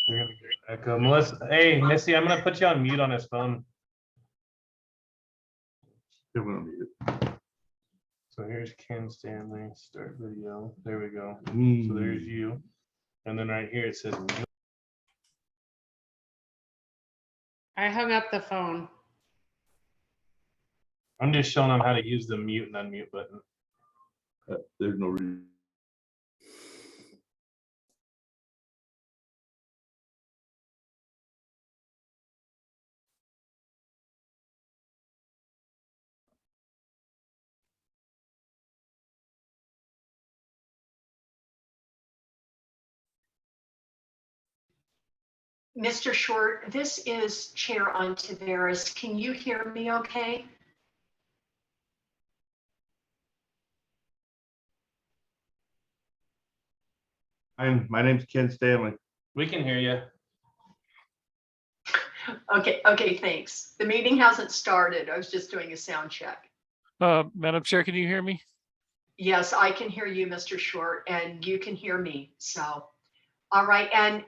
You're gonna get echo. Melissa, hey, Missy, I'm gonna put you on mute on his phone. They won't need it. So here's Ken Stanley, start video. There we go. So there's Mm. you. And then right here it says mute. I hung up the phone. I'm just showing them how to use the mute and unmute button. There's no reason. Mr. Short, this is Chair Ontiveros. Can you hear me okay? My name's Ken Stanley. We can hear you. Okay, thanks. The meeting hasn't started. I was just doing a sound check. Madam Chair, can you hear me? Yes, I can hear you, Mr. Short, and you can hear me. So, all right. And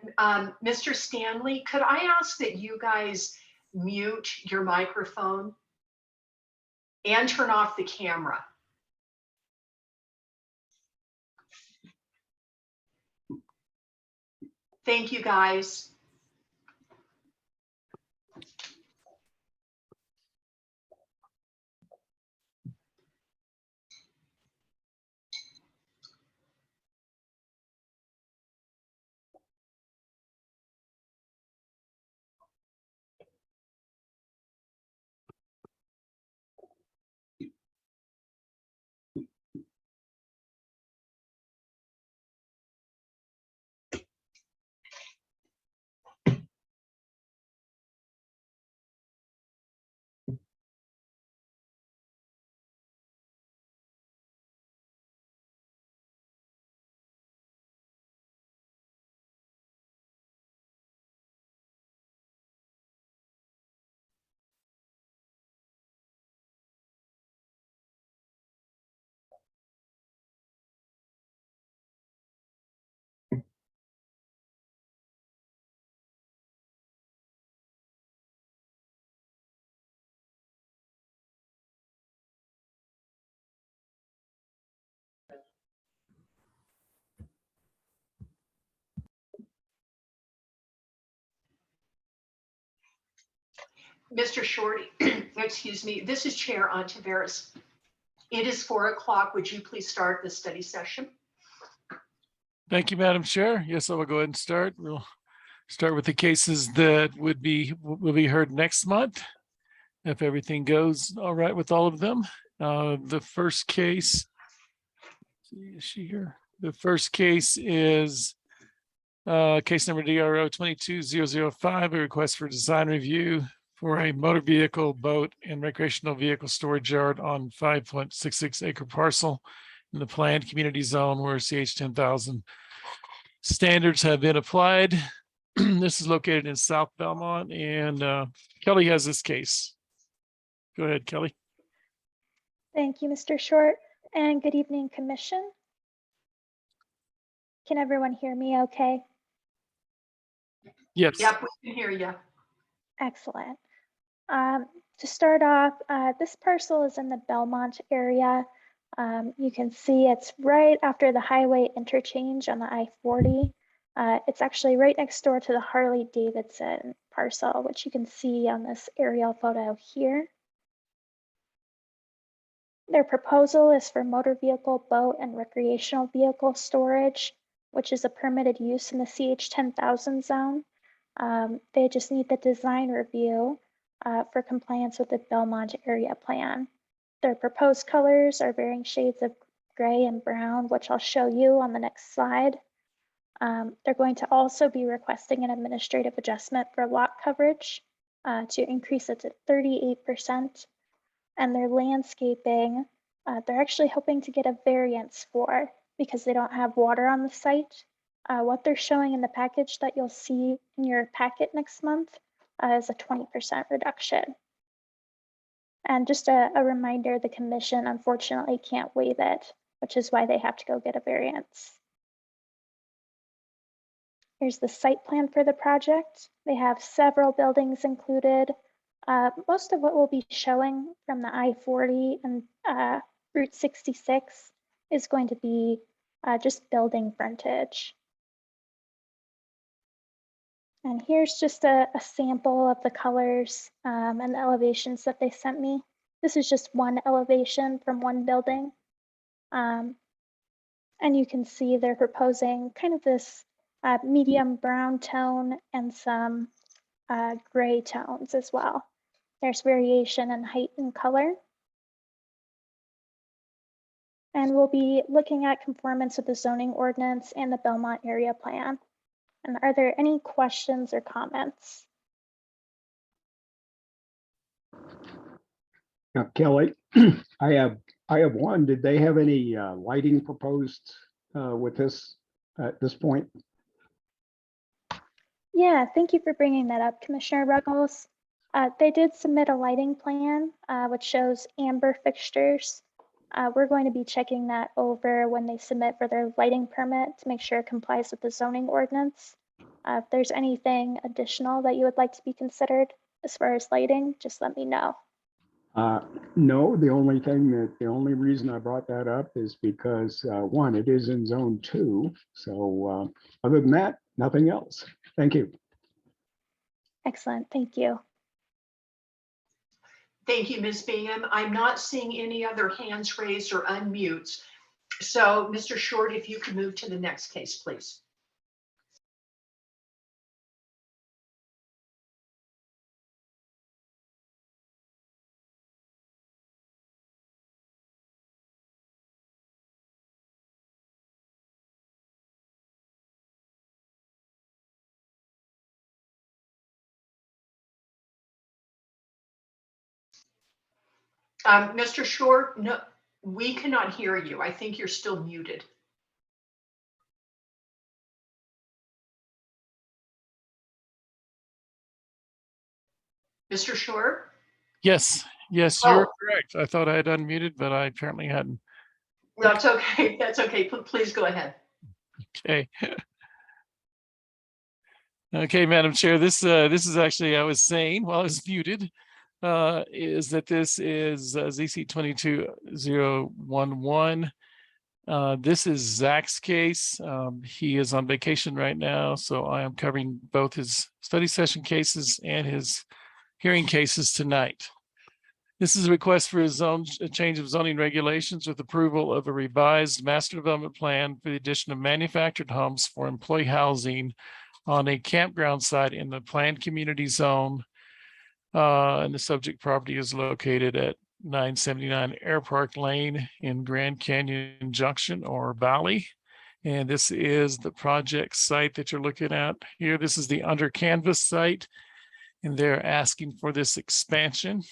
Mr. Stanley, could I ask that you guys mute your microphone and turn off the camera? Thank you, guys. Mr. Short, excuse me, this is Chair Ontiveros. It is 4 o'clock. Would you please start the study session? Thank you, Madam Chair. Yes, I will go ahead and start. We'll start with the cases that will be heard next month, if everything goes all right with all of them. The first case, is she here? The first case is case number DRO 22005, a request for design review for a motor vehicle, boat, and recreational vehicle storage yard on 5.66 acre parcel in the planned community zone where CH 10,000 standards have been applied. This is located in South Belmont, and Kelly has this case. Go ahead, Kelly. Thank you, Mr. Short, and good evening, Commission. Can everyone hear me okay? Yes. Yep, we can hear you. Excellent. To start off, this parcel is in the Belmont area. You can see it's right after the highway interchange on the I-40. It's actually right next door to the Harley Davidson parcel, which you can see on this aerial photo here. Their proposal is for motor vehicle, boat, and recreational vehicle storage, which is a permitted use in the CH 10,000 zone. They just need the design review for compliance with the Belmont area plan. Their proposed colors are varying shades of gray and brown, which I'll show you on the next slide. They're going to also be requesting an administrative adjustment for lot coverage to increase it to 38%. And their landscaping, they're actually hoping to get a variance for because they don't have water on the site. What they're showing in the package that you'll see in your packet next month is a 20% reduction. And just a reminder, the commission unfortunately can't waive it, which is why they have to go get a variance. Here's the site plan for the project. They have several buildings included. Most of what we'll be showing from the I-40 and Route 66 is going to be just building frontage. And here's just a sample of the colors and the elevations that they sent me. This is just one elevation from one building. And you can see they're proposing kind of this medium brown tone and some gray tones as well. There's variation in height and color. And we'll be looking at conformance with the zoning ordinance and the Belmont area plan. And are there any questions or comments? Kelly, I have one. Did they have any lighting proposed with this at this point? Yeah, thank you for bringing that up, Commissioner Ruggles. They did submit a lighting plan, which shows amber fixtures. We're going to be checking that over when they submit for their lighting permit to make sure it complies with the zoning ordinance. If there's anything additional that you would like to be considered as far as lighting, just let me know. No, the only reason I brought that up is because one, it is in zone 2. So other than that, nothing else. Thank you. Excellent, thank you. Thank you, Ms. Bingham. I'm not seeing any other hands raised or unmutes. So Mr. Short, if you could move to the next case, please. Mr. Short, no, we cannot hear you. I think you're still muted. Mr. Short? Yes, yes, you're correct. I thought I had unmuted, but I apparently hadn't. That's okay. That's okay. Please go ahead. Okay. Okay, Madam Chair, this is actually, I was saying while I was muted, is that this is ZC 22011. This is Zach's case. He is on vacation right now, so I am covering both his study session cases and his hearing cases tonight. This is a request for a change of zoning regulations with approval of a revised master development plan for the addition of manufactured homes for employee housing on a campground site in the planned community zone. And the subject property is located at 979 Air Park Lane in Grand Canyon Junction or Valley. And this is the project site that you're looking at here. This is the under canvas site, and they're asking for this expansion.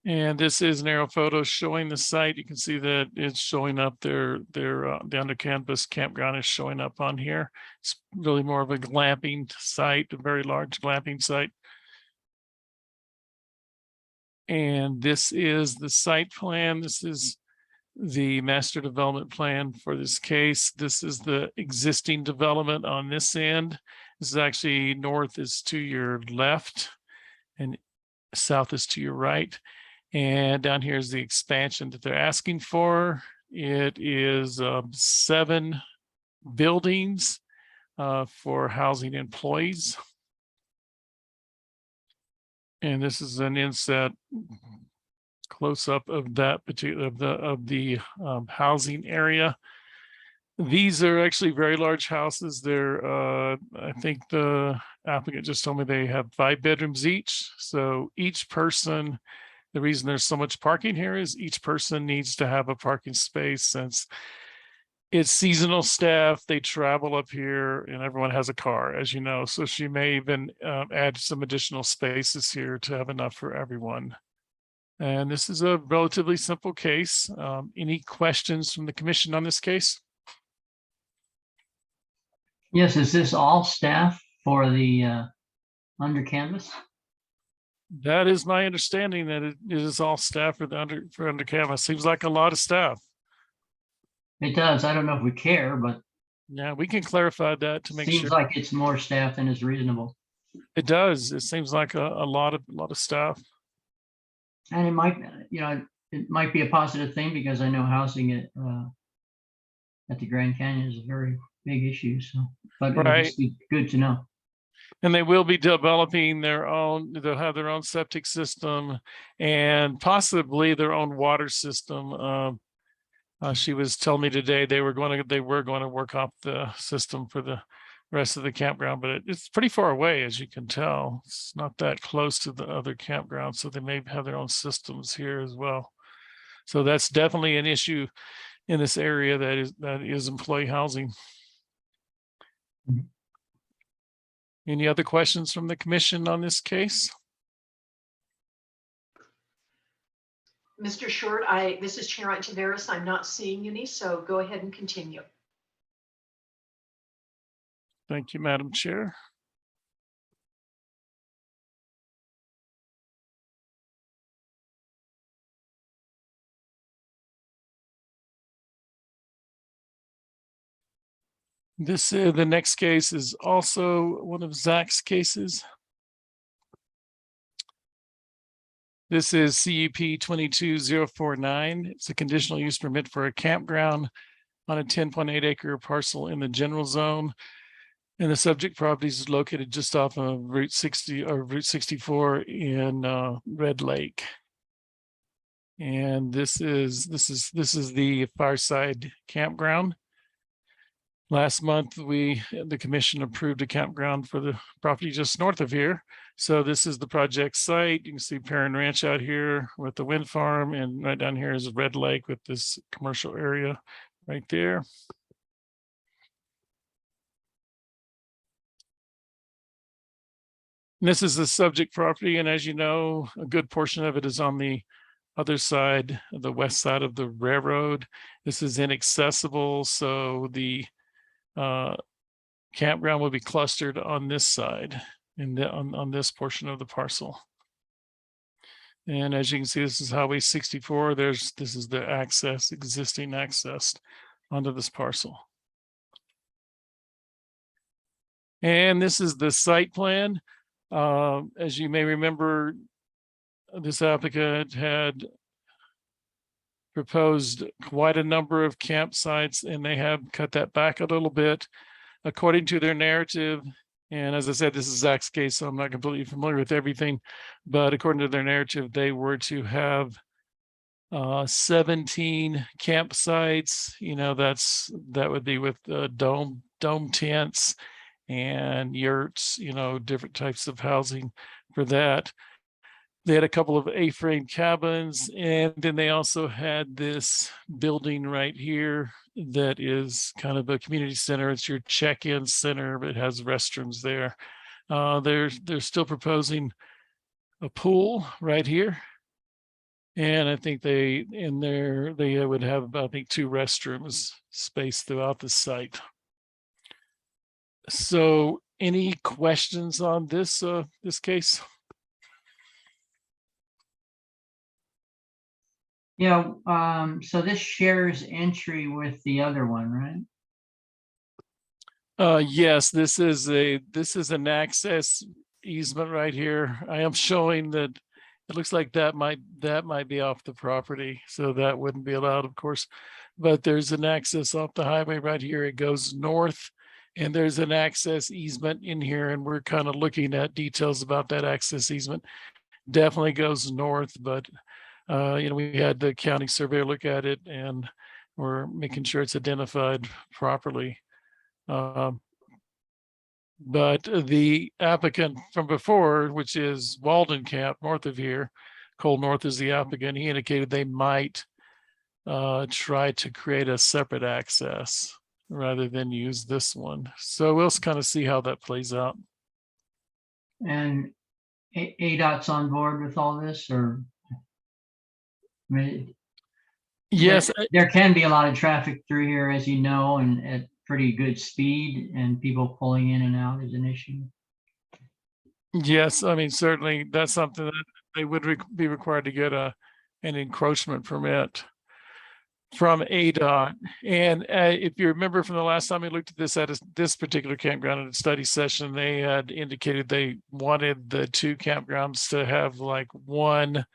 And this is an aerial photo showing the site. You can see that it's showing up there. The under canvas campground is showing up on here. It's really more of a glamping site, a very large glamping site. And this is the site plan. This is the master development plan for this case. This is the existing development on this end. This is actually north is to your left and south is to your right. And down here is the expansion that they're asking for. It is 7 buildings for housing employees. And this is an inset close up of that particular of the housing area. These are actually very large houses. They're I think the applicant just told me they have 5 bedrooms each. So each person, the reason there's so much parking here is each person needs to have a parking space since it's seasonal staff. They travel up here and everyone has a car, as you know. So she may even add some additional spaces here to have enough for everyone. And this is a relatively simple case. Any questions from the commission on this case? Yes, is this all staff for the under canvas? That is my understanding, that it is all staff for under canvas. Seems like a lot of staff. It does. I don't know if we care, but Yeah, we can clarify that to make Seems sure. like it's more staff than is reasonable. It does. It seems like a lot of stuff. And it might, it might be a positive thing because I know housing at the Grand Canyon is a very big issue, so, but it would Right. just be good to know. And they will be developing their own, they'll have their own septic system and possibly their own water system. She was telling me today they were going to work off the system for the rest of the campground, but it's pretty far away, as you can tell. It's not that close to the other campgrounds, so they may have their own systems here as well. So that's definitely an issue in this area that is employee housing. Mhm. Any other questions from the commission on this case? Mr. Short, this is Chair Antiveros. I'm not seeing any, so go ahead and continue. Thank you, Madam Chair. The next case is also one of Zach's cases. This is CUP 22049. It's a conditional use permit for a campground on a 10.8 acre parcel in the general zone. And the subject property is located just off of Route 60 or Route 64 in Red Lake. And this is the Fireside Campground. Last month, the commission approved a campground for the property just north of here. So this is the project site. You can see Perrin Ranch out here with the wind farm, and right down here is Red Lake with this commercial area right there. And this is the subject property, and as you know, a good portion of it is on the other side, the west side of the railroad. This is inaccessible, so the campground will be clustered on this side, on this portion of the parcel. And as you can see, this is Highway 64. This is the existing access onto this parcel. And this is the site plan. As you may remember, this applicant had proposed quite a number of campsites, and they have cut that back a little bit according to their narrative. And as I said, this is Zach's case, so I'm not completely familiar with everything, but according to their narrative, they were to have 17 campsites. That would be with dome tents and yurts, different types of housing for that. They had a couple of A-frame cabins, and then they also had this building right here that is kind of a community center. It's your check-in center, but it has restrooms there. They're still proposing a pool right here. And I think they would have, I think, 2 restrooms spaced throughout the site. So any questions on this case? Yeah, so this shares entry with the other one, right? Yes, this is an access easement right here. I am showing that it looks like that might be off the property, so that wouldn't be allowed, of course. But there's an access off the highway right here. It goes north, and there's an access easement in here, and we're kind of looking at details about that access easement. Definitely goes north, but we had the county surveyor look at it, and we're making sure it's identified properly. But the applicant from before, which is Waldencamp, north of here, Cole North is the applicant, he indicated they might try to create a separate access rather than use this one. So we'll kind of see how that plays out. And ADOT's on board with all this, or? I mean, Yes, there can be a lot of traffic through here, as you know, and at pretty good speed, and people pulling in and out is an issue. yes. I mean, certainly that's something that they would be required to get an encroachment permit from ADOT. And if you remember from the last time we looked at this particular campground in a study session, they had indicated they wanted the two campgrounds to have like one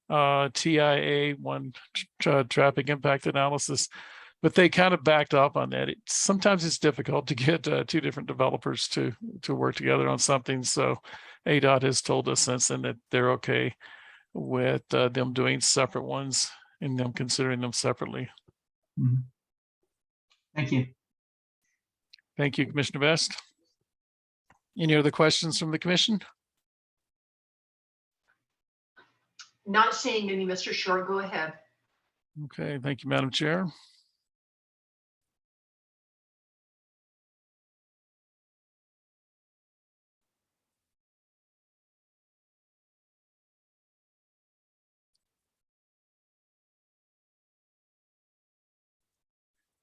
TIA, one traffic impact analysis, but they kind of backed off on that. Sometimes it's difficult to get two different developers to work together on something. So ADOT has told us since then that they're okay with them doing separate ones and them considering them separately. Mhm. Thank you. Thank you, Commissioner Best. Any other questions from the commission? Not seeing any, Mr. Short, go ahead. Okay, thank you, Madam Chair.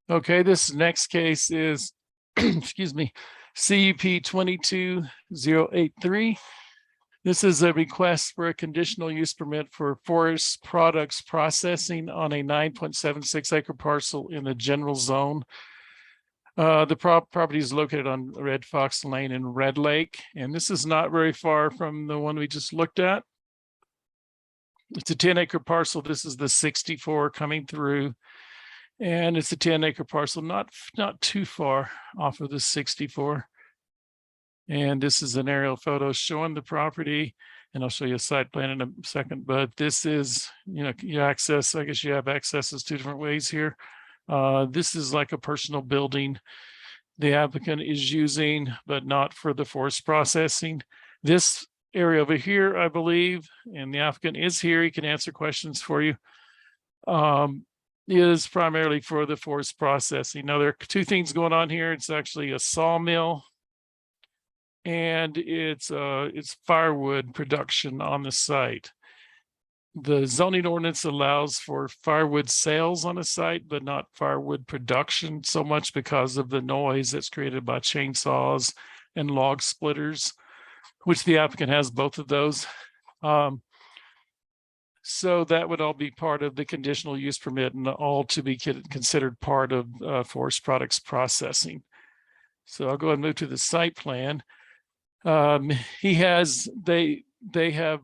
Okay, this next case is, excuse me, CUP 22083. This is a request for a conditional use permit for forest products processing on a 9.76 acre parcel in the general zone. The property is located on Red Fox Lane in Red Lake, and this is not very far from the one we just looked at. It's a 10 acre parcel. This is the 64 coming through. And it's a 10 acre parcel, not too far off of the 64. And this is an aerial photo showing the property, and I'll show you a site plan in a second, but this is, you access, I guess you have accesses two different ways here. This is like a personal building the applicant is using, but not for the forest processing. This area over here, I believe, and the applicant is here, he can answer questions for you. Is primarily for the forest processing. Now, there are two things going on here. It's actually a sawmill, and it's firewood production on the site. The zoning ordinance allows for firewood sales on a site, but not firewood production so much because of the noise that's created by chainsaws and log splitters, which the applicant has both of those. So that would all be part of the conditional use permit and all to be considered part of forest products processing. So I'll go ahead and move to the site plan. They have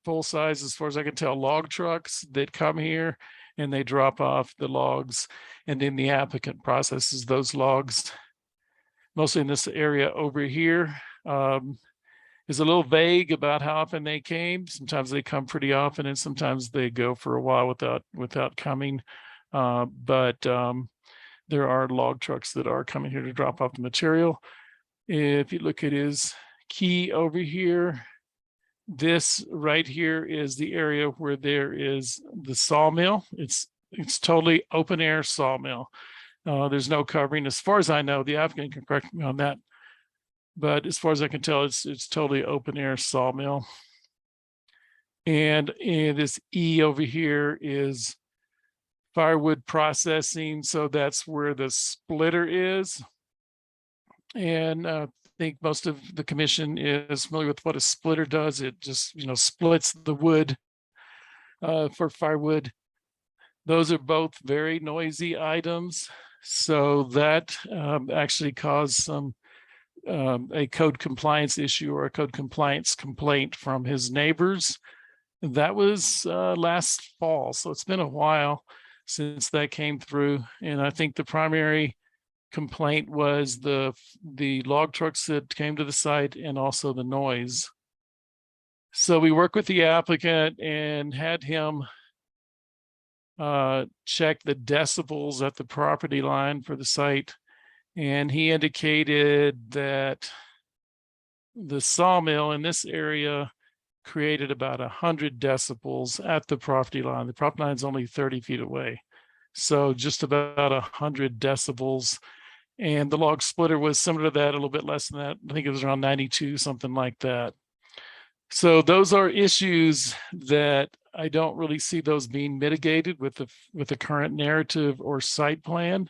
full size, as far as I can tell, log trucks that come here and they drop off the logs, and then the applicant processes those logs. Mostly in this area over here. Is a little vague about how often they came. Sometimes they come pretty often, and sometimes they go for a while without coming. But there are log trucks that are coming here to drop off the material. If you look at his key over here, this right here is the area where there is the sawmill. It's totally open air sawmill. There's no covering. As far as I know, the applicant can correct me on that. But as far as I can tell, it's totally open air sawmill. And this E over here is firewood processing. So that's where the splitter is. And I think most of the commission is familiar with what a splitter does. It just, splits the wood for firewood. Those are both very noisy items. So that actually caused some a code compliance issue or a code compliance complaint from his neighbors. That was last fall. So it's been a while since that came through. And I think the primary complaint was the log trucks that came to the site and also the noise. So we worked with the applicant and had him check the decibels at the property line for the site. And he indicated that the sawmill in this area created about 100 decibels at the property line. The property line is only 30 feet away. So just about 100 decibels. And the log splitter was similar to that, a little bit less than that. I think it was around 92, something like that. So those are issues that I don't really see those being mitigated with the current narrative or site plan.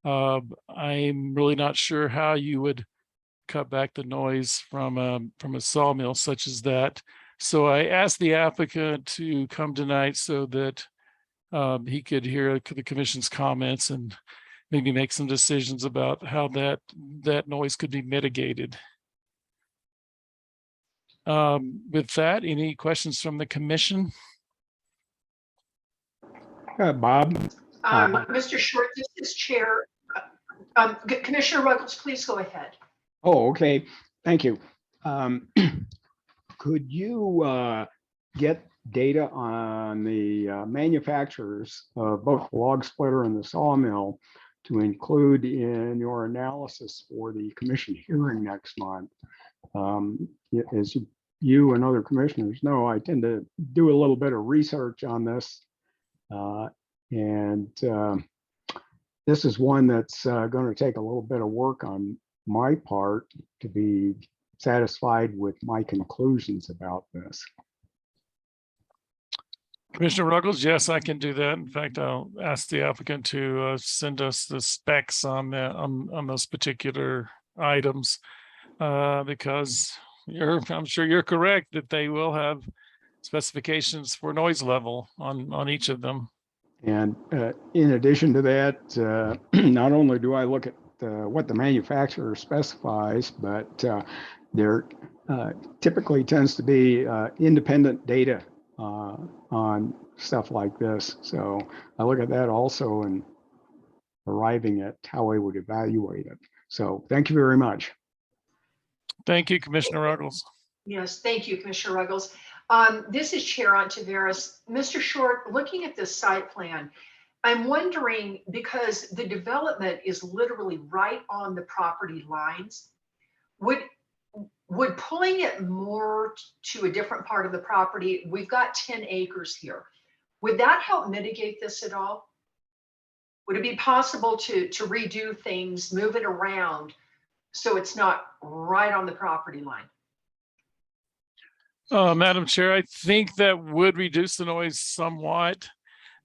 I'm really not sure how you would cut back the noise from a sawmill such as that. So I asked the applicant to come tonight so that he could hear the commission's comments and maybe make some decisions about how that noise could be mitigated. With that, any questions from the commission? Bob, Mr. Short, this is Chair. Commissioner Ruggles, please go ahead. oh, okay, thank you. Could you get data on the manufacturers of both the log splitter and the sawmill to include in your analysis for the commission hearing next month? As you and other commissioners know, I tend to do a little bit of research on this. This is one that's going to take a little bit of work on my part to be satisfied with my conclusions about this. Commissioner Ruggles, yes, I can do that. In fact, I'll ask the applicant to send us the specs on those particular items, because I'm sure you're correct that they will have specifications for noise level on each of them. And in addition to that, not only do I look at what the manufacturer specifies, but there typically tends to be independent data on stuff like this. So I look at that also in arriving at how I would evaluate it. So thank you very much. Thank you, Commissioner Ruggles. Yes, thank you, Commissioner Ruggles. This is Chair Ontiveros. Mr. Short, looking at this site plan, I'm wondering, because the development is literally right on the property lines, would pulling it more to a different part of the property, we've got 10 acres here, would that help mitigate this at all? Would it be possible to redo things, move it around so it's not right on the property line? Madam Chair, I think that would reduce the noise somewhat.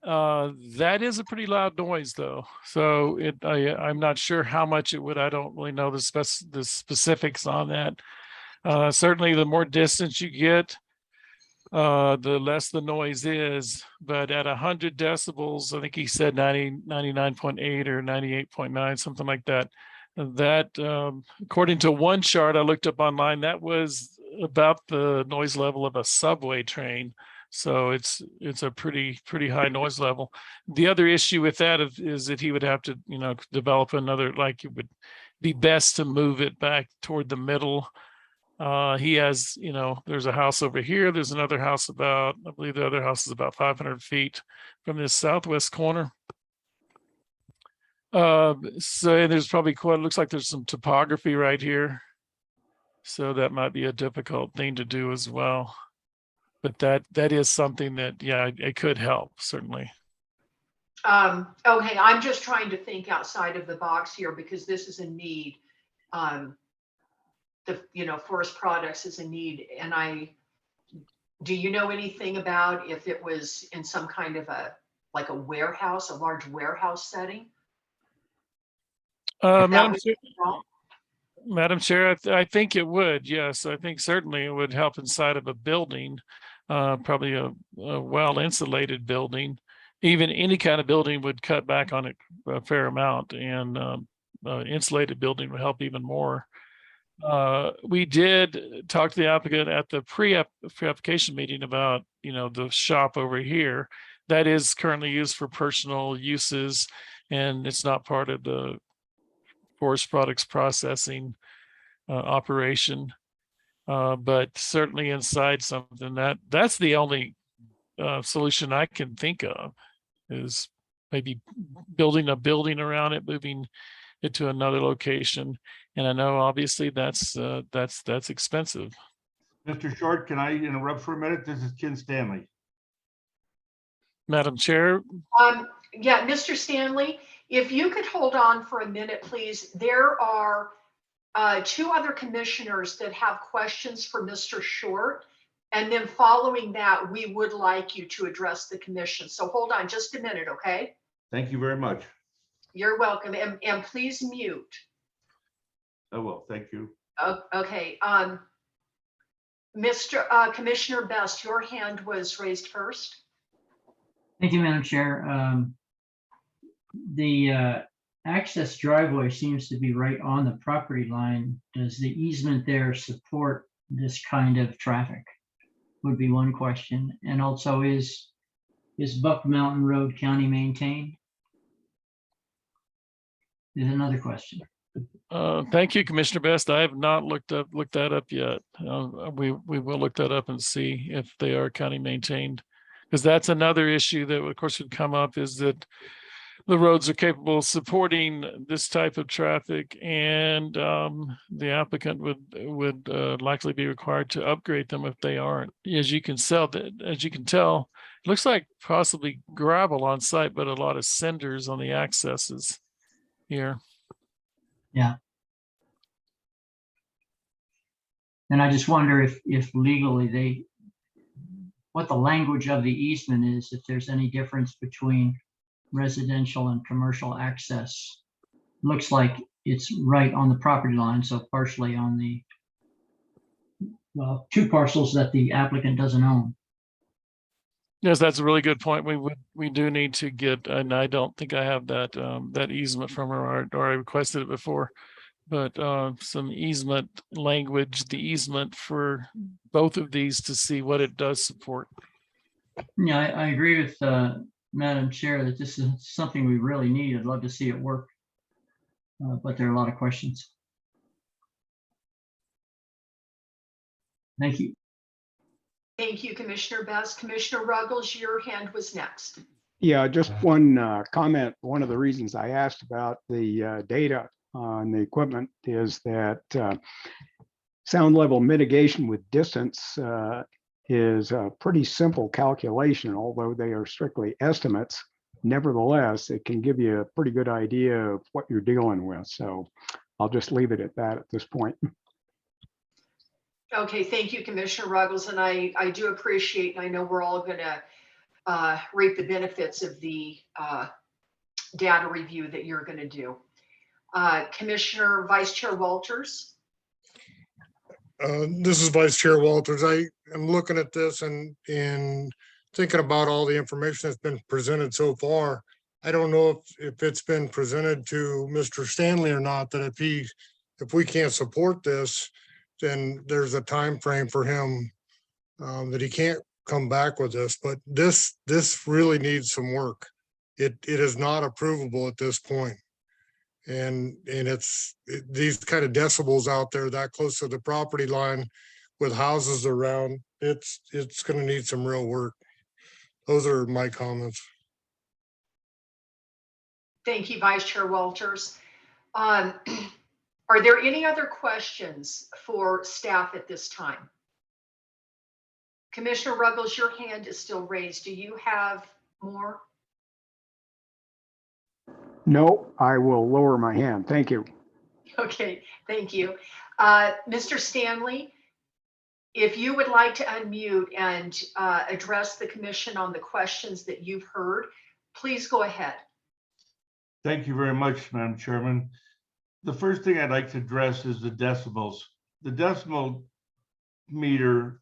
That is a pretty loud noise though. So I'm not sure how much it would. I don't really know the specifics on that. Certainly the more distance you get, the less the noise is, but at 100 decibels, I think he said 99.8 or 98.9, something like that. That, according to one chart I looked up online, that was about the noise level of a subway train. So it's a pretty high noise level. The other issue with that is that he would have to, develop another, like it would be best to move it back toward the middle. He has, there's a house over here. There's another house I believe the other house is about 500 feet from this southwest corner. So there's probably it looks like there's some topography right here. So that might be a difficult thing to do as well. But that is something that, yeah, it could help, certainly. Okay, I'm just trying to think outside of the box here because this is a need. Forest products is a need. And do you know anything about if it was in some kind of a warehouse, a large warehouse setting? Madam Chair, I think it would. Yes, I think certainly it would help inside of a building, probably a well insulated building. Even any kind of building would cut back on it a fair amount, and insulated building would help even more. We did talk to the applicant at the pre-application meeting about, the shop over here that is currently used for personal uses, and it's not part of the forest products processing operation. But certainly inside something that's the only solution I can think of, is maybe building a building around it, moving it to another location. And I know obviously that's expensive. Mr. Short, can I interrupt for a minute? This is Ken Stanley. Madam Chair. Yeah, Mr. Stanley, if you could hold on for a minute, please. There are two other commissioners that have questions for Mr. Short. And then following that, we would like you to address the commission. So hold on just a minute, okay? Thank you very much. You're welcome. And please mute. I will. Thank you. Okay. Commissioner Best, your hand was raised first. Thank you, Madam Chair. The access driveway seems to be right on the property line. Does the easement there support this kind of traffic? Would be one question. And also, is Buck Mountain Road county maintained? Is another question. Thank you, Commissioner Best. I have not looked that up yet. We will look that up and see if they are county maintained. Because that's another issue that of course would come up, is that the roads are capable of supporting this type of traffic, and the applicant would likely be required to upgrade them if they aren't. As you can tell, it looks like possibly gravel on site, but a lot of cinders on the accesses here. Yeah. And I just wonder if legally what the language of the easement is, if there's any difference between residential and commercial access. Looks like it's right on the property line, so partially on the, well, two parcels that the applicant doesn't own. Yes, that's a really good point. We do need to get, and I don't think I have that that easement from her, or I requested it before, but some easement language, the easement for both of these, to see what it does support. Yeah, I agree with Madam Chair that this is something we really need. I'd love to see it work, but there are a lot of questions. Thank you. Thank you, Commissioner Best. Commissioner Ruggles, your hand was next. Yeah, just one comment. One of the reasons I asked about the data on the equipment is that sound level mitigation with distance is a pretty simple calculation, although they are strictly estimates. Nevertheless, it can give you a pretty good idea of what you're dealing with. So I'll just leave it at that at this point. Okay, thank you, Commissioner Ruggles, and I do appreciate, and I know we're all going to reap the benefits of the data review that you're going to do. Commissioner Vice Chair Walters. This is Vice Chair Walters. I am looking at this and thinking about all the information that's been presented so far. I don't know if it's been presented to Mr. Stanley or not, that if we can't support this, then there's a time frame for him that he can't come back with this. But this really needs some work. It is not approvable at this point. And these kind of decibels out there that close to the property line with houses around, it's going to need some real work. Those are my comments. Thank you, Vice Chair Walters. Are there any other questions for staff at this time? Commissioner Ruggles, your hand is still raised. Do you have more? No, I will lower my hand. Thank you. Okay, thank you. Mr. Stanley, if you would like to unmute and address the commission on the questions that you've heard, please go ahead. Thank you very much, Madam Chairman. The first thing I'd like to address is the decibels. The decimal meter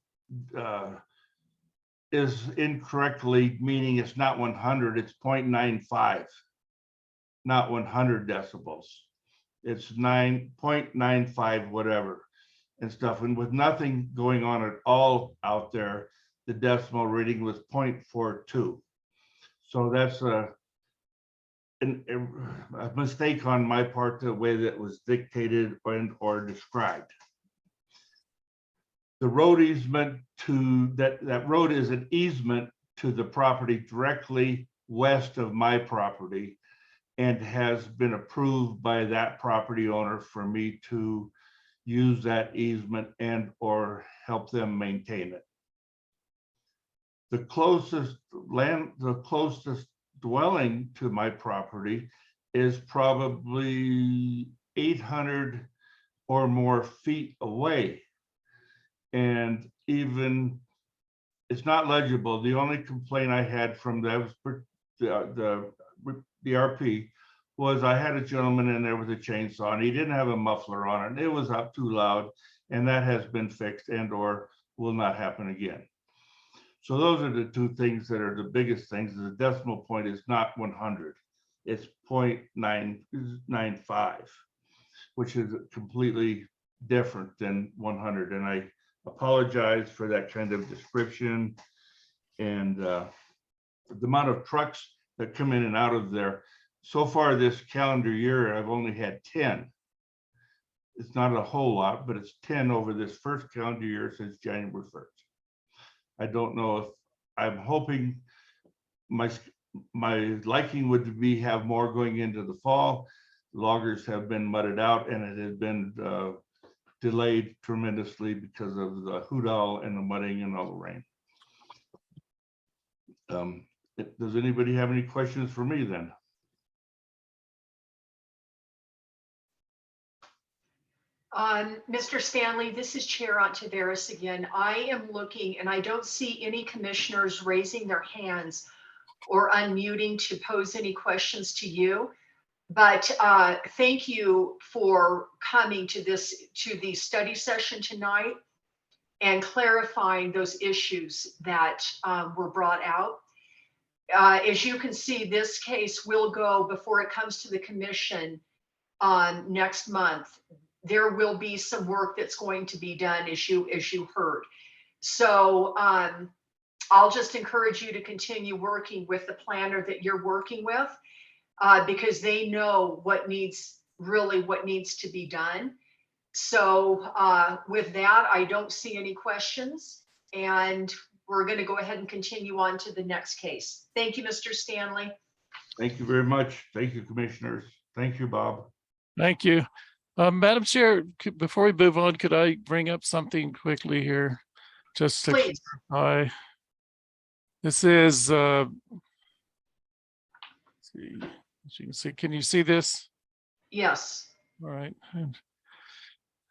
is incorrectly, meaning it's not 100, it's 0.95, not 100 decibels. It's 9.95, whatever, and stuff. And with nothing going on at all out there, the decimal reading was 0.42. So that's a mistake on my part, the way that was dictated or described. The road easement to that road is an easement to the property directly west of my property, and has been approved by that property owner for me to use that easement and or help them maintain it. The closest dwelling to my property is probably 800 or more feet away. And even, it's not legible. The only complaint I had from the RP was I had a gentleman in there with a chainsaw and he didn't have a muffler on it and it was up too loud, and that has been fixed and or will not happen again. So those are the two things that are the biggest things. The decimal point is not 100. It's 0.995, which is completely different than 100. And I apologize for that kind of description. And the amount of trucks that come in and out of there. So far this calendar year, I've only had 10. It's not a whole lot, but it's 10 over this first calendar year since January 1st. I don't know if, I'm hoping my liking would be have more going into the fall. Loggers have been mudded out and it has been delayed tremendously because of the hoot owl and the mudding and all the rain. Does anybody have any questions for me then? Mr. Stanley, this is Chair Ontiveros again. I am looking and I don't see any commissioners raising their hands or unmuting to pose any questions to you. But thank you for coming to the study session tonight and clarifying those issues that were brought out. As you can see, this case will go before it comes to the commission next month. There will be some work that's going to be done as you heard. So I'll just encourage you to continue working with the planner that you're working with because they know what needs to be done. So with that, I don't see any questions and we're going to go ahead and continue on to the next case. Thank you, Mr. Stanley. Thank you very much. Thank you, commissioners. Thank you, Bob. Thank you. Madam Chair, before we move on, could I bring up something quickly here? Just to Please. clarify. This is, let's see, as you can see, can you see this? Yes. All right.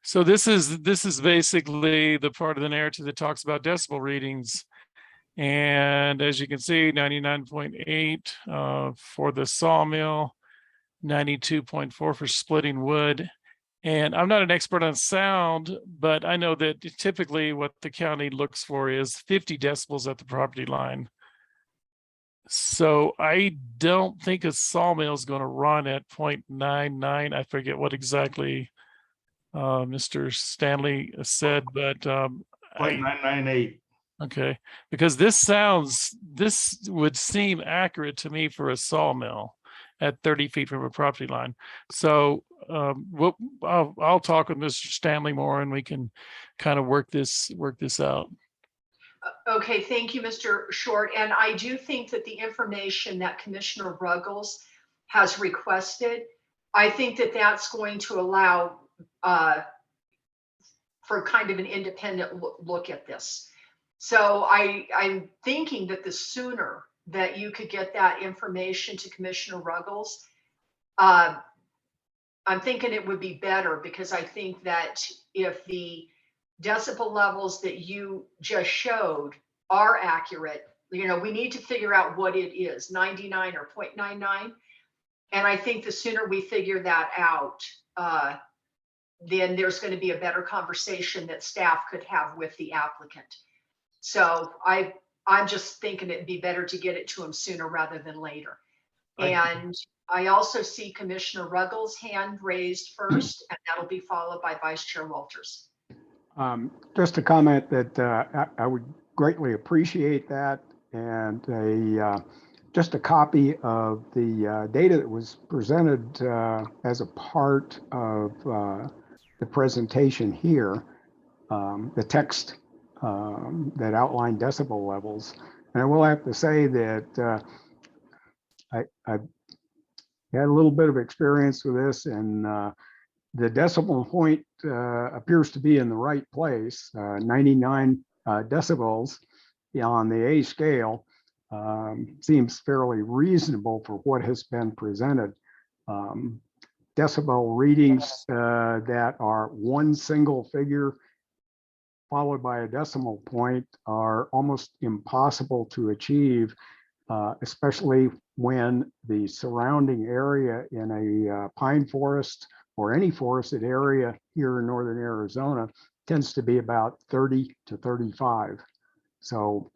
So this is basically the part of the narrative that talks about decibel readings. And as you can see, 99.8 for the sawmill, 92.4 for splitting wood. And I'm not an expert on sound, but I know that typically what the county looks for is 50 decibels at the property line. So I don't think a sawmill is going to run at 0.99. I forget what exactly Mr. Stanley said, but 0.998. okay, because this would seem accurate to me for a sawmill at 30 feet from a property line. So I'll talk with Mr. Stanley more and we can kind of work this out. Okay, thank you, Mr. Short. And I do think that the information that Commissioner Ruggles has requested, I think that that's going to allow for kind of an independent look at this. So I'm thinking that the sooner that you could get that information to Commissioner Ruggles, I'm thinking it would be better because I think that if the decibel levels that you just showed are accurate, you know, we need to figure out what it is, 99 or 0.99. And I think the sooner we figure that out, then there's going to be a better conversation that staff could have with the applicant. So I'm just thinking it'd be better to get it to him sooner rather than later. And I also see Commissioner Ruggles' hand raised first, and that'll be followed by Vice Chair Walters. Just a comment that I would greatly appreciate that, and just a copy of the data that was presented as a part of the presentation here, the text that outlined decibel levels. And I will have to say that I've had a little bit of experience with this, and the decimal point appears to be in the right place, 99 decibels on the A scale. Seems fairly reasonable for what has been presented. Decibel readings that are one single figure followed by a decimal point are almost impossible to achieve, especially when the surrounding area in a pine forest or any forested area here in northern Arizona tends to be about 30 to 35. So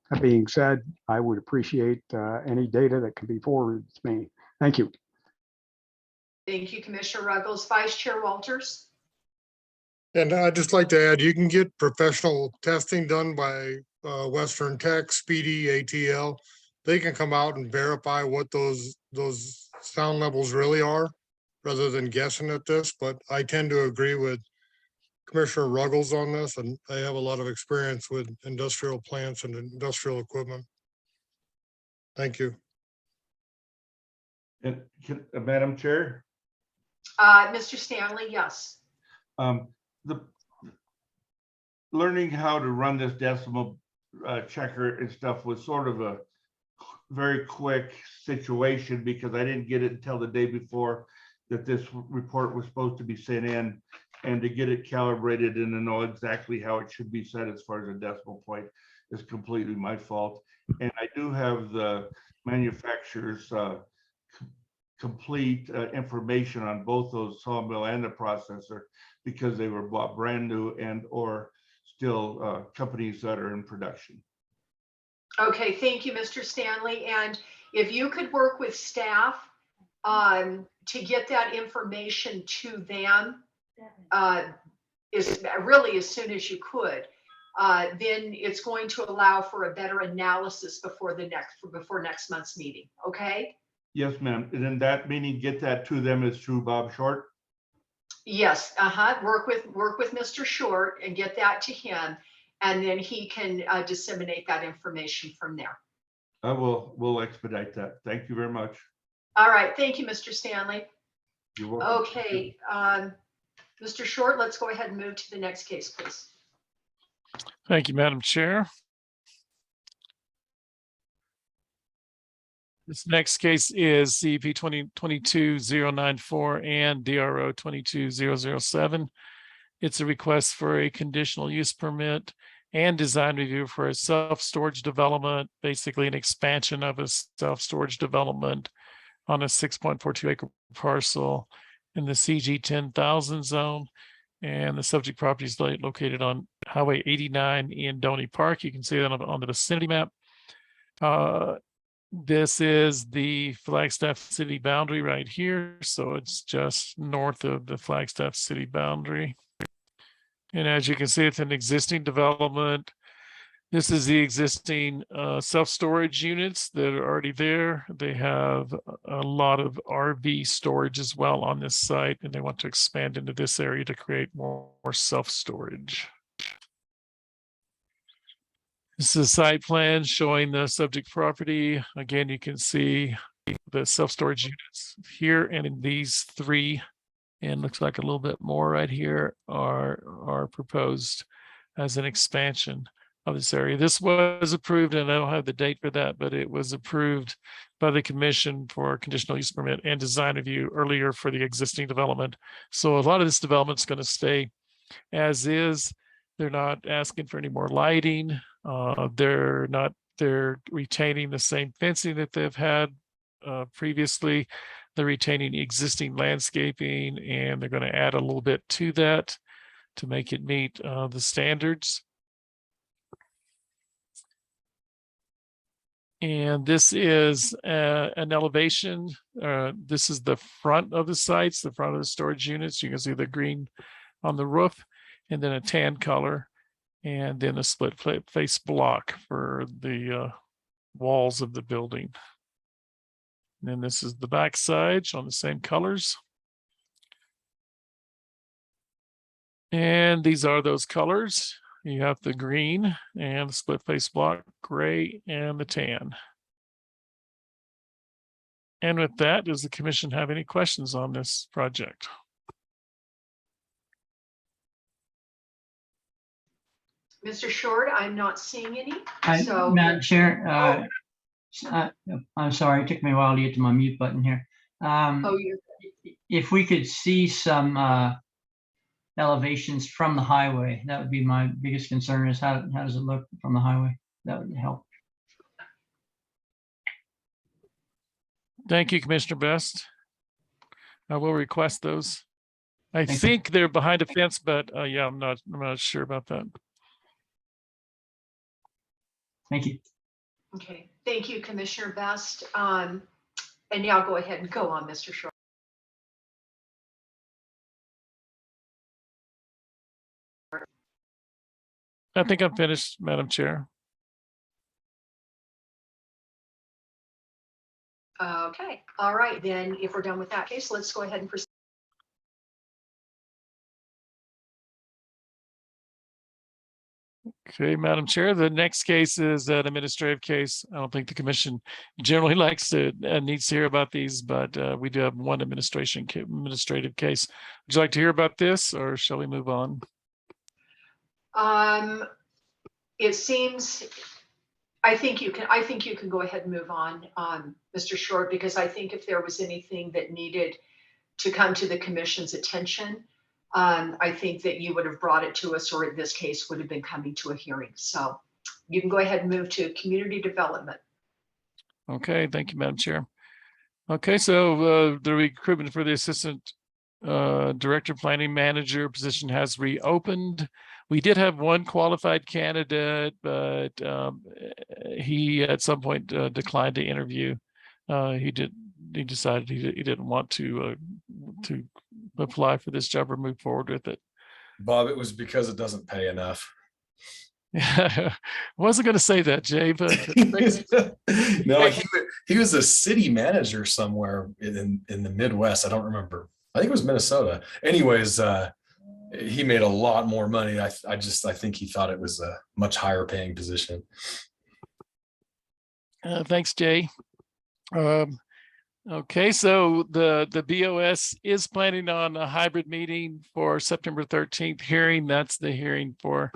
That being said, I would appreciate any data that can be forwarded to me. Thank you. Thank you, Commissioner Ruggles. Vice Chair Walters? And I'd just like to add, you can get professional testing done by Western Tech, Speedy, ATL. They can come out and verify what those sound levels really are, rather than guessing at this, but I tend to agree with Commissioner Ruggles on this, and I have a lot of experience with industrial plants and industrial equipment. Thank you. And Madam Chair, Mr. Stanley, yes. the learning how to run this decimal checker and stuff was sort of a very quick situation because I didn't get it until the day before that this report was supposed to be sent in, and to get it calibrated and to know exactly how it should be set as far as a decimal point is completely my fault. And I do have the manufacturer's complete information on both those sawmill and the processor because they were bought brand new and or still companies that are in production. Okay, thank you, Mr. Stanley. And if you could work with staff to get that information to them is really as soon as you could, then it's going to allow for a better analysis before next month's meeting. Okay? Yes, ma'am. And in that meaning, get that to them is through Bob Short. Yes. Work with Mr. Short and get that to him, and then he can disseminate that information from there. We'll expedite that. Thank you very much. All right. Thank you, Mr. Stanley. You're welcome. Okay. Mr. Short, let's go ahead and move to the next case, please. Thank you, Madam Chair. This next case is CEP 2022-094 and DRO 22007. It's a request for a conditional use permit and design review for a self-storage development, basically an expansion of a self-storage development on a 6.42 acre parcel in the CG 10,000 zone. And the subject property is located on Highway 89 in Donny Park. You can see that on the vicinity map. This is the Flagstaff city boundary right here. So it's just north of the Flagstaff city boundary. And as you can see, it's an existing development. This is the existing self-storage units that are already there. They have a lot of RV storage as well on this site, and they want to expand into this area to create more self-storage. This is a site plan showing the subject property. Again, you can see the self-storage units here and in these three, and looks like a little bit more right here are proposed as an expansion of this area. This was approved, and I don't have the date for that, but it was approved by the commission for conditional use permit and design review earlier for the existing development. So a lot of this development is going to stay as is. They're not asking for any more lighting. They're retaining the same fencing that they've had previously. They're retaining existing landscaping, and they're going to add a little bit to that to make it meet the standards. And this is an elevation. This is the front of the sites, the front of the storage units. You can see the green on the roof, and then a tan color, and then a split face block for the walls of the building. And then this is the back side on the same colors. And these are those colors. You have the green and the split face block, gray, and the tan. And with that, does the commission have any questions on this project? Mr. Short, I'm not seeing any. Madam Chair, I'm sorry, it took me a while to get to my mute button here. If we could see some elevations from the highway, that would be my biggest concern, is how does it look from the highway? That would help. Thank you, Commissioner Best. I will request those. I Thank you. think they're behind a fence, but yeah, I'm not sure about that. Thank you. Okay, thank you, Commissioner Best. And now go ahead and go on, Mr. Short. I think I'm finished, Madam Chair. Okay, all right, then if we're done with that case, let's go ahead and proceed. Okay, Madam Chair, the next case is an administrative case. I don't think the commission generally likes to, needs to hear about these, but we do have one administrative case. Would you like to hear about this, or shall we move on? It seems, I think you can go ahead and move on, Mr. Short, because I think if there was anything that needed to come to the commission's attention, I think that you would have brought it to us, or in this case would have been coming to a hearing. So you can go ahead and move to community development. Okay, thank you, Madam Chair. Okay, so the recruitment for the assistant director planning manager position has reopened. We did have one qualified candidate, but he at some point declined to interview. He decided he didn't want to apply for this job or move forward with it. Bob, it was because it doesn't pay enough. I wasn't going to say that, Jay, but No, he was a city manager somewhere in the Midwest. I don't remember. I think it was Minnesota. Anyways, he made a lot more money. I think he thought it was a much higher paying position. Thanks, Jay. Okay, so the BOS is planning on a hybrid meeting for September 13th hearing. That's the hearing for,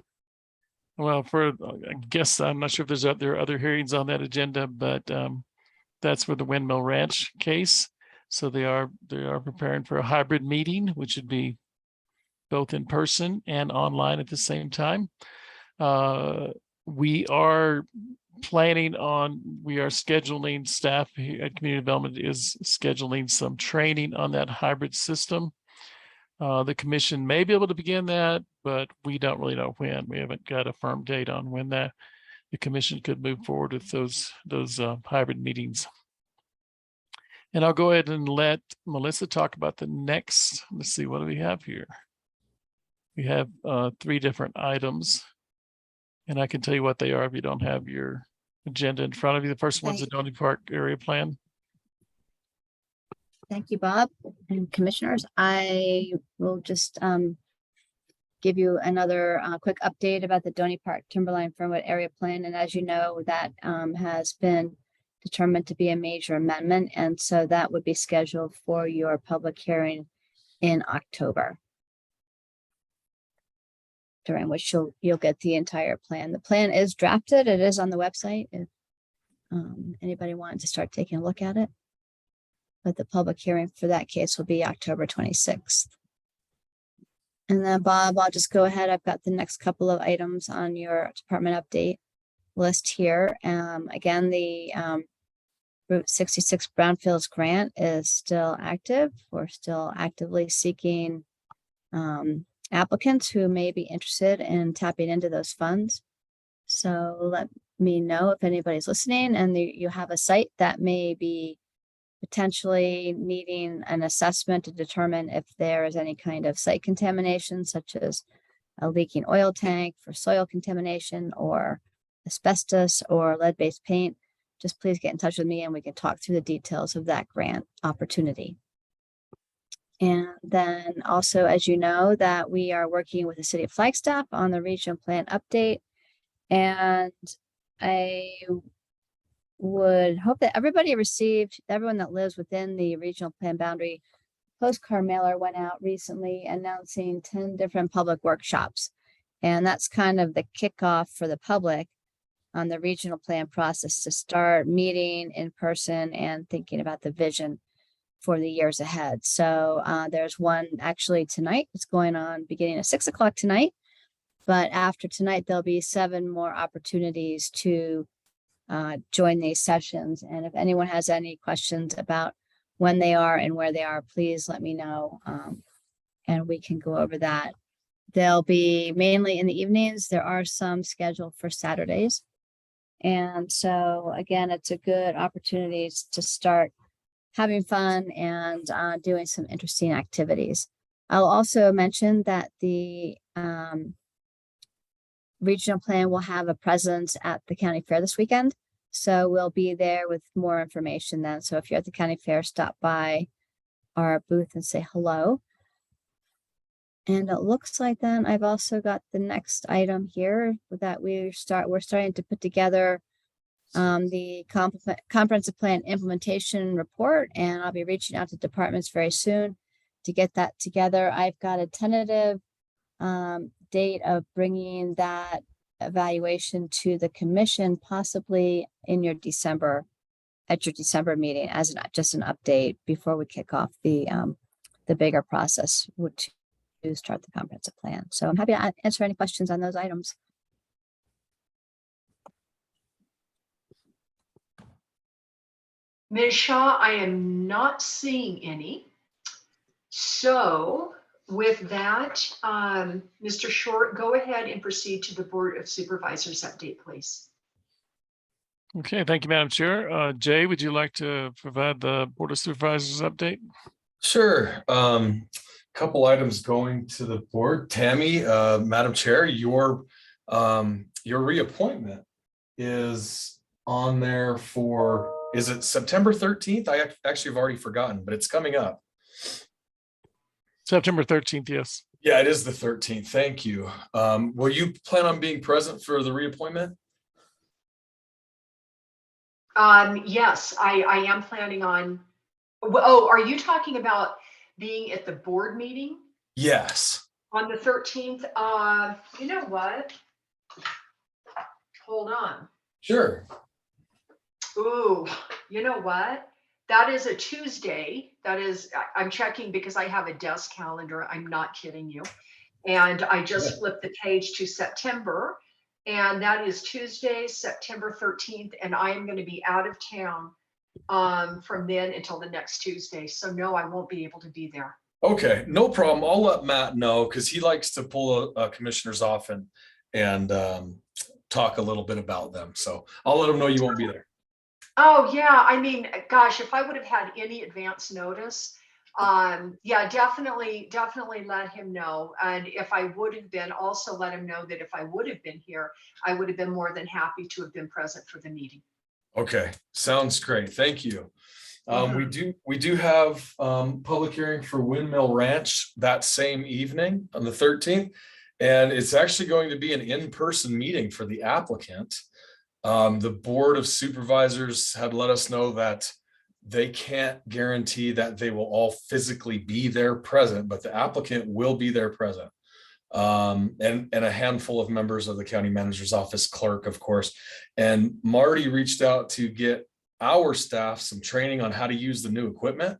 well, I guess I'm not sure if there are other hearings on that agenda, but that's for the Windmill Ranch case. So they are preparing for a hybrid meeting, which would be both in person and online at the same time. We are scheduling, staff here at Community Development is scheduling some training on that hybrid system. The commission may be able to begin that, but we don't really know when. We haven't got a firm date on when the commission could move forward with those hybrid meetings. And I'll go ahead and let Melissa talk about the next. Let's see, what do we have here? We have 3 different items, and I can tell you what they are if you don't have your agenda in front of you. The first one's the Donny Park area plan. Thank you, Bob and commissioners. I will just give you another quick update about the Donny Park Timberline Fernwood area plan. And as you know, that has been determined to be a major amendment. And so that would be scheduled for your public hearing in October, during which you'll get the entire plan. The plan is drafted. It is on the website if anybody wanted to start taking a look at it. But the public hearing for that case will be October 26th. And then Bob, I'll just go ahead. I've got the next couple of items on your department update list here. Again, the Route 66 Brownfields grant is still active. We're still actively seeking applicants who may be interested in tapping into those funds. So let me know if anybody's listening and you have a site that may be potentially needing an assessment to determine if there is any kind of site contamination, such as a leaking oil tank for soil contamination or asbestos or lead-based paint. Just please get in touch with me and we can talk through the details of that grant opportunity. And then also, as you know, that we are working with the City of Flagstaff on the regional plan update. And I would hope that everybody received, everyone that lives within the regional plan boundary, postcard mailer went out recently announcing 10 different public workshops. And that's kind of the kickoff for the public on the regional plan process to start meeting in person and thinking about the vision for the years ahead. So there's one actually tonight. It's going on beginning at 6 o'clock tonight. But after tonight, there'll be 7 more opportunities to join these sessions. And if anyone has any questions about when they are and where they are, please let me know and we can go over that. They'll be mainly in the evenings. There are some scheduled for Saturdays. And so again, it's a good opportunity to start having fun and doing some interesting activities. I'll also mention that the regional plan will have a presence at the county fair this weekend. So we'll be there with more information then. So if you're at the county fair, stop by our booth and say hello. And it looks like then I've also got the next item here that we're starting to put together the comprehensive plan implementation report, and I'll be reaching out to departments very soon to get that together. I've got a tentative date of bringing that evaluation to the commission, possibly in your December meeting as just an update before we kick off the bigger process to start the comprehensive plan. So I'm happy to answer any questions on those items. Ms. Shaw, I am not seeing any. So with that, Mr. Short, go ahead and proceed to the Board of Supervisors update, please. Okay, thank you, Madam Chair. Jay, would you like to provide the Board of Supervisors update? Sure. Couple items going to the board. Tammy, Madam Chair, your reappointment is on there for, is it September 13th? I actually have already forgotten, but it's coming up. September 13th, yes. Yeah, it is the 13th. Thank you. Will you plan on being present for the reappointment? Yes, I am planning on. Oh, are you talking about being at the board meeting Yes. on the 13th? You know what? Hold on. Sure. Ooh, you know what? That is a Tuesday. That is, I'm checking because I have a desk calendar. I'm not kidding you. And I just flipped the page to September, and that is Tuesday, September 13th. And I am going to be out of town from then until the next Tuesday. So no, I won't be able to be there. Okay, no problem. I'll let Matt know because he likes to pull commissioners off and talk a little bit about them. So I'll let him know you won't be there. Oh yeah, I mean, gosh, if I would have had any advance notice, yeah, definitely let him know. And if I would have been, also let him know that if I would have been here, I would have been more than happy to have been present for the meeting. Okay, sounds great. Thank you. We do have public hearing for Windmill Ranch that same evening on the 13th, and it's actually going to be an in-person meeting for the applicant. The Board of Supervisors had let us know that they can't guarantee that they will all physically be there present, but the applicant will be there present. And a handful of members of the county manager's office, clerk, of course. And Marty reached out to get our staff some training on how to use the new equipment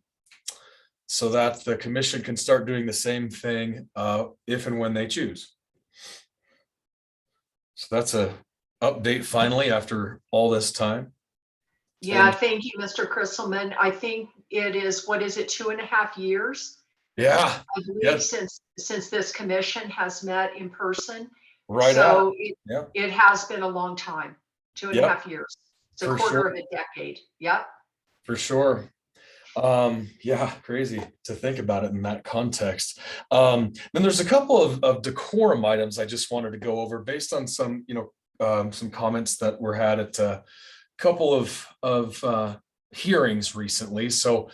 so that the commission can start doing the same thing if and when they choose. So that's a update finally after all this time. Yeah, thank you, Mr. Krisselman. I think it is, what is it, 2.5 years? Yeah. I believe since this commission has met in person. Right. So it has been a long time, 2.5 years. It's a quarter of a decade. Yep. For sure. Yeah, crazy to think about it in that context. Then there's a couple of decorum items I just wanted to go over based on some, some comments that were had at a couple of hearings recently. So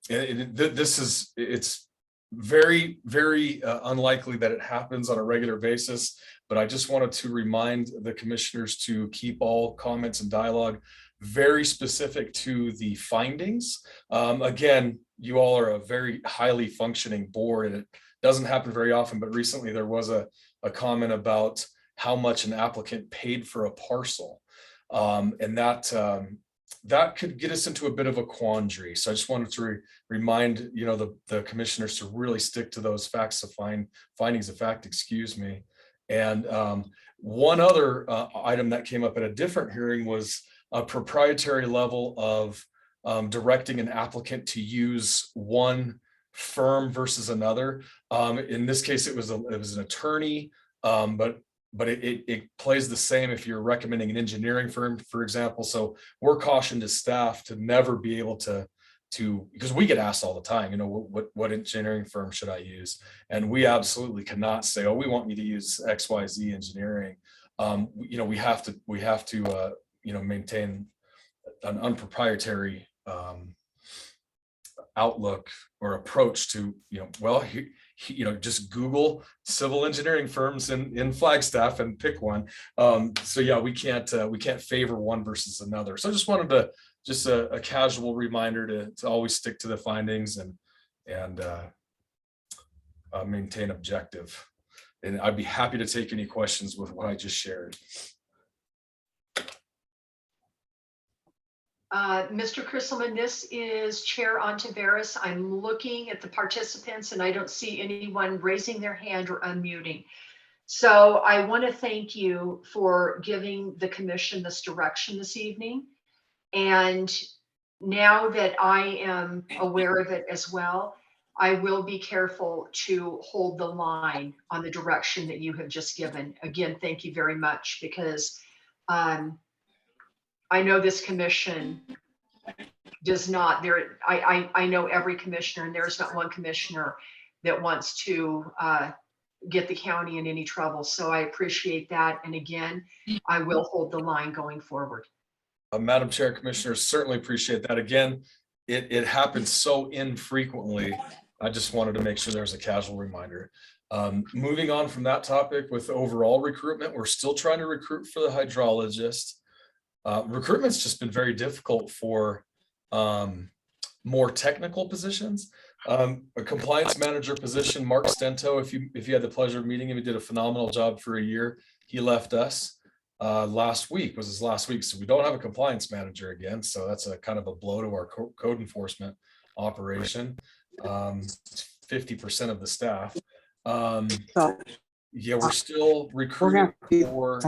it's very, very unlikely that it happens on a regular basis, but I just wanted to remind the commissioners to keep all comments and dialogue very specific to the findings. Again, you all are a very highly functioning board, and it doesn't happen very often, but recently there was a comment about how much an applicant paid for a parcel. And that could get us into a bit of a quandary. So I just wanted to remind, the commissioners to really stick to those findings of fact, excuse me. And one other item that came up at a different hearing was a proprietary level of directing an applicant to use one firm versus another. In this case, it was an attorney, but but it plays the same if you're recommending an engineering firm, for example. So we're cautioned as staff to never be able to because we get asked all the time, you know, what engineering firm should I use? And we absolutely cannot say, oh, we want you to use XYZ engineering. You know, we have to you know, maintain an unproprietary outlook or approach to, you know, well, you know, just Google civil engineering firms in Flagstaff and pick one. So yeah, we can't favor one versus another. So I just wanted to just a casual reminder to always stick to the findings and maintain objective. And I'd be happy to take any questions with what I just shared. Mr. Krisselman, this is Chair Ontiveros. I'm looking at the participants and I don't see anyone raising their hand or unmuting. So I want to thank you for giving the commission this direction this evening. And now that I am aware of it as well, I will be careful to hold the line on the direction that you have just given. Again, thank you very much, because I know this commission does not, I know every commissioner, and there's not one commissioner that wants to get the county in any trouble. So I appreciate that. And again, I will hold the line going forward. Madam Chair, Commissioners, certainly appreciate that. Again, it happens so infrequently. I just wanted to make sure there's a casual reminder. Moving on from that topic with overall recruitment, we're still trying to recruit for the hydrologist. Recruitment's just been very difficult for more technical positions. A compliance manager position, Mark Stento, if you had the pleasure of meeting him, he did a phenomenal job for a year. He left us last week, was his last week. So we don't have a compliance manager again. So that's a kind of a blow to our code enforcement operation. 50% of the staff. Yeah, we're still recruiting for.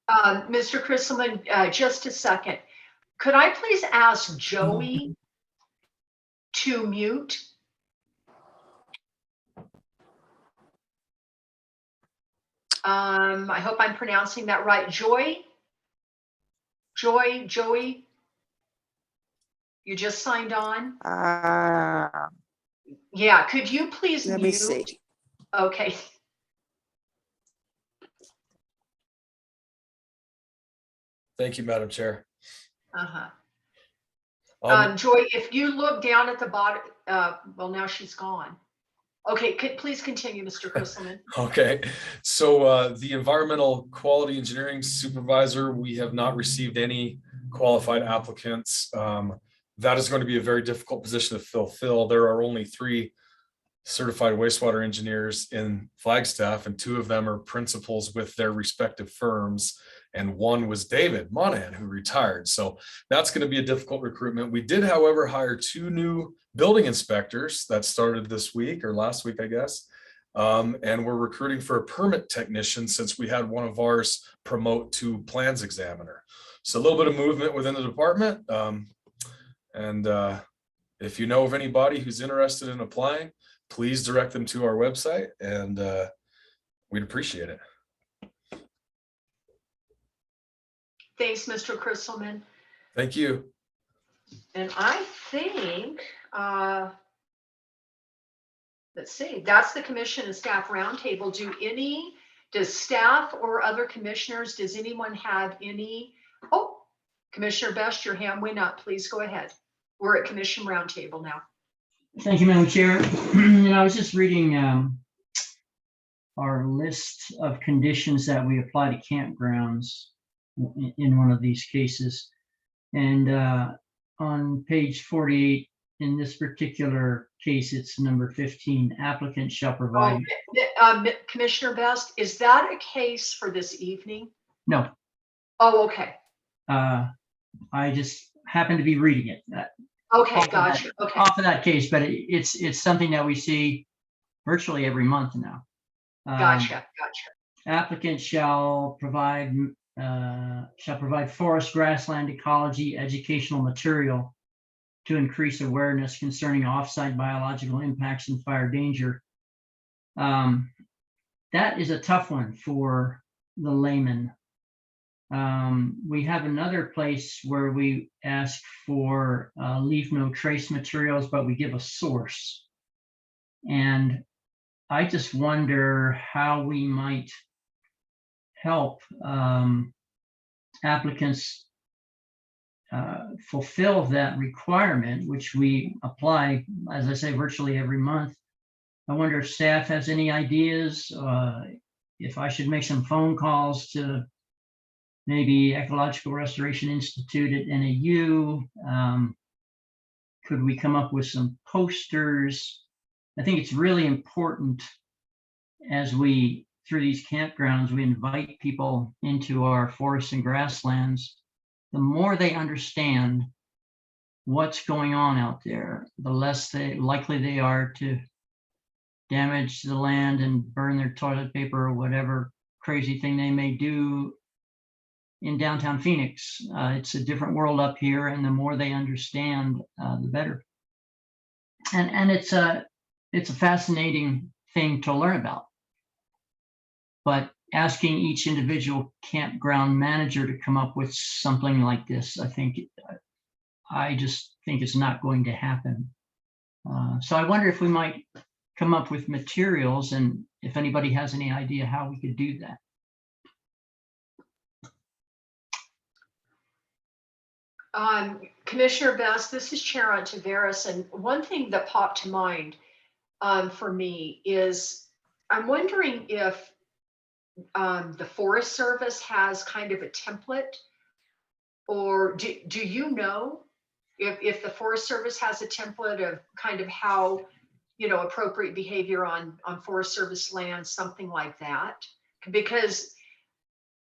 Mr. Krisselman, just a second. Could I please ask Joey to mute? I hope I'm pronouncing that right. Joey, you just signed on? Yeah, could you please Let mute? me see. Okay. Thank you, Madam Chair. Joy, if you look down at the bottom, well, now she's gone. Okay, please continue, Mr. Krisselman. Okay, so the environmental quality engineering supervisor, we have not received any qualified applicants. That is going to be a very difficult position to fulfill. There are only 3 certified wastewater engineers in Flagstaff, and 2 of them are principals with their respective firms. And 1 was David Monahan, who retired. So that's going to be a difficult recruitment. We did, however, hire 2 new building inspectors that started this week or last week, I guess. And we're recruiting for a permit technician since we had one of ours promote to plans examiner. So a little bit of movement within the department. If you know of anybody who's interested in applying, please direct them to our website, and we'd appreciate it. Thanks, Mr. Krisselman. Thank you. And I think, let's see, that's the commission and staff roundtable. Does staff or other commissioners, does anyone have any? Oh, Commissioner Best, your hand went up. Please go ahead. We're at commission roundtable now. Thank you, Madam Chair. I was just reading our list of conditions that we apply to campgrounds in one of these cases. And on page 48, in this particular case, it's number 15, applicant shall provide. Commissioner Best, is that a case for this evening? No. Oh, okay. I just happened to be reading it. Okay, gotcha. Okay. Off of that case, but it's something that we see virtually every month now. Gotcha. Applicant shall provide forest, grassland, ecology, educational material to increase awareness concerning offsite biological impacts and fire danger. That that is a tough one for the layman. We have another place where we ask for leave no trace materials, but we give a source. And I just wonder how we might help applicants fulfill that requirement, which we apply, as I say, virtually every month. I wonder if staff has any ideas, if I should make some phone calls to maybe Ecological Restoration Institute at NAU. Could we come up with some posters? I think it's really important as we, through these campgrounds, we invite people into our forests and grasslands. The more they understand what's going on out there, the less likely they are to damage the land and burn their toilet paper or whatever crazy thing they may do in downtown Phoenix. It's a different world up here, and the more they understand, the better. And it's a fascinating thing to learn about. But asking each individual campground manager to come up with something like this, I just think it's not going to happen. So I wonder if we might come up with materials, and if anybody has any idea how we could do that. Commissioner Best, this is Sharon Taveras, and one thing that popped to mind for me is I'm wondering if the Forest Service has kind of a template, or do you know if the Forest Service has a template of kind of how, you know, appropriate behavior on Forest Service land, something like that? Because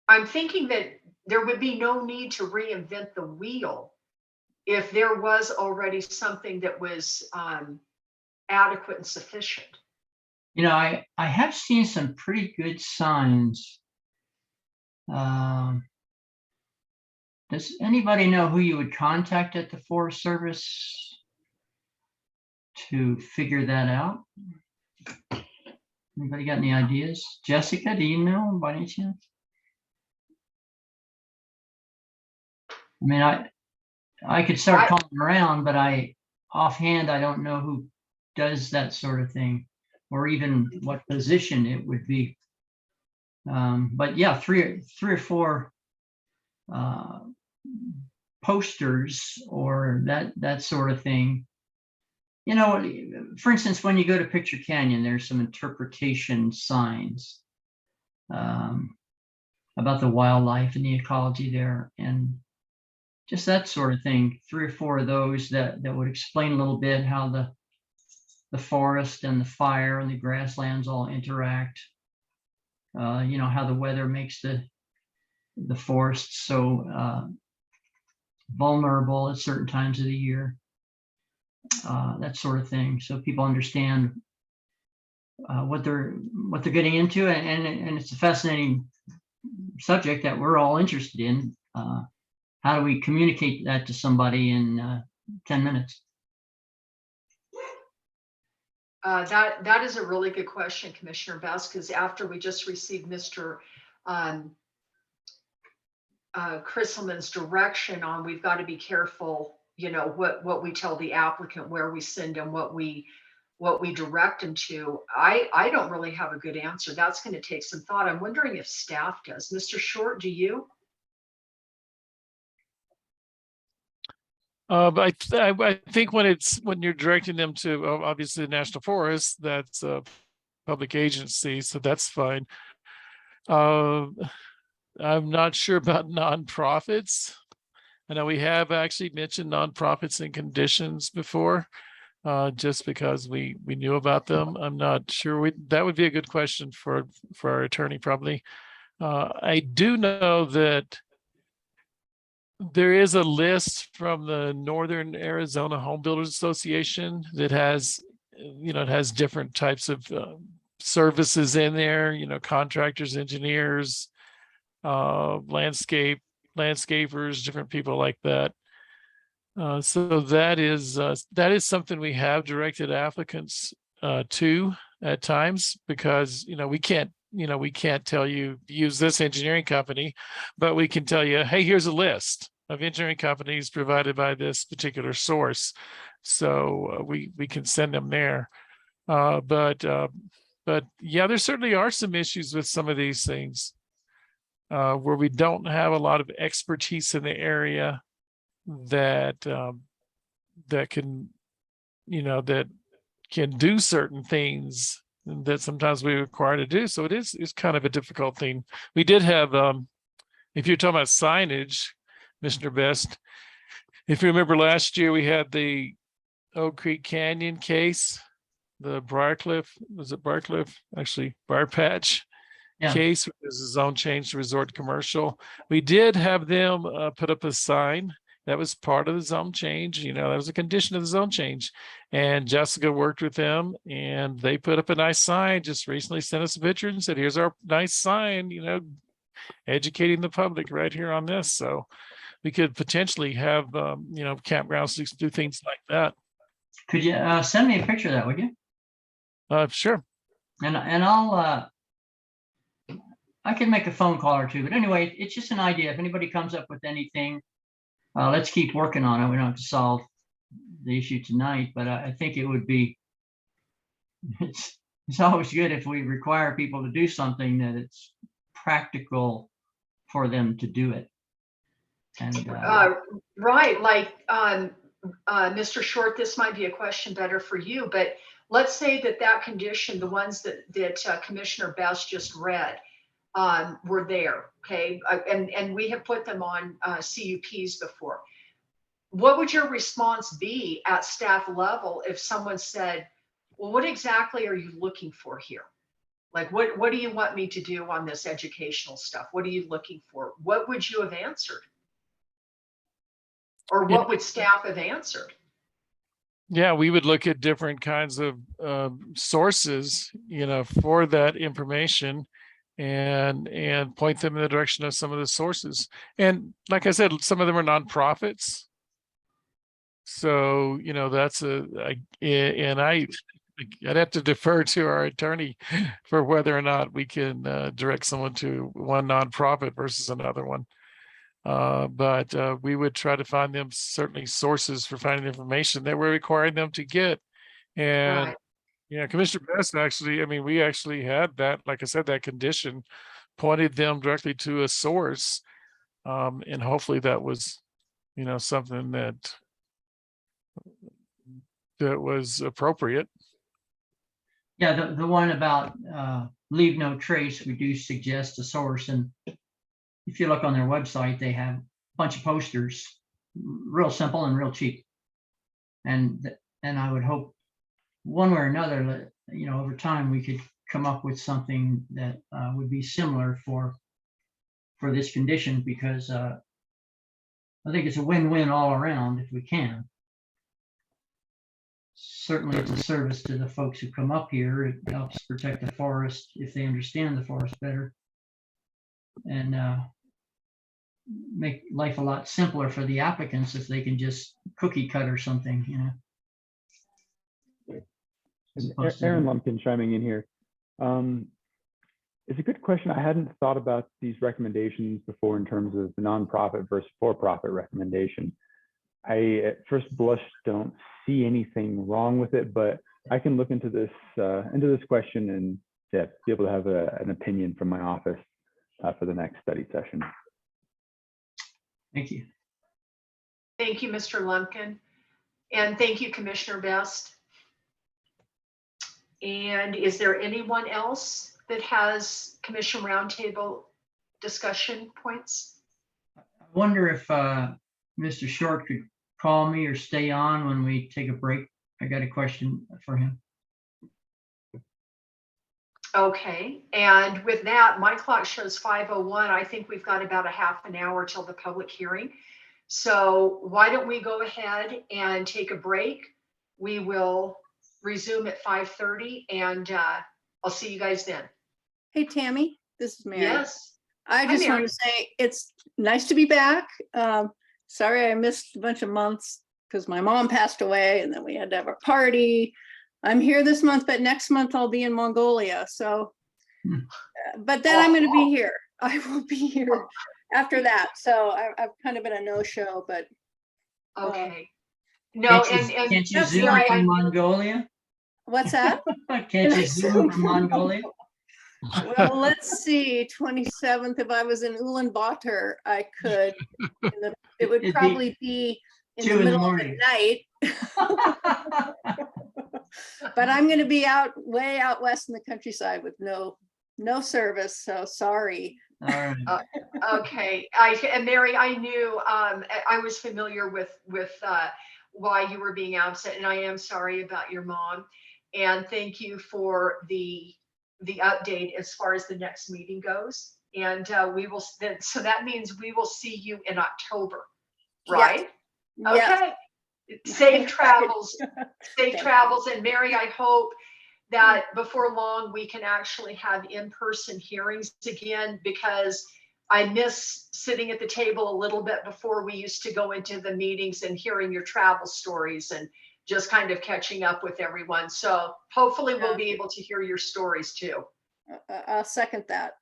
I'm thinking that there would be no need to reinvent the wheel if there was already something that was adequate and sufficient. You know, I have seen some pretty good signs. Does anybody know who you would contact at the Forest Service to figure that out? Anybody got any ideas? Jessica, do you know by any chance? I mean, I could start calling around, but offhand, I don't know who does that sort of thing, or even what position it would be. But yeah, three or four posters or that sort of thing. You know, for instance, when you go to Picture Canyon, there's some interpretation signs about the wildlife and the ecology there, and just that sort of thing. 3 or 4 of those that would explain a little bit how the forest and the fire and the grasslands all interact. You know, how the weather makes the forests so vulnerable at certain times of the year. That sort of thing, so people understand what they're getting into, and it's a fascinating subject that we're all interested in. How do we communicate that to somebody in 10 minutes? That is a really good question, Commissioner Best, because after we just received Mr. Chrisselman's direction on, we've got to be careful, you know, what we tell the applicant, where we send them, what we direct them to. I don't really have a good answer. That's going to take some thought. I'm wondering if staff does. Mr. Short, do you? But I think when you're directing them to obviously the National Forest, that's a public agency, so that's fine. I'm not sure about nonprofits. I know we have actually mentioned nonprofits and conditions before, just because we knew about them. I'm not sure. That would be a good question for our attorney probably. I do know that there is a list from the Northern Arizona Home Builders Association that has, you know, it has different types of services in there, you know, contractors, engineers, landscapers, different people like that. So that is something we have directed applicants to at times, because, you know, we can't we can't tell you use this engineering company, but we can tell you, hey, here's a list of engineering companies provided by this particular source. So we can send them there. But yeah, there certainly are some issues with some of these things where we don't have a lot of expertise in the area that that can, that can do certain things that sometimes we're required to do. So it's kind of a difficult thing. We did have, if you're talking about signage, Mr. Best, if you remember last year, we had the Oak Creek Canyon case, the Briarcliff, was it Briarcliff? Actually, Briar Patch Yeah. case, which is a zone change to resort commercial. We did have them put up a sign. That was part of the zone change. That was a condition of the zone change. And Jessica worked with them and they put up a nice sign, just recently sent us a picture and said, here's our nice sign, educating the public right here on this. So we could potentially have, campgrounds do things like that. Could you send me a picture of that, would you? Sure. And I'll, I can make a phone call or two, but anyway, it's just an idea. If anybody comes up with anything, let's keep working on it. We don't have to solve the issue tonight, but I think it would be, it's always good if we require people to do something that it's practical for them to do it. And Right, like Mr. Short, this might be a question better for you, but let's say that condition, the ones that Commissioner Best just read, were there, okay? And we have put them on CUPs before. What would your response be at staff level if someone said, well, what exactly are you looking for here? Like, what do you want me to do on this educational stuff? What are you looking for? What would you have answered? Or what would staff have answered? Yeah, we would look at different kinds of sources, for that information and point them in the direction of some of the sources. And like I said, some of them are nonprofits. So, that's I'd have to defer to our attorney for whether or not we can direct someone to one nonprofit versus another one. But we would try to find them certainly sources for finding information that we're requiring them to get. And Right. yeah, Commissioner Best actually, we actually had that, like I said, that condition pointed them directly to a source. And hopefully that was, something that was appropriate. yeah, the one about leave no trace, we do suggest a source. And if you look on their website, they have a bunch of posters, real simple and real cheap. And I would hope one way or another, over time, we could come up with something that would be similar for this condition, because I think it's a win-win all around if we can. Certainly it's a service to the folks who come up here. It helps protect the forest if they understand the forest better. And make life a lot simpler for the applicants if they can just cookie cut or something, Aaron Lumpkin chiming in here. It's a good question. I hadn't thought about these recommendations before in terms of the nonprofit versus for-profit recommendation. I, at first blush, don't see anything wrong with it, but I can look into this question and be able to have an opinion from my office for the next study session. Thank you. Thank you, Mr. Lumpkin. And thank you, Commissioner Best. And is there anyone else that has Commission Roundtable discussion points? I wonder if Mr. Short could call me or stay on when we take a break. I got a question for him. Okay, and with that, my clock shows 5:01. I think we've got about a half an hour till the public hearing. So why don't we go ahead and take a break? We will resume at 5:30 and I'll see you guys then. Hey, Tammy, this is Mary. Yes. I Hi, just Mary. want to say it's nice to be back. Sorry I missed a bunch of months because my mom passed away and then we had to have a party. I'm here this month, but next month I'll be in Mongolia. So But then I'm gonna be here. I will be here after that. So I've kind of been a no-show, but Okay. No, and Can't you that's zoom why from I, Mongolia? what's that? Can't you zoom from Mongolia? Well, let's see, 27th, if I was in Ulaanbaatar, I could. It would It'd be probably be in 2 the in the middle of the morning. night. But I'm gonna be way out west in the countryside with no service, so sorry. All right. okay, and Mary, I knew, I was familiar with why you were being absent, and I am sorry about your mom. And thank you for the update as far as the next meeting goes. And we will, so that means we will see you in October, right? Yes. Okay. Safe travels, safe travels. And Mary, I hope that before long we can actually have in-person hearings again, because I miss sitting at the table a little bit before we used to go into the meetings and hearing your travel stories and just kind of catching up with everyone. So hopefully we'll be able to hear your stories too. I'll second that.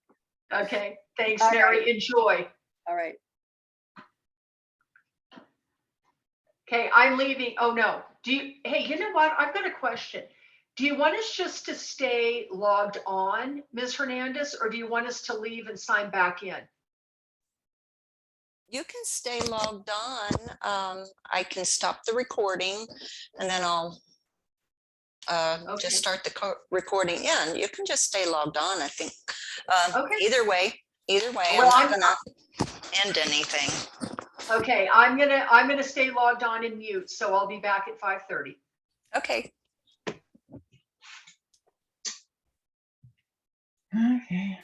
Okay, thanks, All Mary. right. Enjoy. All right. Okay, I'm leaving. Oh no. Hey, you know what? I've got a question. Do you want us just to stay logged on, Ms. Hernandez, or do you want us to leave and sign back in? You can stay logged on. I can stop the recording and then I'll Okay. just start the recording. Yeah, and you can just stay logged on, I think. Okay. Either way, Well, I'm not gonna end anything. Okay, I'm gonna stay logged on and mute, so I'll be back at 5:30. Okay. Okay.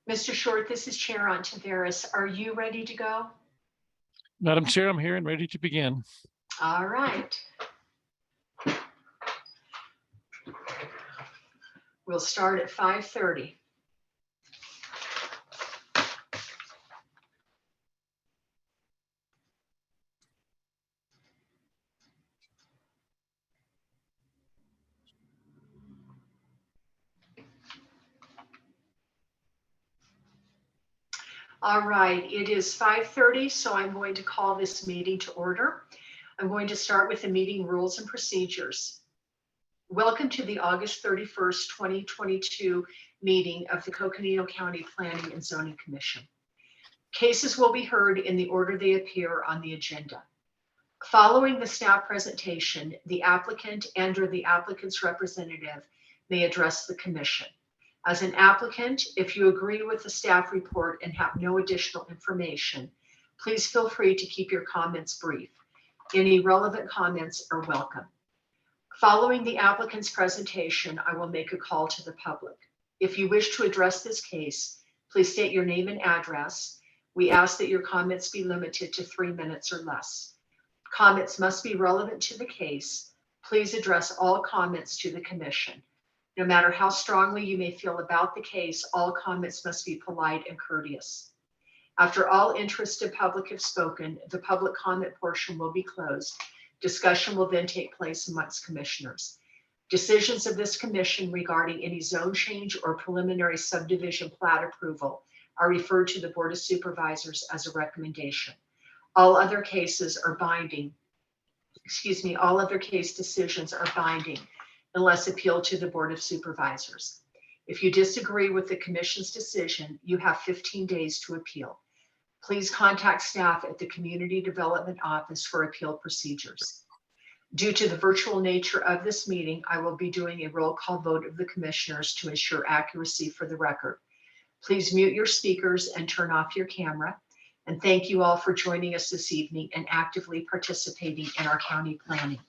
Mr. Short, this is Chair Ontiveros. Are you ready to go? Madam Chair, I'm here and ready to begin. All right. We'll start at 5:30. All right, it is 5:30, so I'm going to call this meeting to order. I'm going to start with the meeting rules and procedures. Welcome to the August 31st, 2022 meeting of the Coconino County Planning and Zoning Commission. Cases will be heard in the order they appear on the agenda. Following the staff presentation, the applicant and/or the applicant's representative may address the commission. As an applicant, if you agree with the staff report and have no additional information, please feel free to keep your comments brief. Any relevant comments are welcome. Following the applicant's presentation, I will make a call to the public. If you wish to address this case, please state your name and address. We ask that your comments be limited to 3 minutes or less. Comments must be relevant to the case. Please address all comments to the commission. No matter how strongly you may feel about the case, all comments must be polite and courteous. After all interested public have spoken, the public comment portion will be closed. Discussion will then take place amongst commissioners. Decisions of this commission regarding any zone change or preliminary subdivision plat approval are referred to the Board of Supervisors as a recommendation. All other cases are binding. All other case decisions are binding unless appealed to the Board of Supervisors. If you disagree with the commission's decision, you have 15 days to appeal. Please contact staff at the Community Development Office for appeal procedures. Due to the virtual nature of this meeting, I will be doing a roll call vote of the commissioners to ensure accuracy for the record. Please mute your speakers and turn off your camera. And thank you all for joining us this evening and actively participating in our county planning.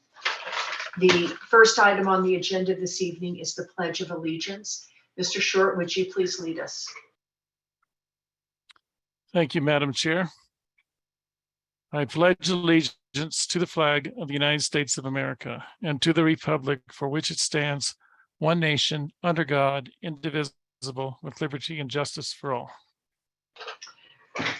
The first item on the agenda this evening is the Pledge of Allegiance. Mr. Short, would you please lead us? Thank you, Madam Chair. I pledge allegiance to the flag of the United States of America and to the republic for which it stands, one nation, under God, indivisible, with liberty and justice for all.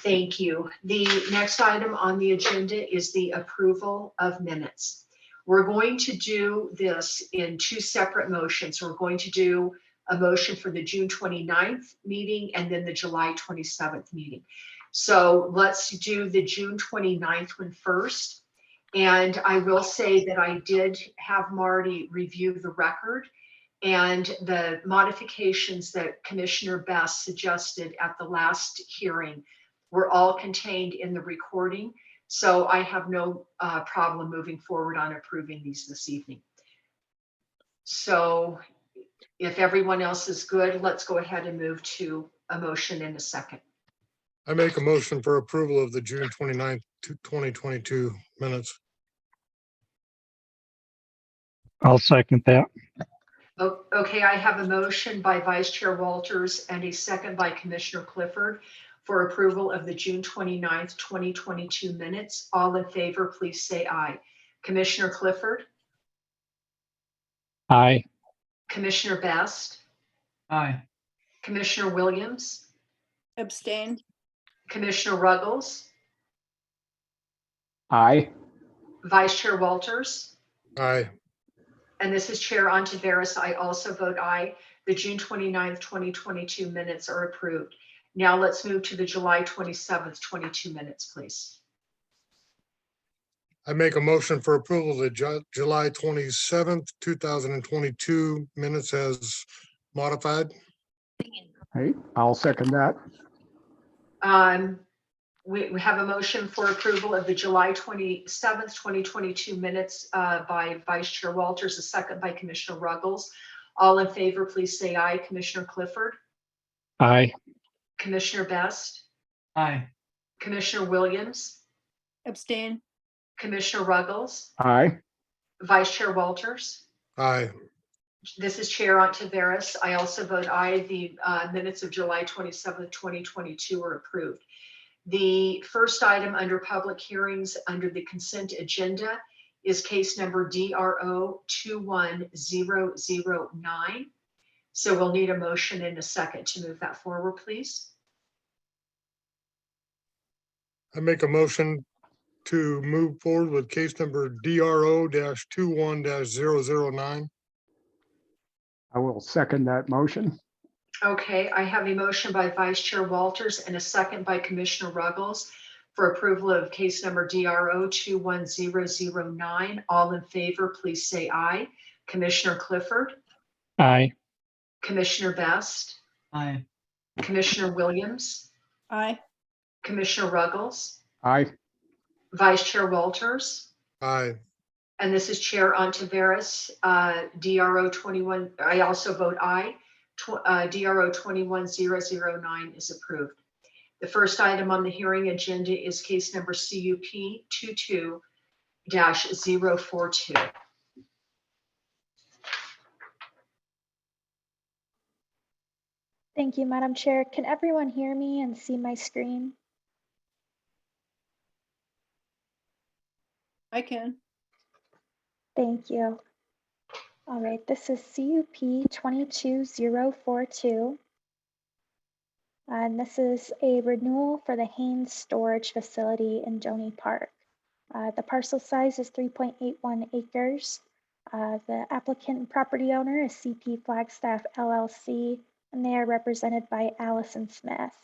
Thank you. The next item on the agenda is the approval of minutes. We're going to do this in two separate motions. We're going to do a motion for the June 29th meeting and then the July 27th meeting. So let's do the June 29th one first. And I will say that I did have Marty review the record, and the modifications that Commissioner Best suggested at the last hearing were all contained in the recording. So I have no problem moving forward on approving these this evening. So if everyone else is good, let's go ahead and move to a motion in a second. I make a motion for approval of the June 29th, 2022 minutes. I'll second that. Okay, I have a motion by Vice Chair Walters and a second by Commissioner Clifford for approval of the June 29th, 2022 minutes. All in favor, please say aye. Commissioner Clifford? Aye. Commissioner Best? Aye. Commissioner Williams? Abstain. Commissioner Ruggles? Aye. Vice Chair Walters? Aye. And this is Chair Ontiveros. I also vote aye. The June 29th, 2022 minutes are approved. Now let's move to the July 27th, 22 minutes, please. I make a motion for approval of the July 27th, 2022 minutes as modified. Hey, I'll second that. We have a motion for approval of the July 27th, 2022 minutes by Vice Chair Walters, a second by Commissioner Ruggles. All in favor, please say aye. Commissioner Clifford? Aye. Commissioner Best? Aye. Commissioner Williams? Abstain. Commissioner Ruggles? Aye. Vice Chair Walters? Aye. This is Chair Ontiveros. I also vote aye. The minutes of July 27th, 2022 are approved. The first item under public hearings under the consent agenda is case number DRO 21009. So we'll need a motion and a second to move that forward, please. I make a motion to move forward with case number DRO -21-009. I will second that motion. Okay, I have a motion by Vice Chair Walters and a second by Commissioner Ruggles for approval of case number DRO 21009. All in favor, please say aye. Commissioner Clifford, Aye. Commissioner Best, Aye. Commissioner Williams, Aye. Commissioner Ruggles, Aye. Vice Chair Walters, Aye. and this is Chair Ontiveros, DRO 21. I also vote aye. DRO 21009 is approved. The first item on the hearing agenda is case number CUP 22-042. Thank you, Madam Chair. Can everyone hear me and see my screen? I can. Thank you. All right, this is CUP 22042. And this is a renewal for the Haynes Storage Facility in Donny Park. The parcel size is 3.81 acres. The applicant and property owner is CP Flagstaff LLC, and they are represented by Allison Smith.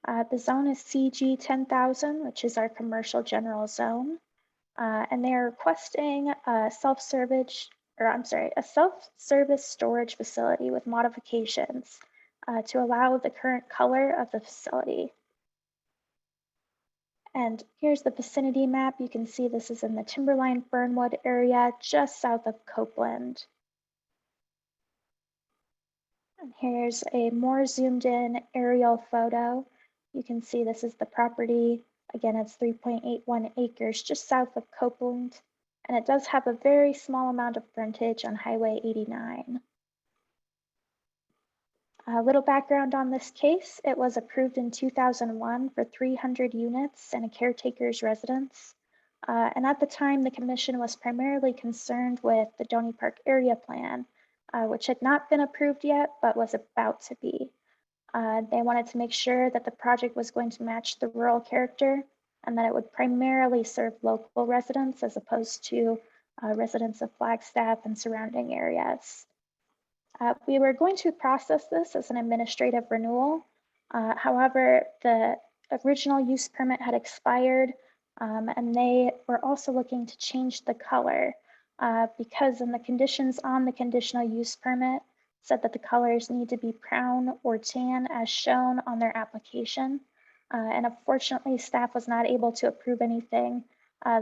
The zone is CG 10,000, which is our commercial general zone. And they are requesting a self-service storage facility with modifications to allow the current color of the facility. And here's the vicinity map. You can see this is in the Timberline Fernwood area, just south of Copeland. And here's a more zoomed in aerial photo. You can see this is the property. Again, it's 3.81 acres just south of Copeland, and it does have a very small amount of frontage on Highway 89. A little background on this case: it was approved in 2001 for 300 units and a caretaker's residence. And at the time, the commission was primarily concerned with the Donny Park area plan, which had not been approved yet, but was about to be. They wanted to make sure that the project was going to match the rural character and that it would primarily serve local residents as opposed to residents of Flagstaff and surrounding areas. We were going to process this as an administrative renewal. However, the original use permit had expired, and they were also looking to change the color because in the conditions on the conditional use permit said that the colors need to be brown or tan as shown on their application. And unfortunately, staff was not able to approve anything.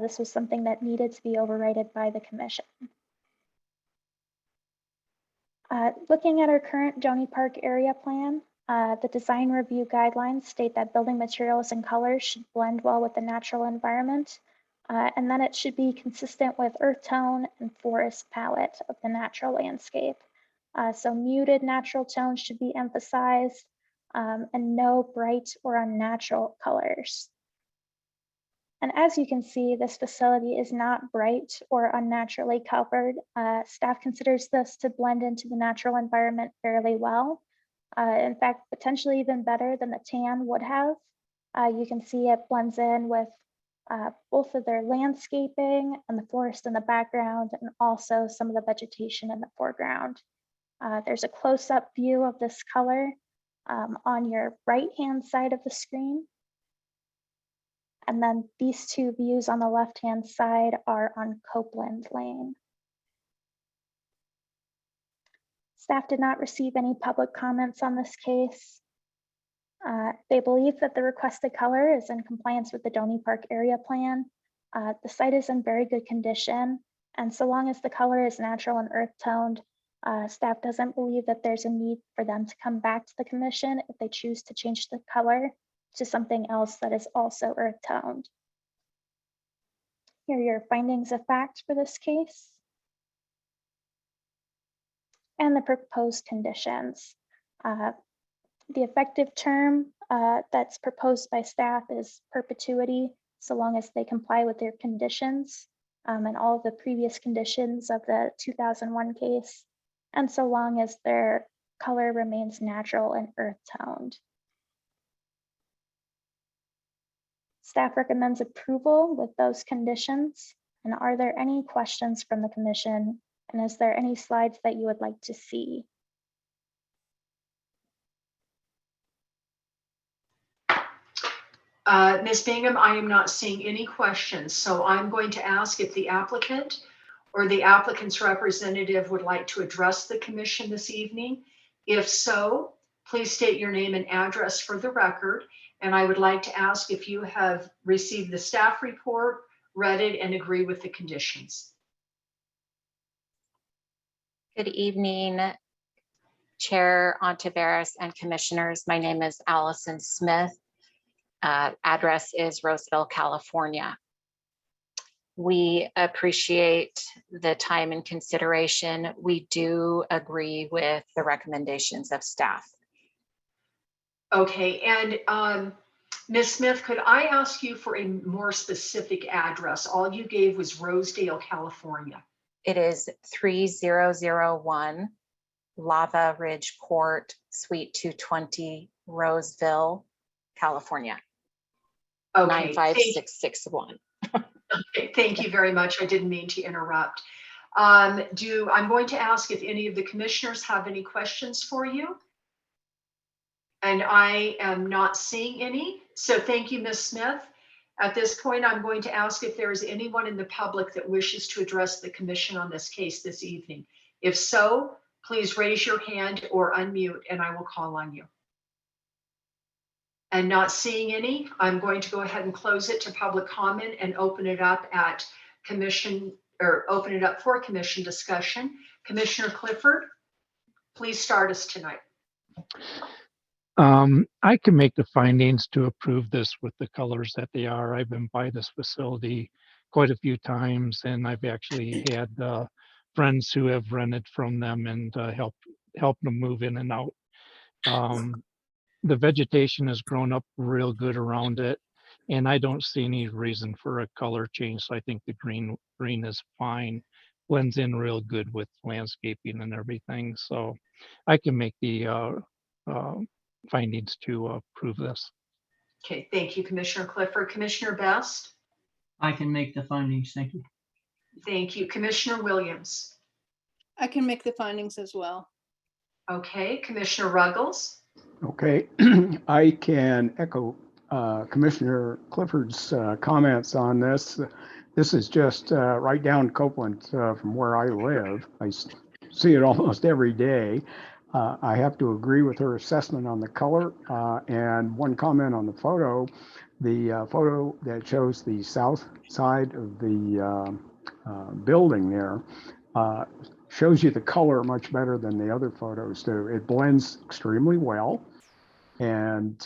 This was something that needed to be overridden by the commission. Looking at our current Donny Park area plan, the design review guidelines state that building materials and colors should blend well with the natural environment, and that it should be consistent with earth tone and forest palette of the natural landscape. So muted natural tones should be emphasized, and no bright or unnatural colors. And as you can see, this facility is not bright or unnaturally covered. Staff considers this to blend into the natural environment fairly well. In fact, potentially even better than the tan would have. You can see it blends in with both of their landscaping and the forest in the background, and also some of the vegetation in the foreground. There's a close-up view of this color on your right-hand side of the screen. And then these two views on the left-hand side are on Copeland Lane. Staff did not receive any public comments on this case. They believe that the requested color is in compliance with the Donny Park area plan. The site is in very good condition, and so long as the color is natural and earth-toned, staff doesn't believe that there's a need for them to come back to the commission if they choose to change the color to something else that is also earth-toned. Here are your findings of fact for this case. and the proposed conditions. The effective term that's proposed by staff is perpetuity, so long as they comply with their conditions and all of the previous conditions of the 2001 case, and so long as their color remains natural and earth toned. Staff recommends approval with those conditions. And are there any questions from the commission? And is there any slides that you would like to see? Ms. Bingham, I am not seeing any questions, so I'm going to ask if the applicant or the applicant's representative would like to address the commission this evening. If so, please state your name and address for the record. And I would like to ask if you have received the staff report, read it, and agree with the conditions. Good evening, Chair Ontiveros and Commissioners. My name is Allison Smith. Address is Roseville, California. We appreciate the time and consideration. We do agree with the recommendations of staff. Okay, and Ms. Smith, could I ask you for a more specific address? All you gave was Rosedale, California. It is 3001 Lava Ridge Court, Suite 220, Roseville, California. Okay, 95661. Okay, thank you very much. I didn't mean to interrupt. I'm going to ask if any of the commissioners have any questions for you. And I am not seeing any. So thank you, Ms. Smith. At this point, I'm going to ask if there is anyone in the public that wishes to address the commission on this case this evening. If so, please raise your hand or unmute and I will call on you. And not seeing any, I'm going to go ahead and close it to public comment and open it up at commission, or open it up for commission discussion. Commissioner Clifford, please start us tonight. I can make the findings to approve this with the colors that they are. I've been by this facility quite a few times, and I've actually had friends who have rented from them and helped them move in and out. The vegetation has grown up real good around it, and I don't see any reason for a color change. So I think the green is fine, blends in real good with landscaping and everything. So I can make the findings to approve this. Okay, thank you, Commissioner Clifford. Commissioner Best? I can make the findings. Thank you. Thank you. Commissioner Williams? I can make the findings as well. Okay, Commissioner Ruggles? Okay, I can echo Commissioner Clifford's comments on this. This is just right down Copeland from where I live. I see it almost every day. I have to agree with her assessment on the color and one comment on the photo. The photo that shows the south side of the building there shows you the color much better than the other photos do. It blends extremely well. And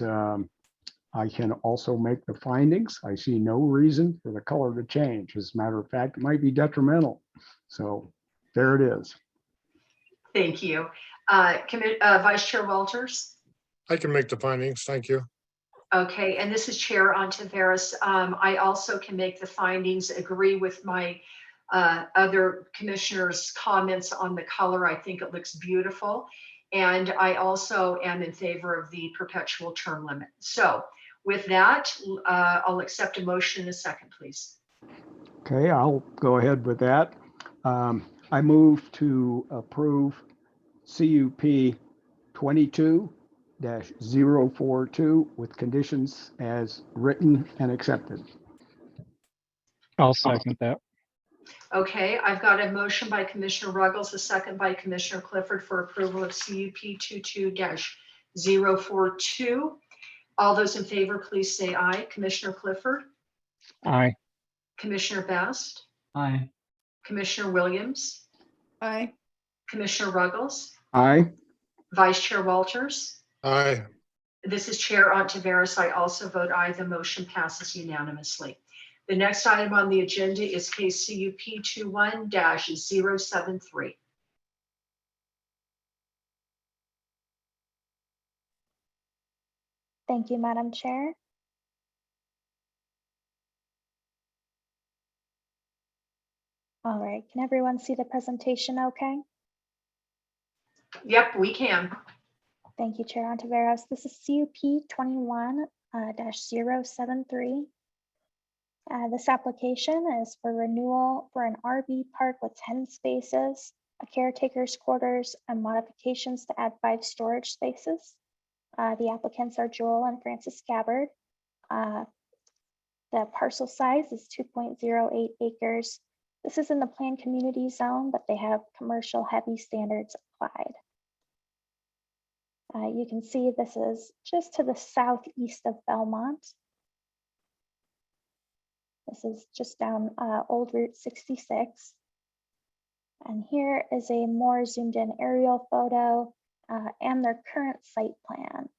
I can also make the findings. I see no reason for the color to change. As a matter of fact, it might be detrimental. So there it is. Thank you. Vice Chair Walters? I can make the findings. Thank you. Okay, and this is Chair Ontiveros. I also can make the findings, agree with my other commissioners' comments on the color. I think it looks beautiful. And I also am in favor of the perpetual term limit. So with that, I'll accept a motion in a second, please. Okay, I'll go ahead with that. I move to approve CUP 22-042 with conditions as written and accepted. I'll second that. Okay, I've got a motion by Commissioner Ruggles, a second by Commissioner Clifford for approval of CUP 22-042. All those in favor, please say aye. Commissioner Clifford? Aye. Commissioner Best? Aye. Commissioner Williams? Aye. Commissioner Ruggles? Aye. Vice Chair Walters? Aye. This is Chair Ontiveros. I also vote aye. The motion passes unanimously. The next item on the agenda is case CUP 21-073. Thank you, Madam Chair. All right, can everyone see the presentation okay? Yep, we can. Thank you, Chair Ontiveros. This is CUP 21-073. This application is for renewal for an RV park with 10 spaces, a caretaker's quarters, and modifications to add 5 storage spaces. The applicants are Joel and Francis Gabbard. The parcel size is 2.08 acres. This is in the planned community zone, but they have commercial heavy standards applied. You can see this is just to the southeast of Belmont. This is just down Old Route 66. And here is a more zoomed in aerial photo and their current site plan.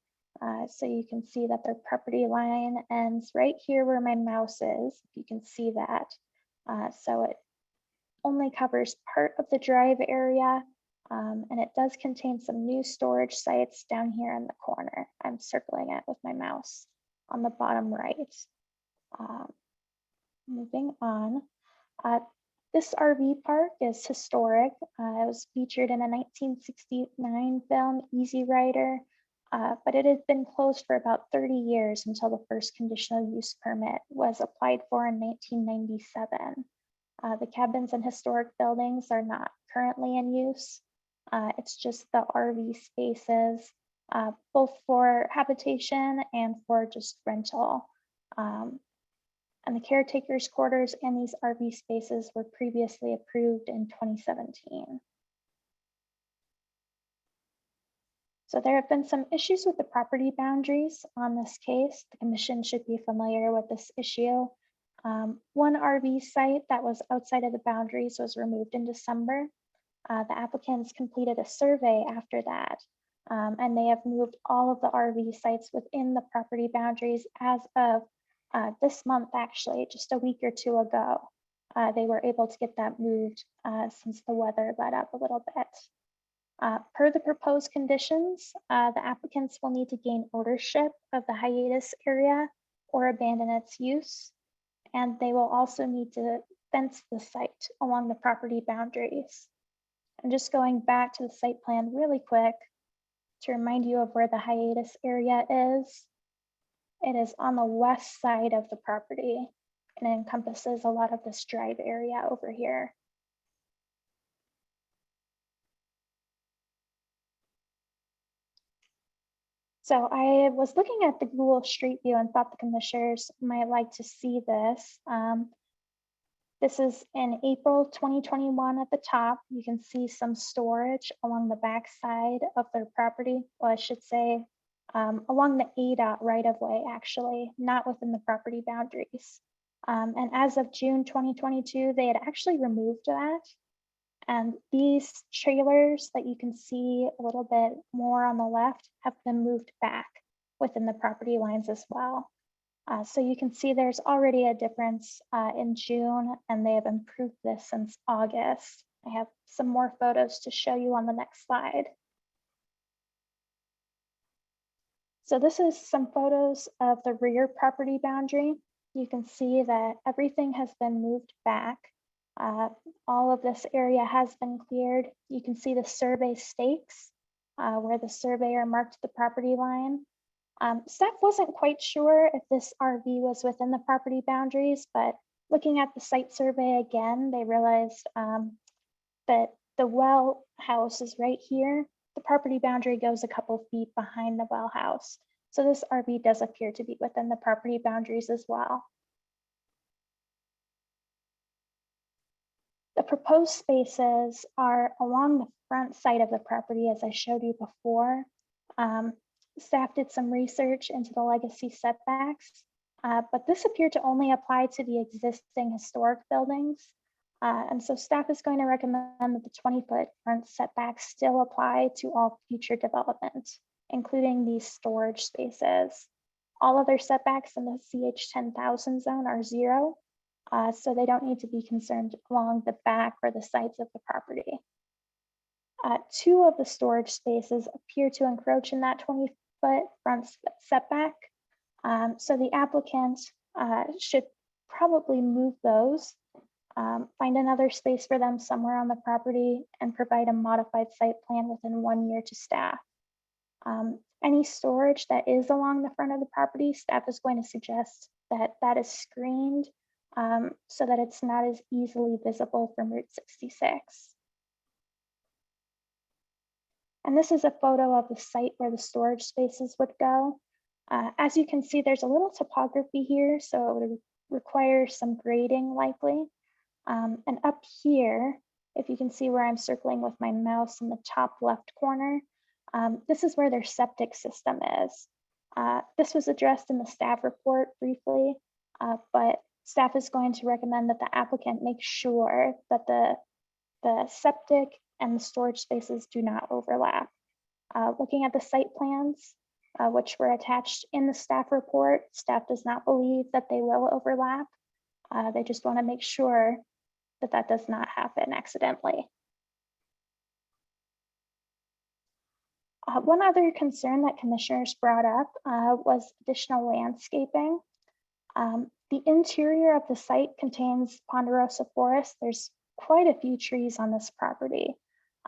So you can see that their property line ends right here where my mouse is. You can see that. So it only covers part of the drive area, and it does contain some new storage sites down here in the corner. I'm circling it with my mouse on the bottom right. Moving on. This RV park is historic. It was featured in a 1969 film, Easy Rider, but it had been closed for about 30 years until the first conditional use permit was applied for in 1997. The cabins and historic buildings are not currently in use. It's just the RV spaces, both for habitation and for just rental. And the caretaker's quarters and these RV spaces were previously approved in 2017. So there have been some issues with the property boundaries on this case. The commission should be familiar with this issue. One RV site that was outside of the boundaries was removed in December. The applicants completed a survey after that, and they have moved all of the RV sites within the property boundaries as of this month, actually, just a week or two ago. They were able to get that moved since the weather let up a little bit. Per the proposed conditions, the applicants will need to gain ownership of the hiatus area or abandon its use. And they will also need to fence the site along the property boundaries. I'm just going back to the site plan really quick to remind you of where the hiatus area is. It is on the west side of the property and encompasses a lot of this drive area over here. So I was looking at the Google Street View and thought the commissioners might like to see this. This is in April 2021 at the top. You can see some storage along the back side of their property. Well, I should say along the ADOT right-of-way, actually, not within the property boundaries. And as of June 2022, they had actually removed that. And these trailers that you can see a little bit more on the left have been moved back within the property lines as well. So you can see there's already a difference in June, and they have improved this since August. I have some more photos to show you on the next slide. So this is some photos of the rear property boundary. You can see that everything has been moved back. All of this area has been cleared. You can see the survey stakes where the surveyor marked the property line. Staff wasn't quite sure if this RV was within the property boundaries, but looking at the site survey again, they realized that the well house is right here. The property boundary goes a couple feet behind the well house. So this RV does appear to be within the property boundaries as well. The proposed spaces are along the front side of the property, as I showed you before. Staff did some research into the legacy setbacks, but this appeared to only apply to the existing historic buildings. And so staff is going to recommend that the 20-foot front setbacks still apply to all future development, including these storage spaces. All other setbacks in the CH 10,000 zone are 0. So they don't need to be concerned along the back or the sides of the property. 2 of the storage spaces appear to encroach in that 20-foot front setback. So the applicant should probably move those, find another space for them somewhere on the property, and provide a modified site plan within 1 year to staff. Any storage that is along the front of the property, staff is going to suggest that that is screened so that it's not as easily visible from Route 66. And this is a photo of the site where the storage spaces would go. As you can see, there's a little topography here, so it would require some grading likely. And up here, if you can see where I'm circling with my mouse in the top left corner, this is where their septic system is. This was addressed in the staff report briefly, but staff is going to recommend that the applicant make sure that the septic and the storage spaces do not overlap. Looking at the site plans, which were attached in the staff report, staff does not believe that they will overlap. They just want to make sure that that does not happen accidentally. One other concern that commissioners brought up was additional landscaping. The interior of the site contains ponderosa forest. There's quite a few trees on this property,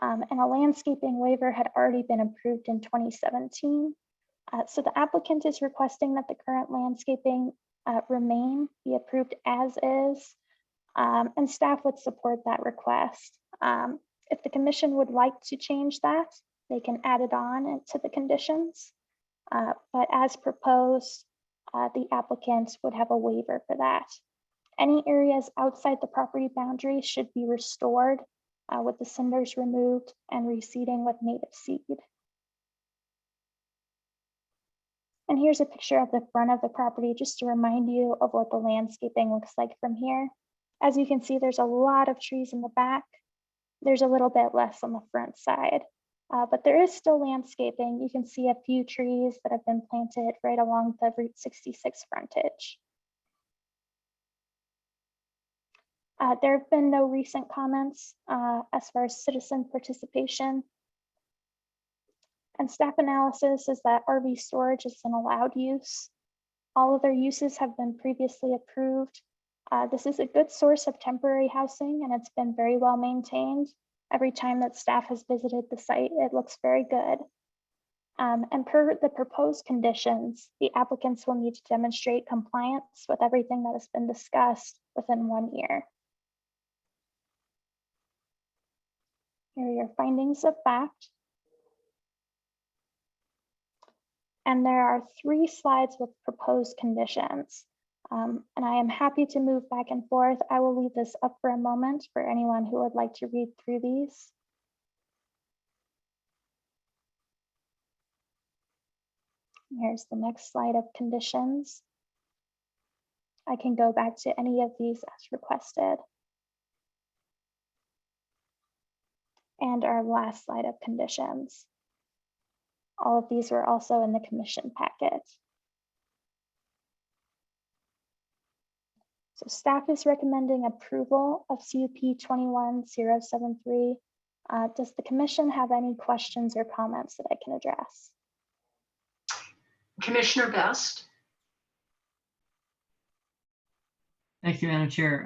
and a landscaping waiver had already been approved in 2017. So the applicant is requesting that the current landscaping be approved as is, and staff would support that request. If the commission would like to change that, they can add it on to the conditions, but as proposed, the applicant would have a waiver for that. Any areas outside the property boundary should be restored with the cinders removed and reseeding with native seed. And here's a picture of the front of the property just to remind you of what the landscaping looks like from here. As you can see, there's a lot of trees in the back. There's a little bit less on the front side. But there is still landscaping. You can see a few trees that have been planted right along the Route 66 frontage. There have been no recent comments as far as citizen participation. And staff analysis is that RV storage is an allowed use. All other uses have been previously approved. This is a good source of temporary housing, and it's been very well maintained. Every time that staff has visited the site, it looks very good. And per the proposed conditions, the applicants will need to demonstrate compliance with everything that has been discussed within 1 year. Here are your findings of fact. And there are 3 slides with proposed conditions. And I am happy to move back and forth. I will leave this up for a moment for anyone who would like to read through these. Here's the next slide of conditions. I can go back to any of these as requested. And our last slide of conditions. All of these were also in the commission packet. So staff is recommending approval of CUP 21073. Does the commission have any questions or comments that I can address? Commissioner Best. Thank you, Madam Chair.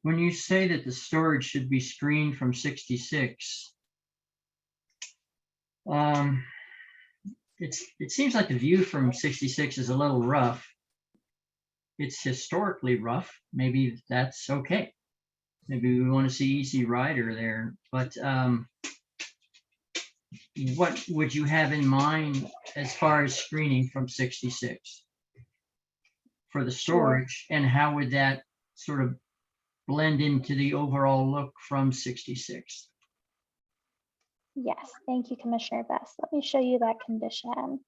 When you say that the storage should be screened from 66, it seems like the view from 66 is a little rough. It's historically rough. Maybe that's okay. Maybe we want to see Easy Rider there, but what would you have in mind as far as screening from 66 for the storage, and how would that sort of blend into the overall look from 66? Yes, thank you, Commissioner Best. Let me show you that condition.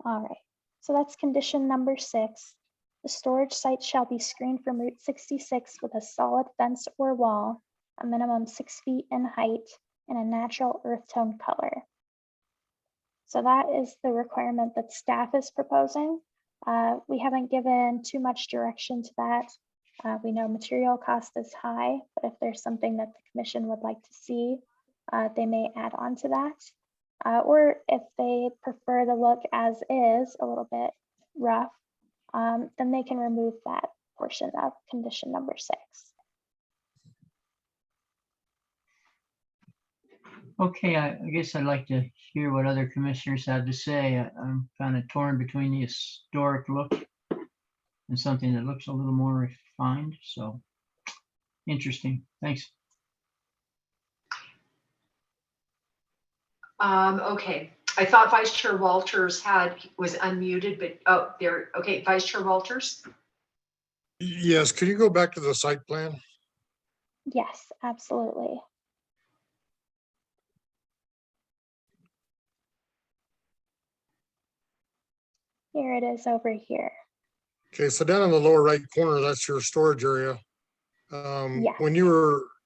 All right, so that's condition number 6. The storage site shall be screened from Route 66 with a solid fence or wall, a minimum 6 feet in height, and a natural earth tone color. So that is the requirement that staff is proposing. We haven't given too much direction to that. We know material cost is high, but if there's something that the commission would like to see, they may add on to that. Or if they prefer the look as is, a little bit rough, then they can remove that portion of condition number 6. Okay, I guess I'd like to hear what other commissioners have to say. I'm kind of torn between the historic look and something that looks a little more refined, so interesting. Thanks. Okay, I thought Vice Chair Walters was unmuted, but, oh, there, okay, Vice Chair Walters? Yes, could you go back to the site plan? Yes, absolutely. Here it is over here. Okay, so down in the lower right corner, that's your storage area. Yeah.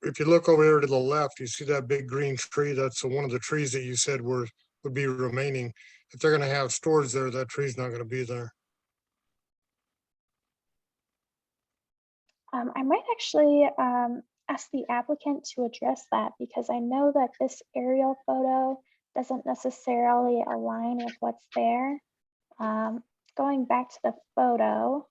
If you look over there to the left, you see that big green tree. That's one of the trees that you said would be remaining. If they're gonna have storage there, that tree's not gonna be there. I might actually ask the applicant to address that because I know that this aerial photo doesn't necessarily align with what's there. Going back to the photo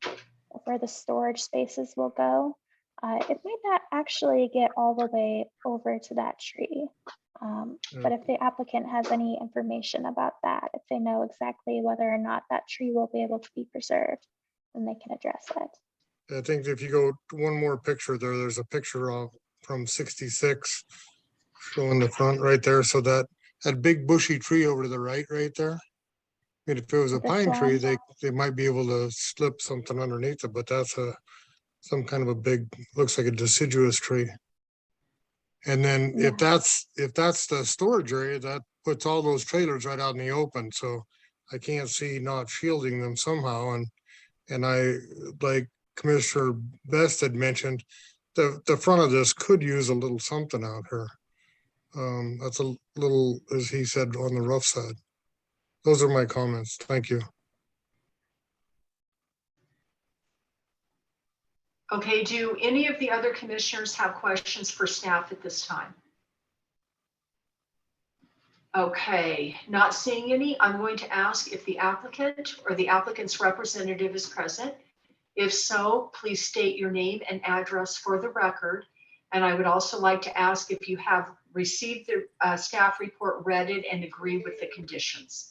of where the storage spaces will go, it might not actually get all the way over to that tree. But if the applicant has any information about that, if they know exactly whether or not that tree will be able to be preserved, then they can address it. I think if you go one more picture there, there's a picture from 66 showing the front right there. So that big bushy tree over to the right there. I mean, if it was a This pine tree, one? they might be able to slip something underneath it, but that's some kind of a big, looks like a deciduous tree. And then if that's the storage area, that puts all those trailers right out in the open. So I can't see not shielding them somehow. And I, like Commissioner Best had mentioned, the front of this could use a little something out here. That's a little, as he said, on the rough side. Those are my comments. Thank you. Okay, do any of the other commissioners have questions for staff at this time? Okay, not seeing any, I'm going to ask if the applicant or the applicant's representative is present. If so, please state your name and address for the record. And I would also like to ask if you have received the staff report, read it, and agree with the conditions.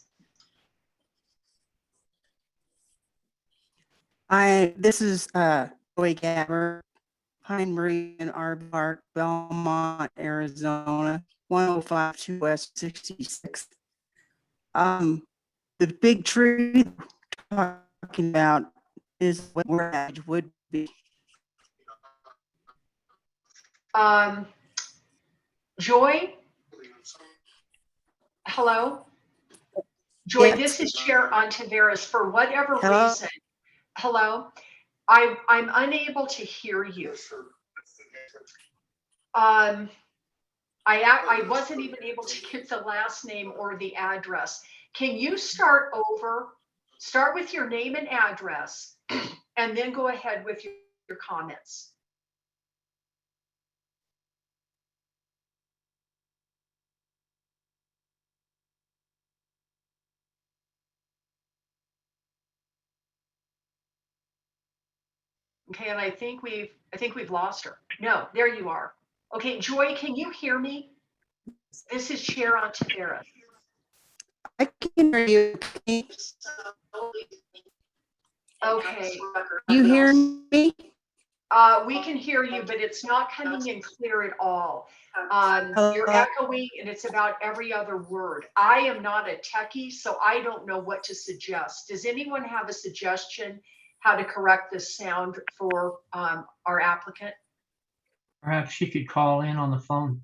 This is Joy Gabber, Pine Meridian Aardvark, Belmont, Arizona, 1052 West 66. The big tree we're talking about is where it would be. Joy? Hello? Joy, Yes. this is Chair Ontiveros. For whatever Hello? reason, hello? I'm unable to hear you. I wasn't even able to get the last name or the address. Can you start over? Start with your name and address, and then go ahead with your comments. Okay, and I think we've lost her. No, there you are. Okay, Joy, can you hear me? This is Chair Ontiveros. I can hear you. Okay. You hear me? We can hear you, but it's not coming in clear at all. You're Hello? echoing and it's about every other word. I am not a techie, so I don't know what to suggest. Does anyone have a suggestion how to correct this sound for our applicant? Perhaps she could call in on the phone.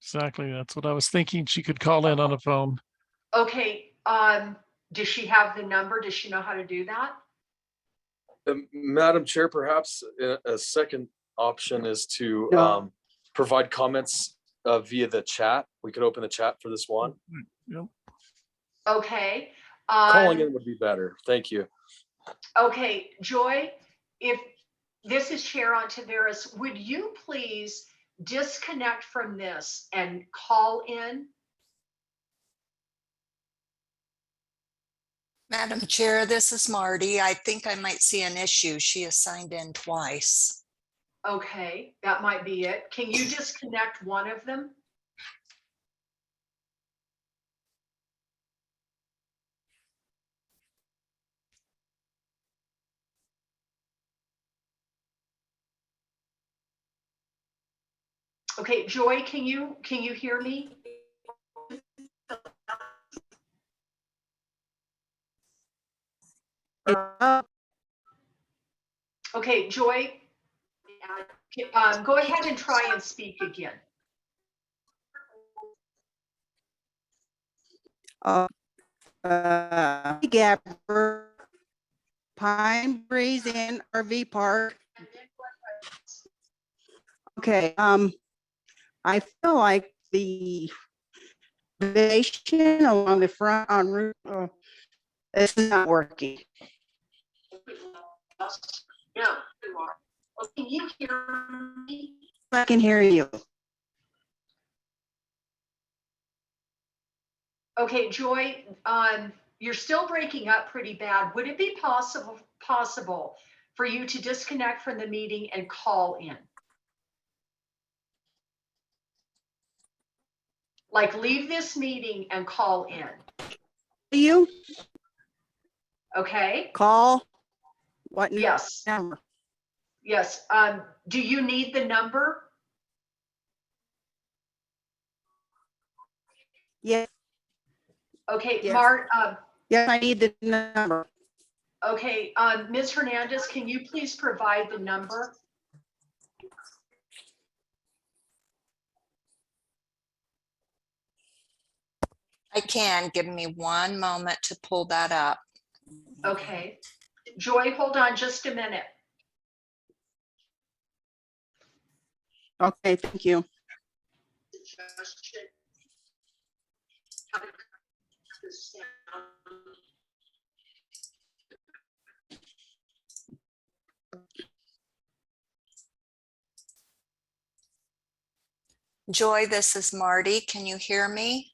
Exactly. That's what I was thinking. She could call in on a phone. Okay, does she have the number? Does she know how to do that? Madam Chair, perhaps a second option is to No. provide comments via the chat. We could open the chat for this one. Yep. Okay, Calling in would be better. Thank you. Okay, Joy, if this is Chair Ontiveros, would you please disconnect from this and call in? Madam Chair, this is Marty. I think I might see an issue. She has signed in twice. Okay, that might be it. Can you disconnect one of them? Okay, Joy, can you hear me? Okay, Joy, go ahead and try and speak again. Gapper, Pine Breeze Inn RV Park. Okay, I feel like the elevation along the front on Route, it's not working. Yeah, you are. Well, can you hear me? I can hear you. Okay, Joy, you're still breaking up pretty bad. Would it be possible for you to disconnect from the meeting and call in? Like leave this meeting and call in. You Okay? call what? Yes. Number? Yes. Do you need the number? Yeah. Okay, Yes. Mart. Yeah, I need the number. Okay, Ms. Hernandez, can you please provide the number? I can. Give me one moment to pull that up. Okay. Joy, hold on just a minute. Okay, thank you. Joy, this is Marty. Can you hear me?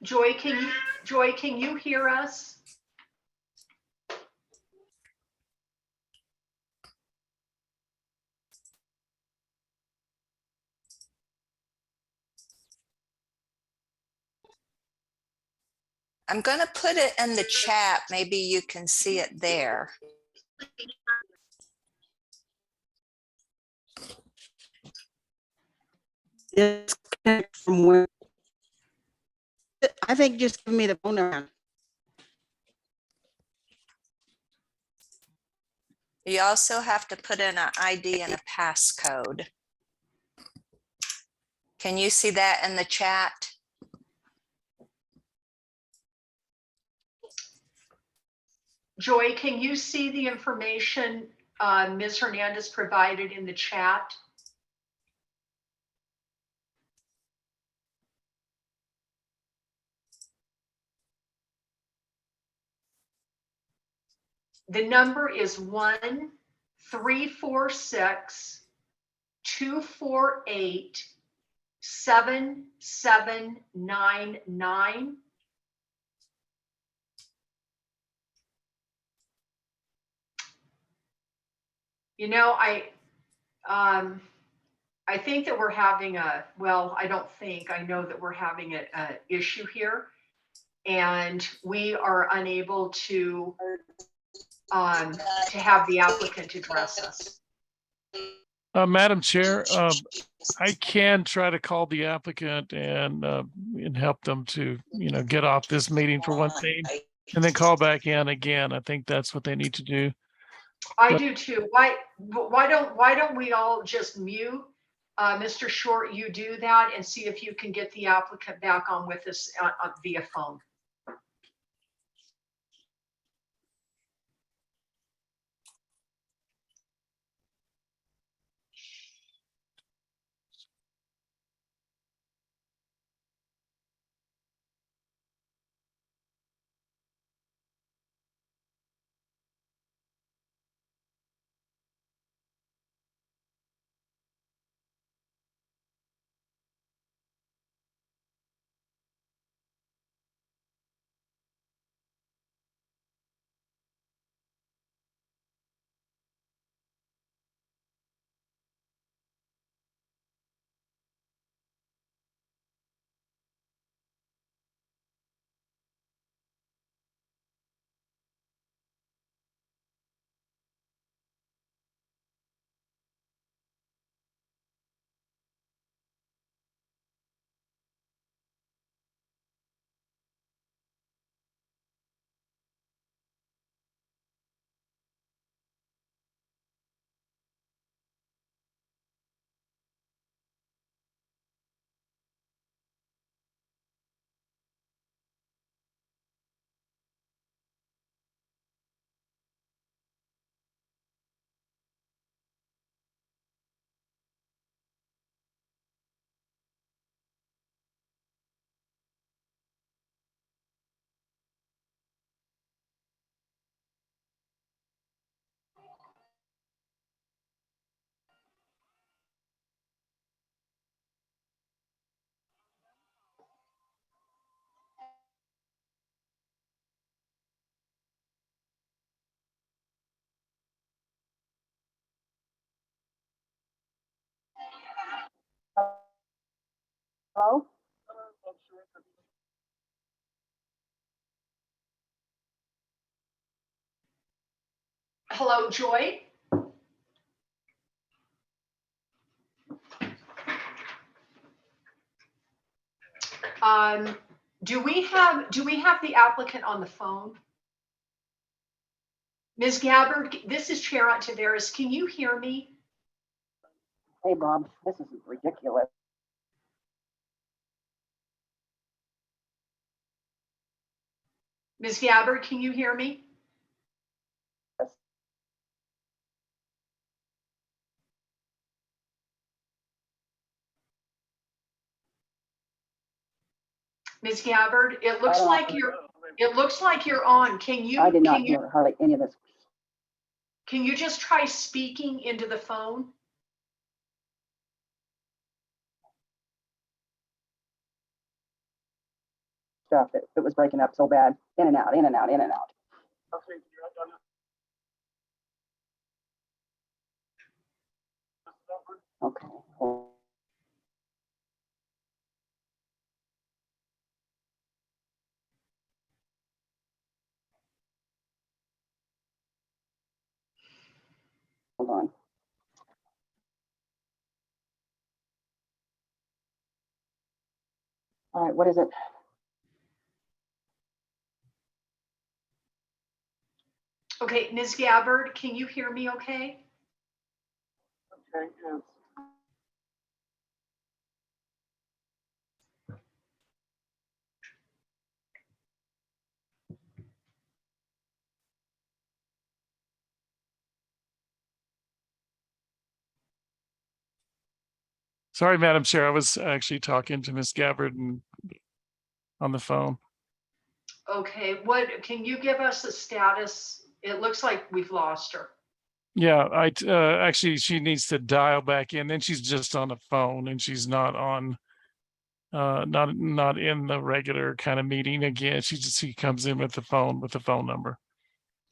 Joy, can you hear us? I'm going to put it in the chat. Maybe you can see it there. Disconnect from where? I think just give me the phone number. You also have to put in an ID and a passcode. Can you see that in the chat? Joy, can you see the information Ms. Hernandez provided in the chat? The number is 1-346-248-7799. You know, I think that we're having I know that we're having an issue here, and we are unable to have the applicant address us. Madam Chair, I can try to call the applicant and help them to, get off this meeting for one thing, and then call back in again. I think that's what they need to do. I do too. Why don't we all just mute? Mr. Short, you do that and see if you can get the applicant back on with us via phone. Hello? Hello, Joy? Do we have the applicant on the phone? Ms. Gabbard, this is Chair Taveras. Can you hear me? Hey, Bob, this is ridiculous. Ms. Gabbard, can you hear me? Ms. Gabbard, it looks like you're on. Can you? I did not hear hardly any of this. Can you just try speaking into the phone? Stuff. It was breaking up so bad. In and out, in and out, in and out. Okay. Hold on. All right, what is it? Okay, Ms. Gabbard, can you hear me okay? Okay, yes. Sorry, Madam Chair, I was actually talking to Ms. Gabbard and on the phone. Okay, what, can you give us a status? It looks like we've lost her. Yeah, actually, she needs to dial back in. Then she's just on the phone and she's not on, not in the regular kind of meeting again. She comes in with the phone number.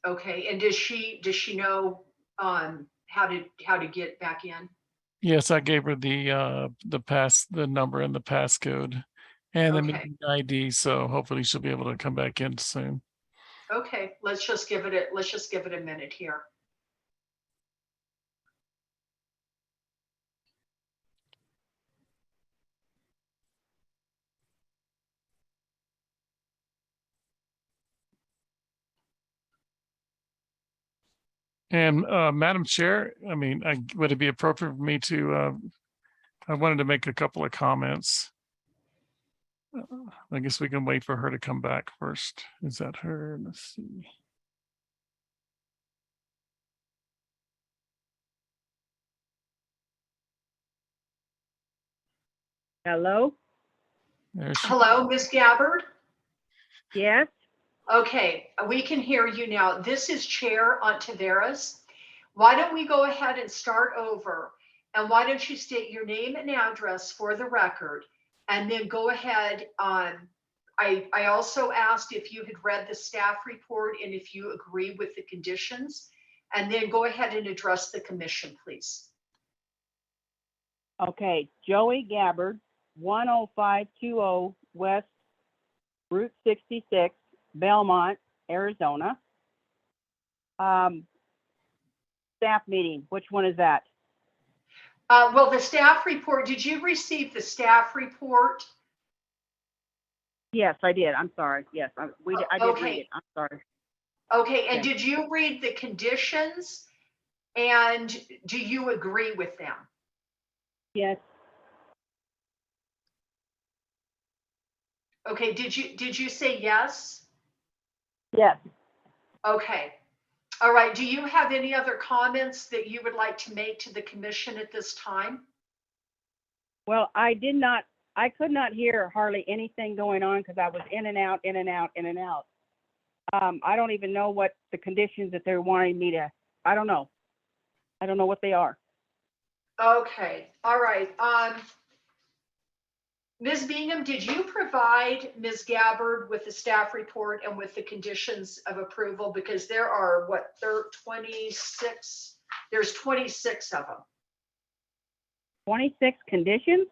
Okay, and does she know how to get back in? Yes, I gave her the number and the passcode and the Okay. meeting ID. So hopefully she'll be able to come back in soon. Okay, let's just give it a minute here. And Madam Chair, I mean, would it be appropriate for me to, I wanted to make a couple of comments. I guess we can wait for her to come back first. Is that her? Let's see. Hello? Hello, Ms. Gabbard? Yes? Okay, we can hear you now. This is Chair Taveras. Why don't we go ahead and start over? And why don't you state your name and address for the record? And then go ahead on. I also asked if you had read the staff report and if you agree with the conditions. And then go ahead and address the commission, please. Okay, Joey Gabbard, 10520 West Route 66, Belmont, Arizona. Staff meeting, which one is that? Well, the staff report, did you receive the staff report? Yes, I did. I'm sorry. Yes, I did Okay. read it. I'm sorry. Okay, and Okay. did you read the conditions? And do you agree with them? Yes, Okay, did you say yes? yes. Okay. All right, do you have any other comments that you would like to make to the commission at this time? Well, I could not hear hardly anything going on because I was in and out, in and out, in and out. I don't even know what the conditions that they're wanting me to, I don't know. I don't know what they are. Okay, all right. Ms. Bingham, did you provide Ms. Gabbard with the staff report and with the conditions of approval? Because there are, what, 26? There's 26 of them. 26 conditions?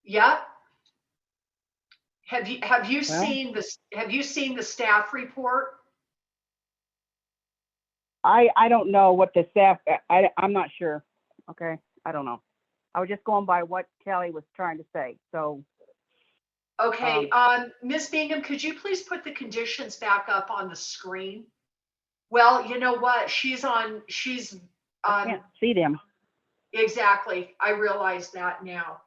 Yep. Have you Well- seen this? Have you seen the staff report? I don't know what the staff, I'm not sure. Okay, I don't know. I was just going by what Kelly was trying to say, so. Okay, Ms. Bingham, could you please put the conditions back up on the screen? Well, you know what? She's I can't see them. exactly. I realize that now.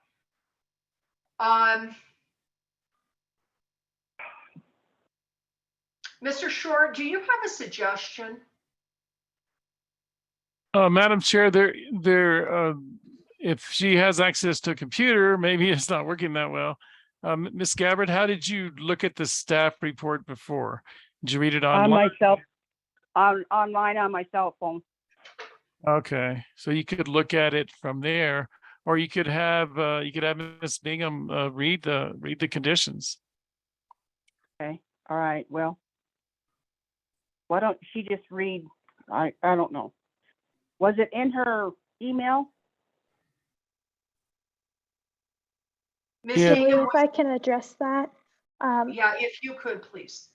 Mr. Short, do you have a suggestion? Madam Chair, if she has access to a computer, maybe it's not working that well. Ms. Gabbard, how did you look at the staff report before? Did you read it On online? myself, online on my cell phone. Okay, so you could look at it from there, or you could have Ms. Bingham read the conditions. Okay, all right, well. Why don't she just read, I don't know. Was it in her email? Ms. Yeah. Bingham, If I can address that. yeah, if you could, please.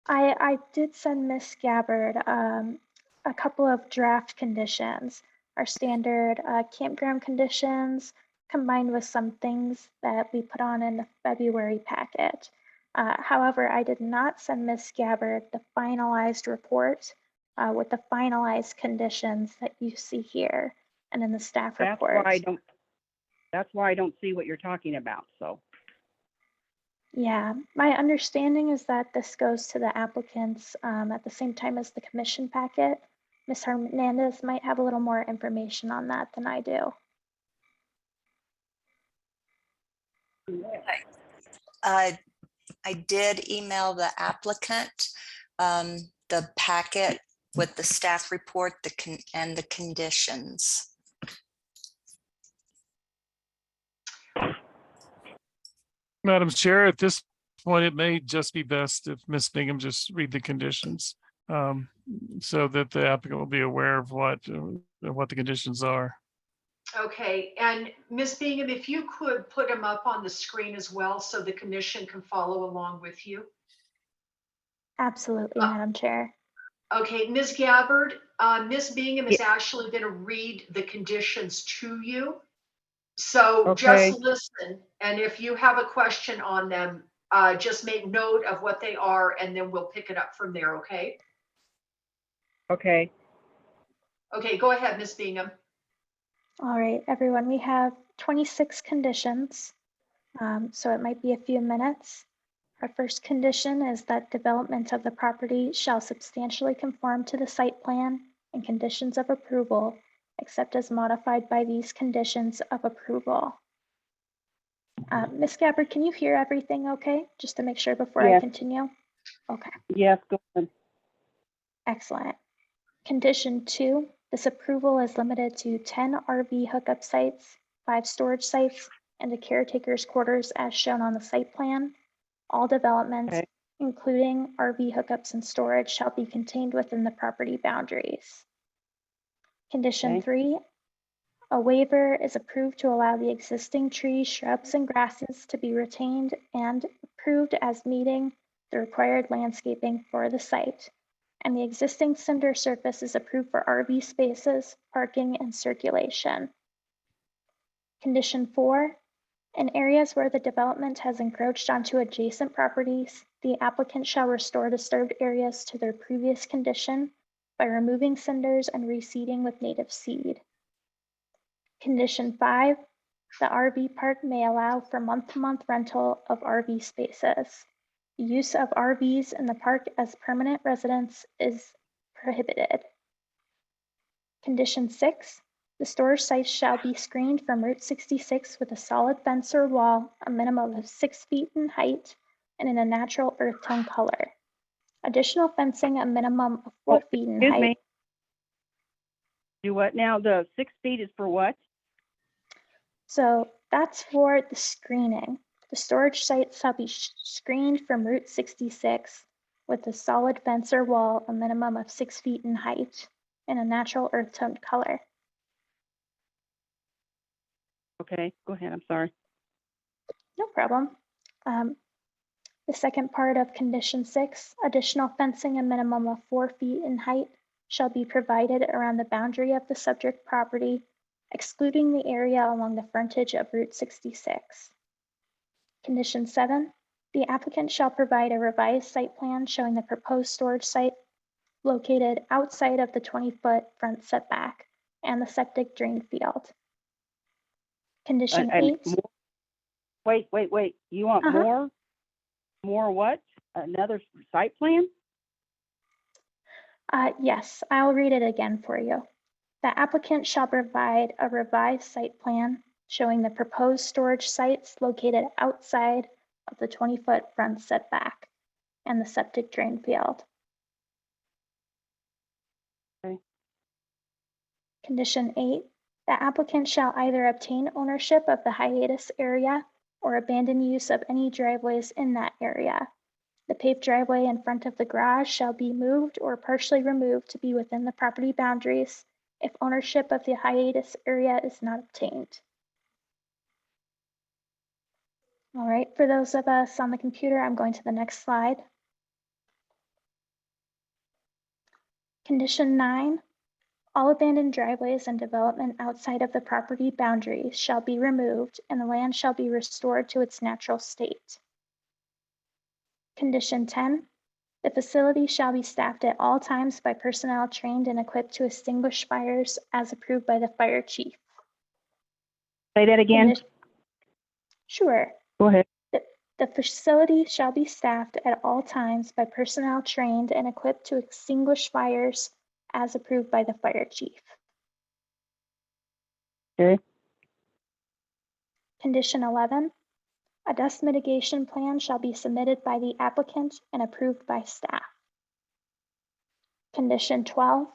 I did send Miss Gabbard a couple of draft conditions, our standard campground conditions, combined with some things that we put on in the February packet. However, I did not send Miss Gabbard the finalized report with the finalized conditions that you see here and in the staff report. That's why I don't see what you're talking about, so. Yeah, my understanding is that this goes to the applicants at the same time as the commission packet. Ms. Hernandez might have a little more information on that than I do. I did email the applicant the packet with the staff report and the conditions. Madam Chair, at this point, it may just be best if Ms. Bingham just read the conditions so that the applicant will be aware of what the conditions are. Okay, and Ms. Bingham, if you could put them up on the screen as well so the commission can follow along with you. Absolutely, Madam Chair. Okay, Ms. Gabbard, Ms. Bingham is actually going to read the conditions to you. So Okay. just listen, and if you have a question on them, just make note of what they are, and then we'll pick it up from there, okay? Okay, Okay, go ahead, Ms. Bingham. All right, everyone, we have 26 conditions, so it might be a few minutes. Our first condition is that development of the property shall substantially conform to the site plan and conditions of approval, except as modified by these conditions of approval. Ms. Gabbard, can you hear everything okay? Just to make sure before I Yes. continue? Okay. yes, go ahead. Excellent. Condition 2, this approval is limited to 10 RV hookup sites, 5 storage sites, and a caretaker's quarters as shown on the site plan. All developments, Okay. including RV hookups and storage, shall be contained within the property boundaries. Condition Okay. 3, a waiver is approved to allow the existing trees, shrubs, and grasses to be retained and approved as meeting the required landscaping for the site. And the existing cinder surface is approved for RV spaces, parking, and circulation. Condition 4, in areas where the development has encroached onto adjacent properties, the applicant shall restore disturbed areas to their previous condition by removing cinders and reseeding with native seed. Condition 5, the RV park may allow for month-to-month rental of RV spaces. The use of RVs in the park as permanent residence is prohibited. Condition 6, the storage sites shall be screened from Route 66 with a solid fence or wall, a minimum of 6 feet in height and in a natural earth tone color. Additional fencing, a minimum of 4 feet in Excuse height. me. Do what now? The 6 feet is for what? So that's for the screening. The storage site shall be screened from Route 66 with a solid fence or wall, a minimum of 6 feet in height, in a natural earth tone color. Okay, go ahead, I'm sorry. No problem. The second part of condition 6, additional fencing a minimum of 4 feet in height shall be provided around the boundary of the subject property, excluding the area along the frontage of Route 66. Condition 7, the applicant shall provide a revised site plan showing the proposed storage site located outside of the 20-foot front setback and the septic drain field. Condition 8. Wait. You want more? More what? Another site plan? Yes, I'll read it again for you. The applicant shall provide a revised site plan showing the proposed storage sites located outside of the 20-foot front setback and the septic drain field. Okay. Condition 8, the applicant shall either obtain ownership of the hiatus area or abandon use of any driveways in that area. The paved driveway in front of the garage shall be moved or partially removed to be within the property boundaries if ownership of the hiatus area is not obtained. All right, for those of us on the computer, I'm going to the next slide. Condition 9, all abandoned driveways and development outside of the property boundaries shall be removed and the land shall be restored to its natural state. Condition 10, the facility shall be staffed at all times by personnel trained and equipped to extinguish fires as approved by the fire chief. Say that again. Sure. Go ahead. The facility shall be staffed at all times by personnel trained and equipped to extinguish fires as approved by the fire chief. Okay. Condition 11, a dust mitigation plan shall be submitted by the applicant and approved by staff. Condition 12,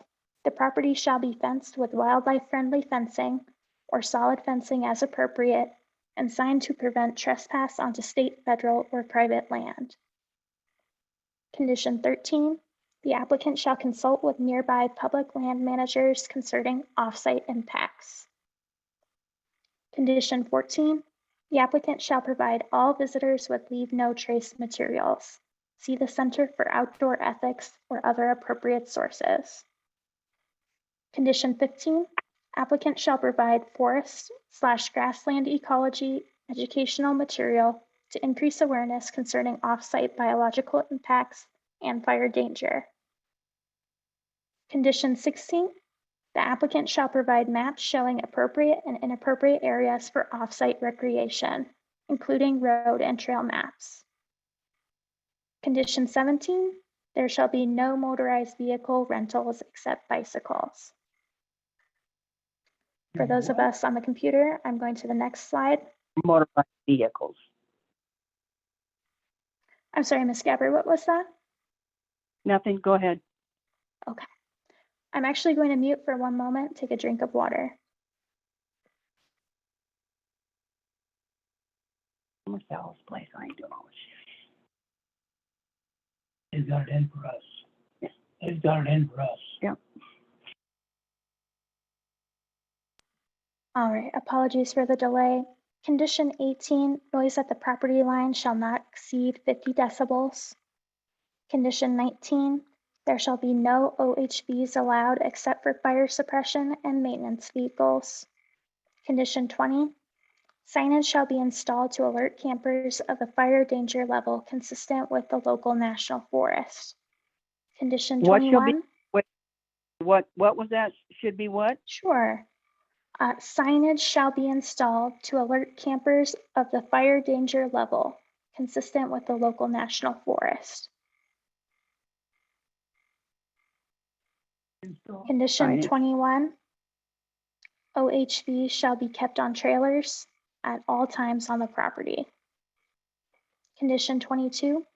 the property shall be fenced with wildlife-friendly fencing or solid fencing as appropriate and signed to prevent trespass onto state, federal, or private land. Condition 13, the applicant shall consult with nearby public land managers concerning off-site impacts. Condition 14, the applicant shall provide all visitors with leave no trace materials. See the Center for Outdoor Ethics or other appropriate sources. Condition 15, applicant shall provide forest/grassland ecology educational material to increase awareness concerning off-site biological impacts and fire danger. Condition 16, the applicant shall provide maps showing appropriate and inappropriate areas for off-site recreation, including road and trail maps. Condition 17, there shall be no motorized vehicle rentals except bicycles. For those of us on the computer, I'm going to the next slide. Motorized vehicles. I'm sorry, Ms. Gabbard, what was that? Nothing. Go ahead. Okay. I'm actually going to mute for one moment, take a drink of water. Marcellus place. I ain't doing all this shit. They've got it in for us. Yeah. They've got it in for us. Yeah. All right, apologies for the delay. Condition 18, noise at the property line shall not exceed 50 decibels. Condition 19, there shall be no OHVs allowed except for fire suppression and maintenance vehicles. Condition 20, signage shall be installed to alert campers of the fire danger level consistent with the local national forest. Condition 21. What was that? Should be what? Sure. Signage shall be installed to alert campers of the fire danger level consistent with the local national forest. Condition 21, OHVs shall be kept on trailers at all times on the property. Condition 22,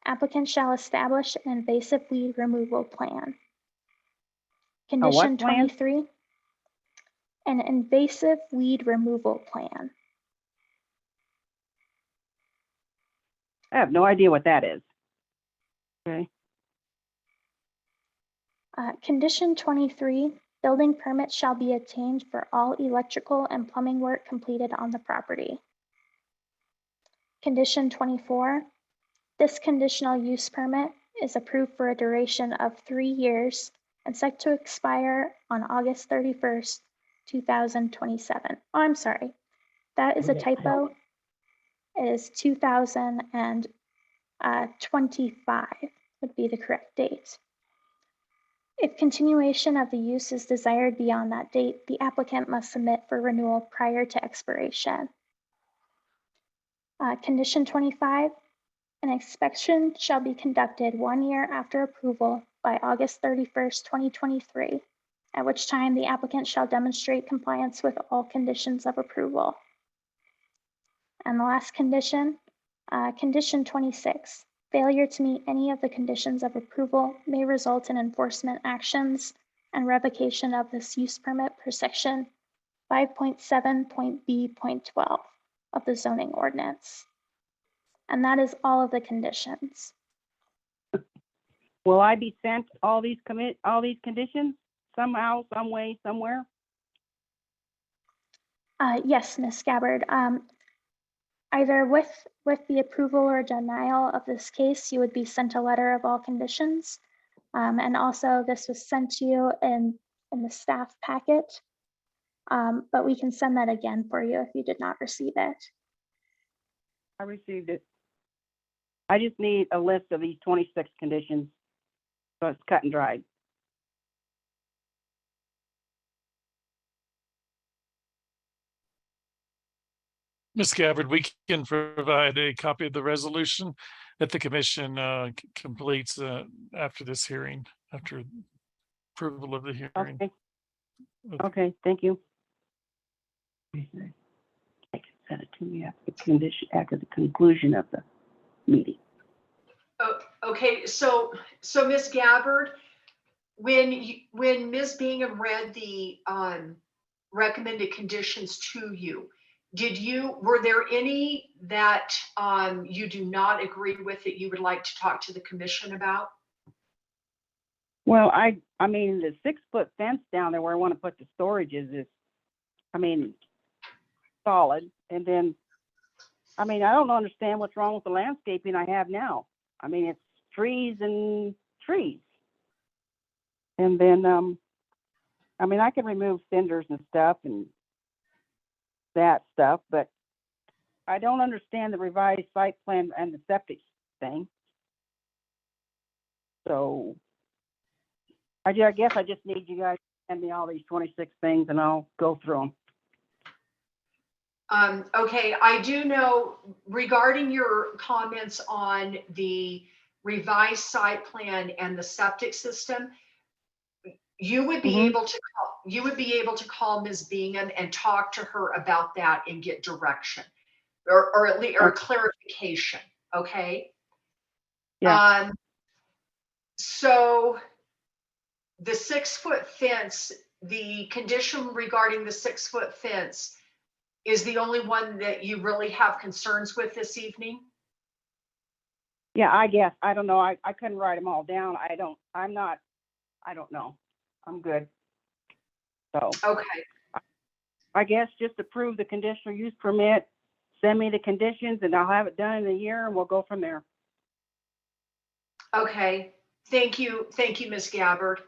applicant shall establish an invasive weed removal plan. Condition 23, an invasive weed removal plan. I have no idea what that is. Okay. Condition 23, building permits shall be obtained for all electrical and plumbing work completed on the property. Condition 24, this conditional use permit is approved for a duration of 3 years and set to expire on August 31st, 2027. Oh, I'm sorry, that is a typo. It is 2025 would be the correct date. If continuation of the use is desired beyond that date, the applicant must submit for renewal prior to expiration. Condition 25, an inspection shall be conducted 1 year after approval by August 31st, 2023, at which time the applicant shall demonstrate compliance with all conditions of approval. And the last condition, condition 26, failure to meet any of the conditions of approval may result in enforcement actions and revocation of this use permit per section 5.7.b.12 of the zoning ordinance. And that is all of the conditions. Will I be sent all these conditions somehow, some way, somewhere? Yes, Ms. Gabbard. Either with the approval or denial of this case, you would be sent a letter of all conditions. And also this was sent to you in the staff packet. But we can send that again for you if you did not receive it. I received it. I just need a list of these 26 conditions, so it's cut and dried. Ms. Gabbard, we can provide a copy of the resolution that the commission completes after this hearing, after approval of the hearing. Okay. Okay, thank you. I can send it to me after the conclusion of the meeting. Oh, okay, so Ms. Gabbard, when Ms. Bingham read the recommended conditions to you, were there any that you do not agree with that you would like to talk to the commission about? Well, I mean, the 6-foot fence down there where I want to put the storages is, I mean, solid. And then, I mean, I don't understand what's wrong with the landscaping I have now. I mean, it's trees and trees. And then, I mean, I can remove cinders and stuff and that stuff, but I don't understand the revised site plan and the septic thing. So I guess I just need you guys to send me all these 26 things and I'll go through them. Okay, I do know regarding your comments on the revised site plan and the septic system, you would be able to call Ms. Bingham and talk to her about that and get direction or at least clarification. Okay. Yeah. So the 6-foot fence, the condition regarding the 6-foot fence is the only one that you really have concerns with this evening? Yeah, I guess. I don't know. I couldn't write them all down. I don't know. I'm good. So. Okay. I guess just approve the conditional use permit, send me the conditions and I'll have it done in a year and we'll go from there. Okay. Thank you. Thank you, Ms. Gabbard.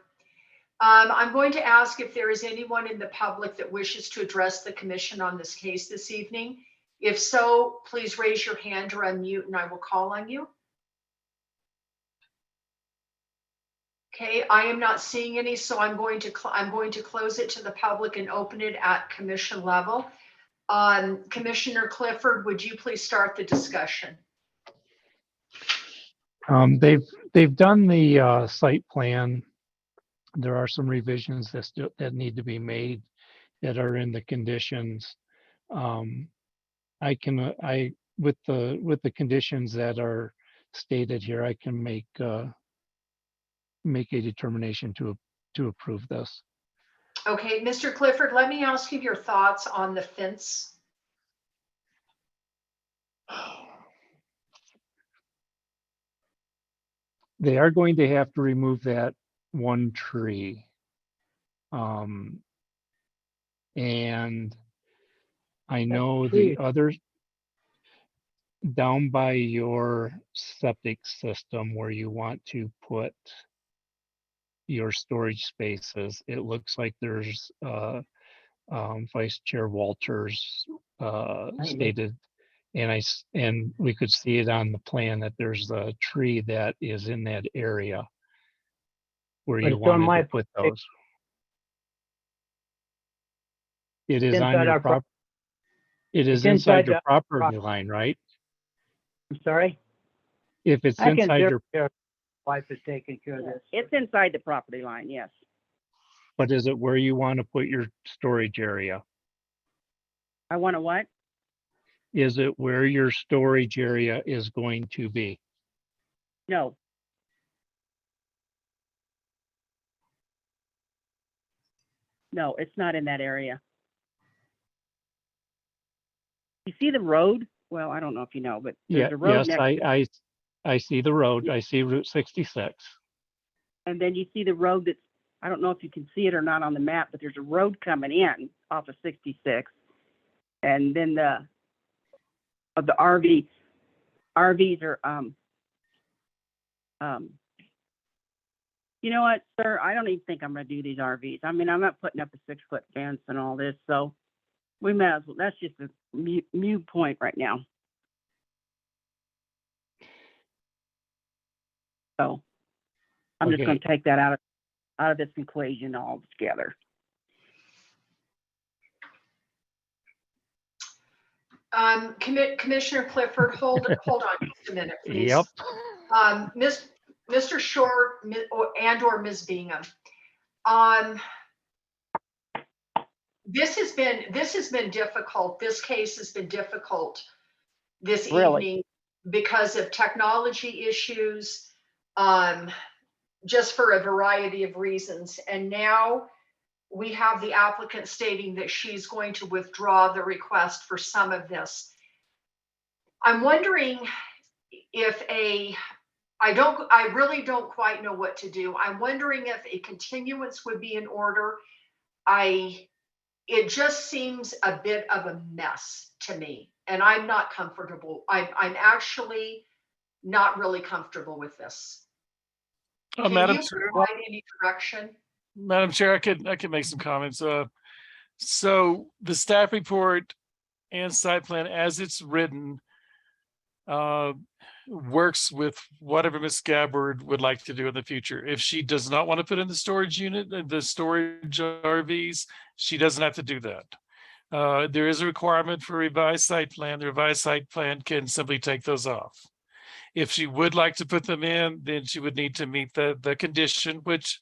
I'm going to ask if there is anyone in the public that wishes to address the commission on this case this evening. If so, please raise your hand or unmute and I will call on you. Okay, I am not seeing any, so I'm going to close it to the public and open it at commission level. Commissioner Clifford, would you please start the discussion? They've done the site plan. There are some revisions that need to be made that are in the conditions. With the conditions that are stated here, I can make a determination to approve this. Okay, Mr. Clifford, let me ask you your thoughts on the fence. They are going to have to remove that one tree. And I know the others, down by your septic system where you want to put your storage spaces, it looks like there's Vice Chair Walters stated, and we could see it on the plan that there's a tree that is in that area where But you it's on wanted my to put those. It is on inside your our prop. It is it's inside inside your the property property. line, right? I'm sorry? If it's I can inside your, verify wife is taking care of this. It's inside the property line, yes. but is it where you want to put your storage area? I want to what? Is it where your storage area is going to be? No. No, it's not in that area. You see the road? Well, I don't know if you know, but Yeah, there's a road yes, next, I see the road. I see Route 66. and then you see the road that's, I don't know if you can see it or not on the map, but there's a road coming in off of 66. And then the RVs are, you know what, sir? I don't even think I'm gonna do these RVs. I mean, I'm not putting up a 6-foot fence and all this, so we may as well, that's just a mute point right now. So I'm just Okay. gonna take that out of this equation altogether. Commissioner Clifford, hold on just a minute, please. Yep. Mr. Short or Ms. Bingham. This has been difficult. This case has been difficult this Really? evening because of technology issues, just for a variety of reasons. And now we have the applicant stating that she's going to withdraw the request for some of this. I'm wondering if I really don't quite know what to do. I'm wondering if a continuance would be in order. It just seems a bit of a mess to me, and I'm not comfortable. I'm actually not really comfortable with this. Can Madam you Chair, provide any direction? Madam Chair, I could make some comments. So the staff report and site plan as it's written works with whatever Ms. Gabbard would like to do in the future. If she does not want to put in the storage unit, the storage RVs, she doesn't have to do that. There is a requirement for revised site plan. The revised site plan can simply take those off. If she would like to put them in, then she would need to meet the condition, which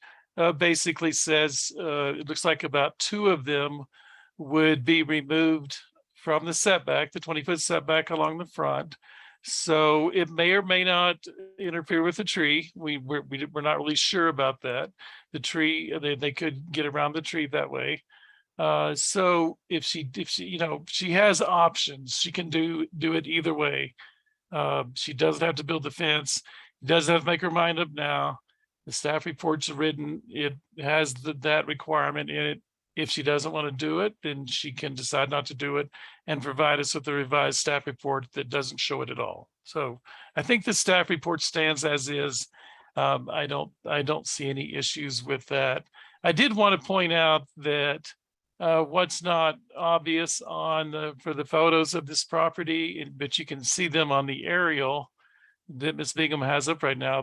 basically says it looks like about 2 of them would be removed from the setback, the 20-foot setback along the front. So it may or may not interfere with the tree. We're not really sure about that. The tree, they could get around the tree that way. So if she, she has options, she can do it either way. She doesn't have to build the fence, doesn't have to make her mind up now. The staff report's written, it has that requirement in it. If she doesn't want to do it, then she can decide not to do it and provide us with a revised staff report that doesn't show it at all. So I think the staff report stands as is. I don't see any issues with that. I did want to point out that what's not obvious for the photos of this property, but you can see them on the aerial that Ms. Bingham has up right now.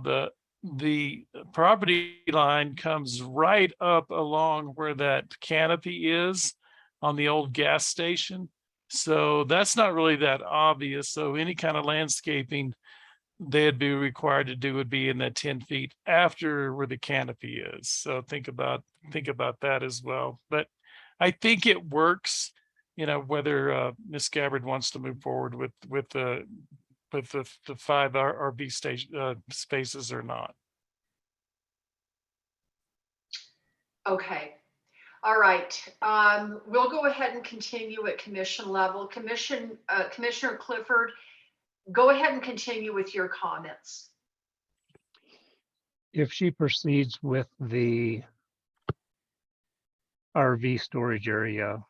The property line comes right up along where that canopy is on the old gas station. So that's not really that obvious. So any kind of landscaping they'd be required to do would be in that 10 feet after where the canopy is. So think about that as well. But I think it works, whether Ms. Gabbard wants to move forward with the 5 RV station spaces or not. Okay. All right. We'll go ahead and continue at commission level. Commissioner Clifford, go ahead and continue with your comments. If she proceeds with the RV storage area,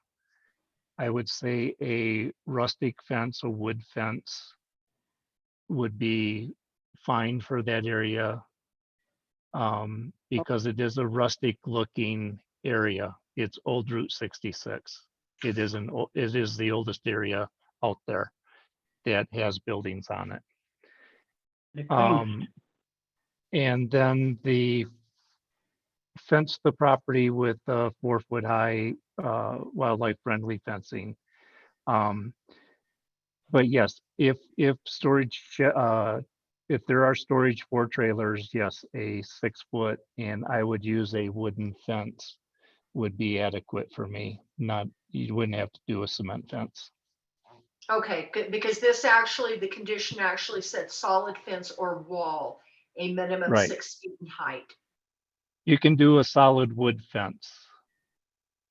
I would say a rustic fence, a wood fence would be fine for that area. Because it is a rustic looking area. It's old Route 66. It is the oldest area out there that has buildings on it. And then the fence the property with 4-foot high wildlife friendly fencing. But yes, if storage, if there are storage for trailers, yes, a 6-foot, and I would use a wooden fence would be adequate for me. Not, you wouldn't have to do a cement fence. Okay, good, because this actually, the condition actually said solid fence or wall, a minimum Right. 6 feet in height. You can do a solid wood fence.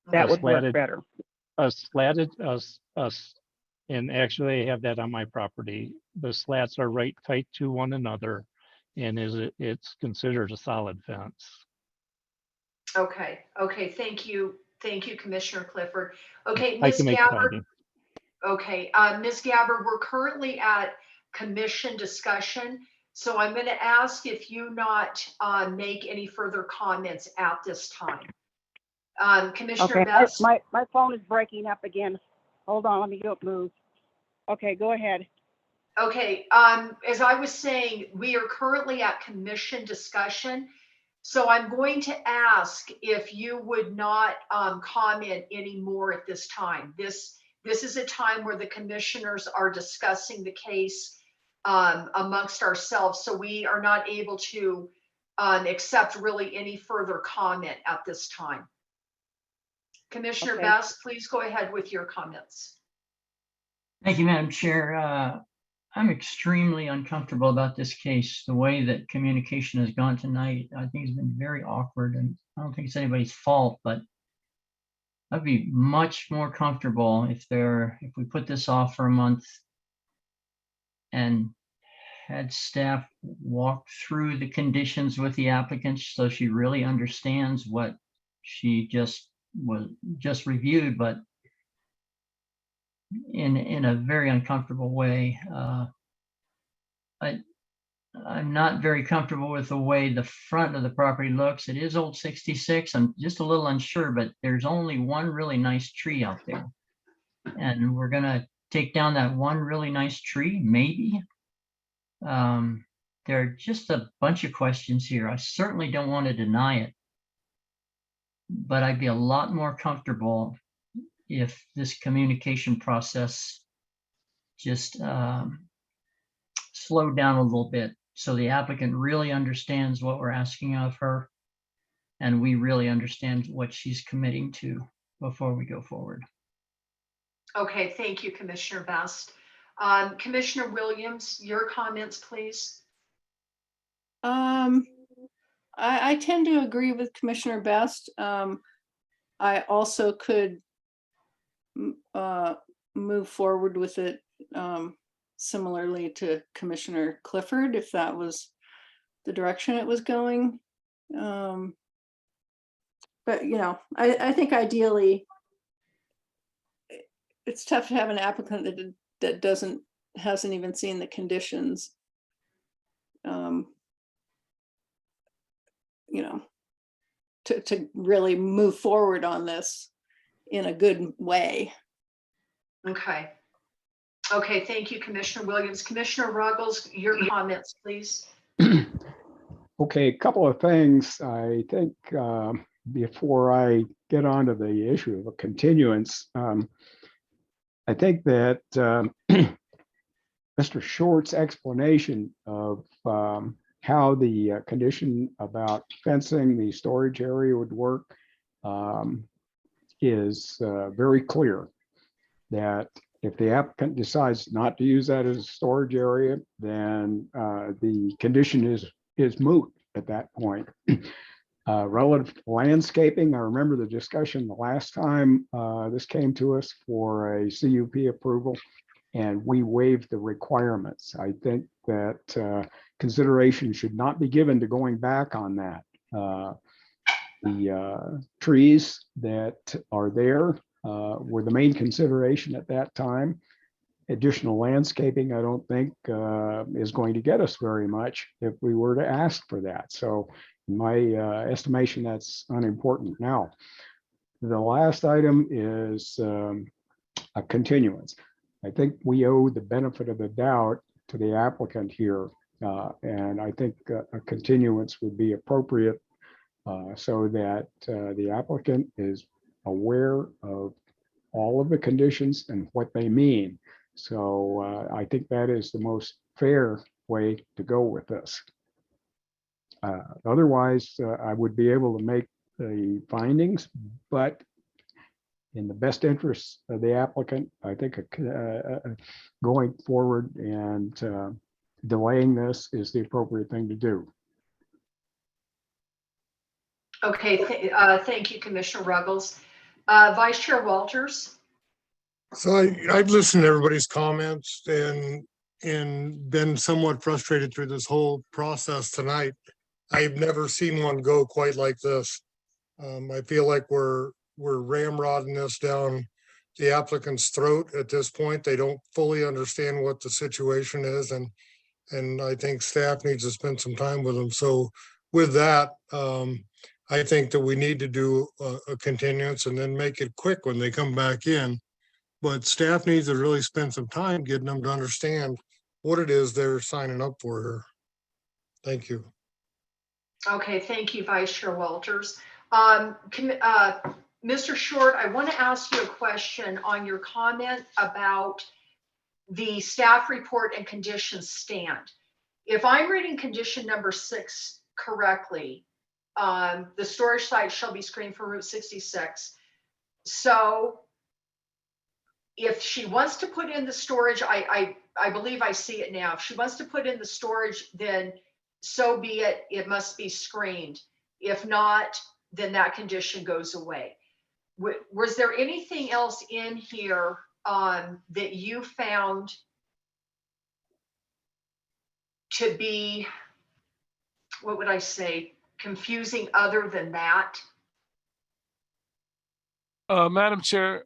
That A would work slatted- better. A slatted, and actually I have that on my property. The slats are right tight to one another, and it's considered a solid fence. Okay, okay, thank you, Commissioner Clifford. Okay, I Ms. can make Gabbard. siding. Okay, Ms. Gabbard, we're currently at commission discussion, so I'm going to ask if you not make any further comments at this time. Commissioner Okay, Best? my phone is breaking up again. Hold on, let me go move. Okay, go ahead. Okay, as I was saying, we are currently at commission discussion. So I'm going to ask if you would not comment anymore at this time. This is a time where the commissioners are discussing the case amongst ourselves. So we are not able to accept really any further comment at this time. Commissioner Okay. Best, please go ahead with your comments. Thank you, Madam Chair. I'm extremely uncomfortable about this case. The way that communication has gone tonight, I think has been very awkward, and I don't think it's anybody's fault, but I'd be much more comfortable if we put this off for a month and had staff walk through the conditions with the applicant so she really understands what she just reviewed, but in a very uncomfortable way. I'm not very comfortable with the way the front of the property looks. It is old 66. I'm just a little unsure, but there's only one really nice tree out there. And we're gonna take down that one really nice tree, maybe. There are just a bunch of questions here. I certainly don't want to deny it, but I'd be a lot more comfortable if this communication process just slowed down a little bit so the applicant really understands what we're asking of her and we really understand what she's committing to before we go forward. Okay, thank you, Commissioner Best. Commissioner Williams, your comments, please. I tend to agree with Commissioner Best. I also could move forward with it similarly to Commissioner Clifford, if that was the direction it was going. But you know, I think ideally it's tough to have an applicant that hasn't even seen the conditions. You know, to really move forward on this in a good way. Okay. Okay, thank you, Commissioner Williams. Commissioner Ruggles, your comments, please. Okay, a couple of things. I think before I get onto the issue of a continuance, I think that Mr. Short's explanation of how the condition about fencing the storage area would work is very clear. That if the applicant decides not to use that as a storage area, then the condition is moot at that point. Relative to landscaping, I remember the discussion the last time this came to us for a CUP approval, and we waived the requirements. I think that consideration should not be given to going back on that. The trees that are there were the main consideration at that time. additional landscaping, I don't think is going to get us very much if we were to ask for that. So in my estimation, that's unimportant. Now, the last item is a continuance. I think we owe the benefit of the doubt to the applicant here. And I think a continuance would be appropriate so that the applicant is aware of all of the conditions and what they mean. So I think that is the most fair way to go with this. Otherwise, I would be able to make the findings, but in the best interest of the applicant, I think going forward and delaying this is the appropriate thing to do. Okay, thank you, Commissioner Ruggles. Vice Chair Walters? So I've listened to everybody's comments and been somewhat frustrated through this whole process tonight. I've never seen one go quite like this. I feel like we're ramrodding this down the applicant's throat at this point. They don't fully understand what the situation is, and I think staff needs to spend some time with them. So with that, I think that we need to do a continuance and then make it quick when they come back in. But staff needs to really spend some time getting them to understand what it is they're signing up for here. Thank you. Okay, thank you, Vice Chair Walters. Mr. Short, I want to ask you a question on your comment about the staff report and conditions stand. If I'm reading condition number 6 correctly, the storage site shall be screened from Route 66. So if she wants to put in the storage, I believe I see it now. If she wants to put in the storage, then so be it. It must be screened. If not, then that condition goes away. Was there anything else in here that you found to be, what would I say, confusing other than that? Madam Chair,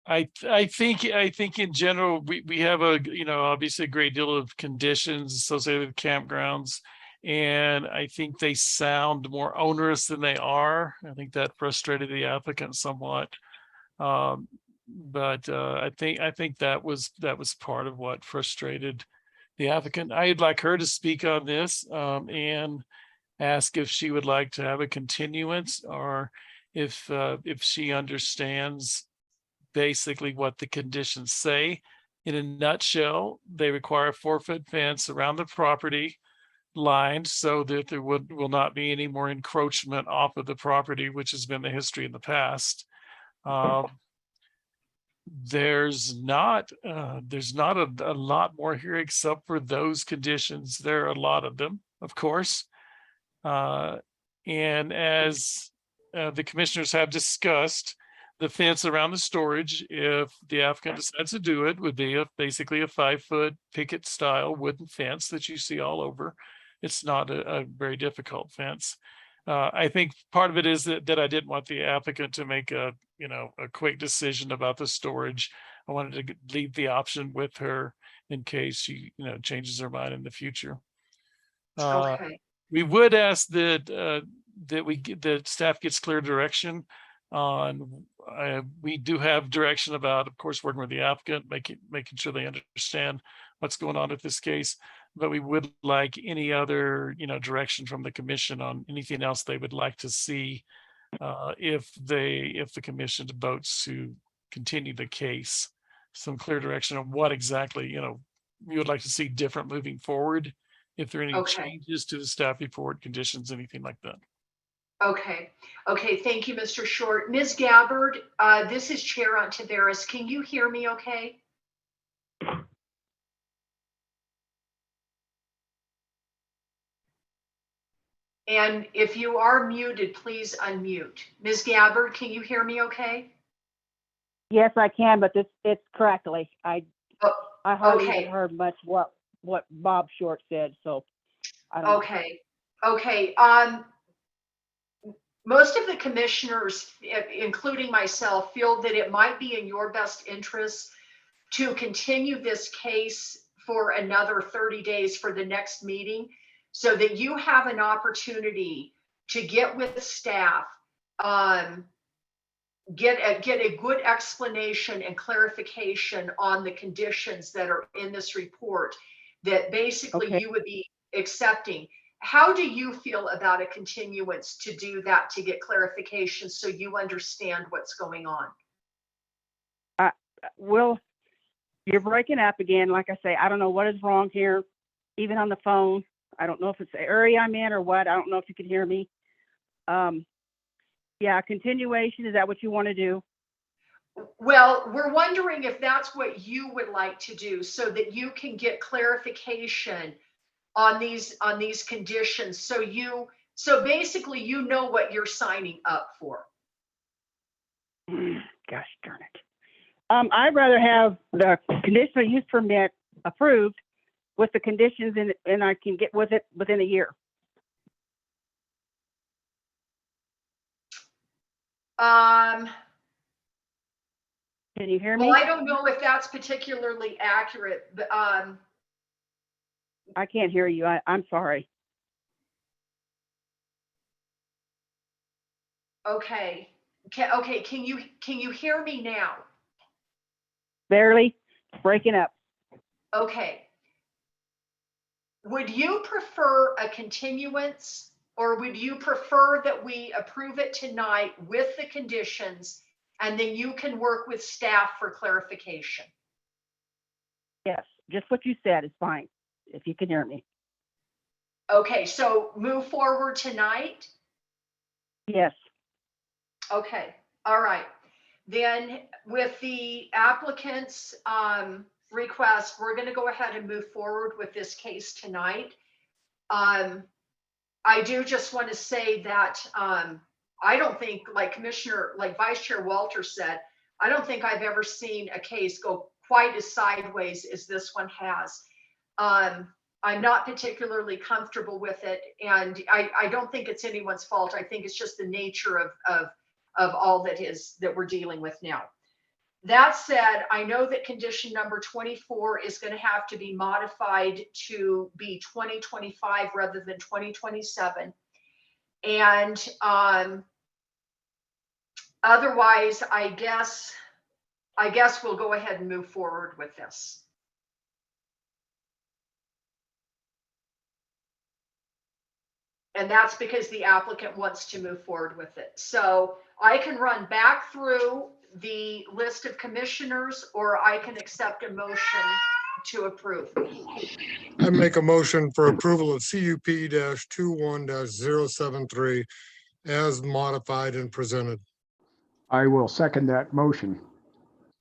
I think in general, we have obviously a great deal of conditions associated with campgrounds. And I think they sound more onerous than they are. I think that frustrated the applicant somewhat. But I think that was part of what frustrated the applicant. I'd like her to speak on this and ask if she would like to have a continuance, or if she understands basically what the conditions say. In a nutshell, they require a 4-foot fence around the property line so that there will not be any more encroachment off of the property, which has been the history in the past. There's not a lot more here except for those conditions. There are a lot of them, of course. And as the commissioners have discussed, the fence around the storage, if the applicant decides to do it, would be basically a 5-foot picket style wooden fence that you see all over. It's not a very difficult fence. I think part of it is that I didn't want the applicant to make a quick decision about the storage. I wanted to leave the option with her in case she changes her mind in the future. Okay. We would ask that staff gets clear direction on. We do have direction about, of course, working with the applicant, making sure they understand what's going on with this case. But we would like any other, direction from the commission on anything else they would like to see if the commission votes to continue the case. Some clear direction on what exactly, we would like to see different moving forward. If there are any changes to the staff report, conditions, anything like that. Okay. Thank you, Mr. Short. Ms. Gabbard, this is Chair Ontiveros. Can you hear me okay? And if you are muted, please unmute. Ms. Gabbard, can you hear me okay? Yes, I can, but it's correctly. I hardly even heard much what Bob Short said, so I don't know. Okay. most of the commissioners, including myself, feel that it might be in your best interest to continue this case for another 30 days for the next meeting, so that you have an opportunity to get with staff, get a good explanation and clarification on the conditions that are in this report that basically Okay. you would be accepting. How do you feel about a continuance to do that, to get clarification so you understand what's going on? Well, you're breaking up again. Like I say, I don't know what is wrong here, even on the phone. I don't know if it's the area I'm in or what. I don't know if you can hear me. Yeah, continuation, is that what you want to do? Well, we're wondering if that's what you would like to do so that you can get clarification on these conditions. So basically you know what you're signing up for. Gosh darn it. I'd rather have the conditional use permit approved with the conditions and I can get with it within a year. Can you hear me? Well, I don't know if that's particularly accurate, but I can't hear you. I'm sorry. okay. Okay, can you hear me now? Barely, breaking up. Okay. Would you prefer a continuance, or would you prefer that we approve it tonight with the conditions and then you can work with staff for clarification? Yes, just what you said is fine, if you can hear me. Okay, so move forward tonight? Yes. Okay, all right. Then with the applicant's request, we're going to go ahead and move forward with this case tonight. I do just want to say that I don't think, like Vice Chair Walter said, I don't think I've ever seen a case go quite as sideways as this one has. I'm not particularly comfortable with it, and I don't think it's anyone's fault. I think it's just the nature of all that we're dealing with now. That said, I know that condition number 24 is going to have to be modified to be 2025 rather than 2027. And otherwise, I guess we'll go ahead and move forward with this. And that's because the applicant wants to move forward with it. So I can run back through the list of commissioners, or I can accept a motion to approve. I make a motion for approval of CUP-21-073 as modified and presented. I will second that motion.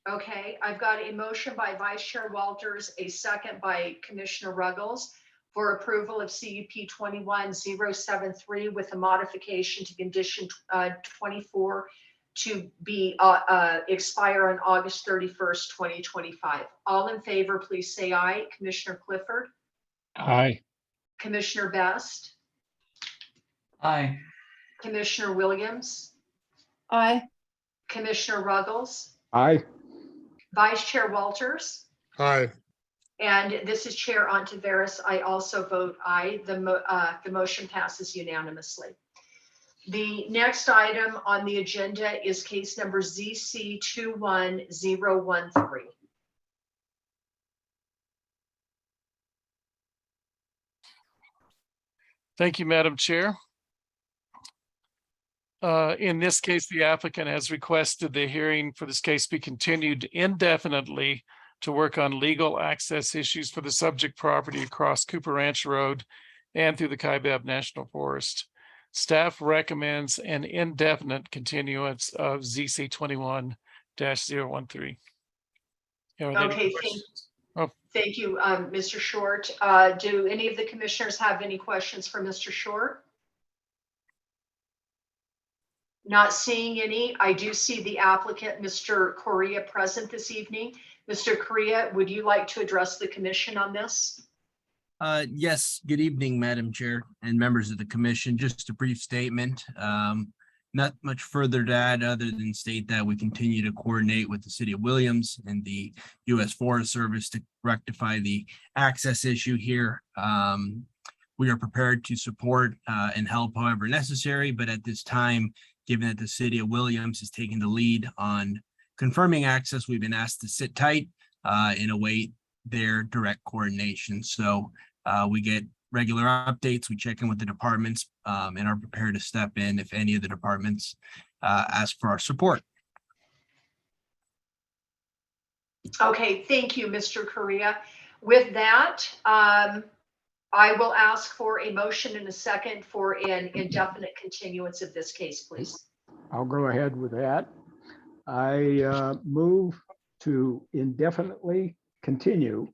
Okay, I've got a motion by Vice Chair Walters, a second by Commissioner Ruggles for approval of CUP 21-073 with a modification to condition 24 to be expire on August 31st, 2025. All in favor, please say aye. Commissioner Clifford? Aye. Commissioner Best? Aye. Commissioner Williams? Aye. Commissioner Ruggles? Aye. Vice Chair Walters? Aye. And this is Chair Ontiveros. I also vote aye. The motion passes unanimously. The next item on the agenda is case number ZC 21013. Thank you, Madam Chair. In this case, the applicant has requested the hearing for this case be continued indefinitely to work on legal access issues for the subject property across Cooper Ranch Road and through the Kaibab National Forest. Staff recommends an indefinite continuance of ZC 21-013. Okay, thank you, Mr. Short. Do any of the commissioners have any questions for Mr. Short? Not seeing any. I do see the applicant, Mr. Correa, present this evening. Mr. Correa, would you like to address the commission on this? Yes, good evening, Madam Chair and members of the commission. Just a brief statement. Not much further to add other than state that we continue to coordinate with the city of Williams and the U.S. Forest Service to rectify the access issue here. We are prepared to support and help however necessary, but at this time, given that the city of Williams is taking the lead on confirming access, we've been asked to sit tight and await their direct coordination. So we get regular updates, we check in with the departments and are prepared to step in if any of the departments ask for our support. Okay, thank you, Mr. Correa. With that, I will ask for a motion and a second for an indefinite continuance of this case, please. I'll go ahead with that. I move to indefinitely continue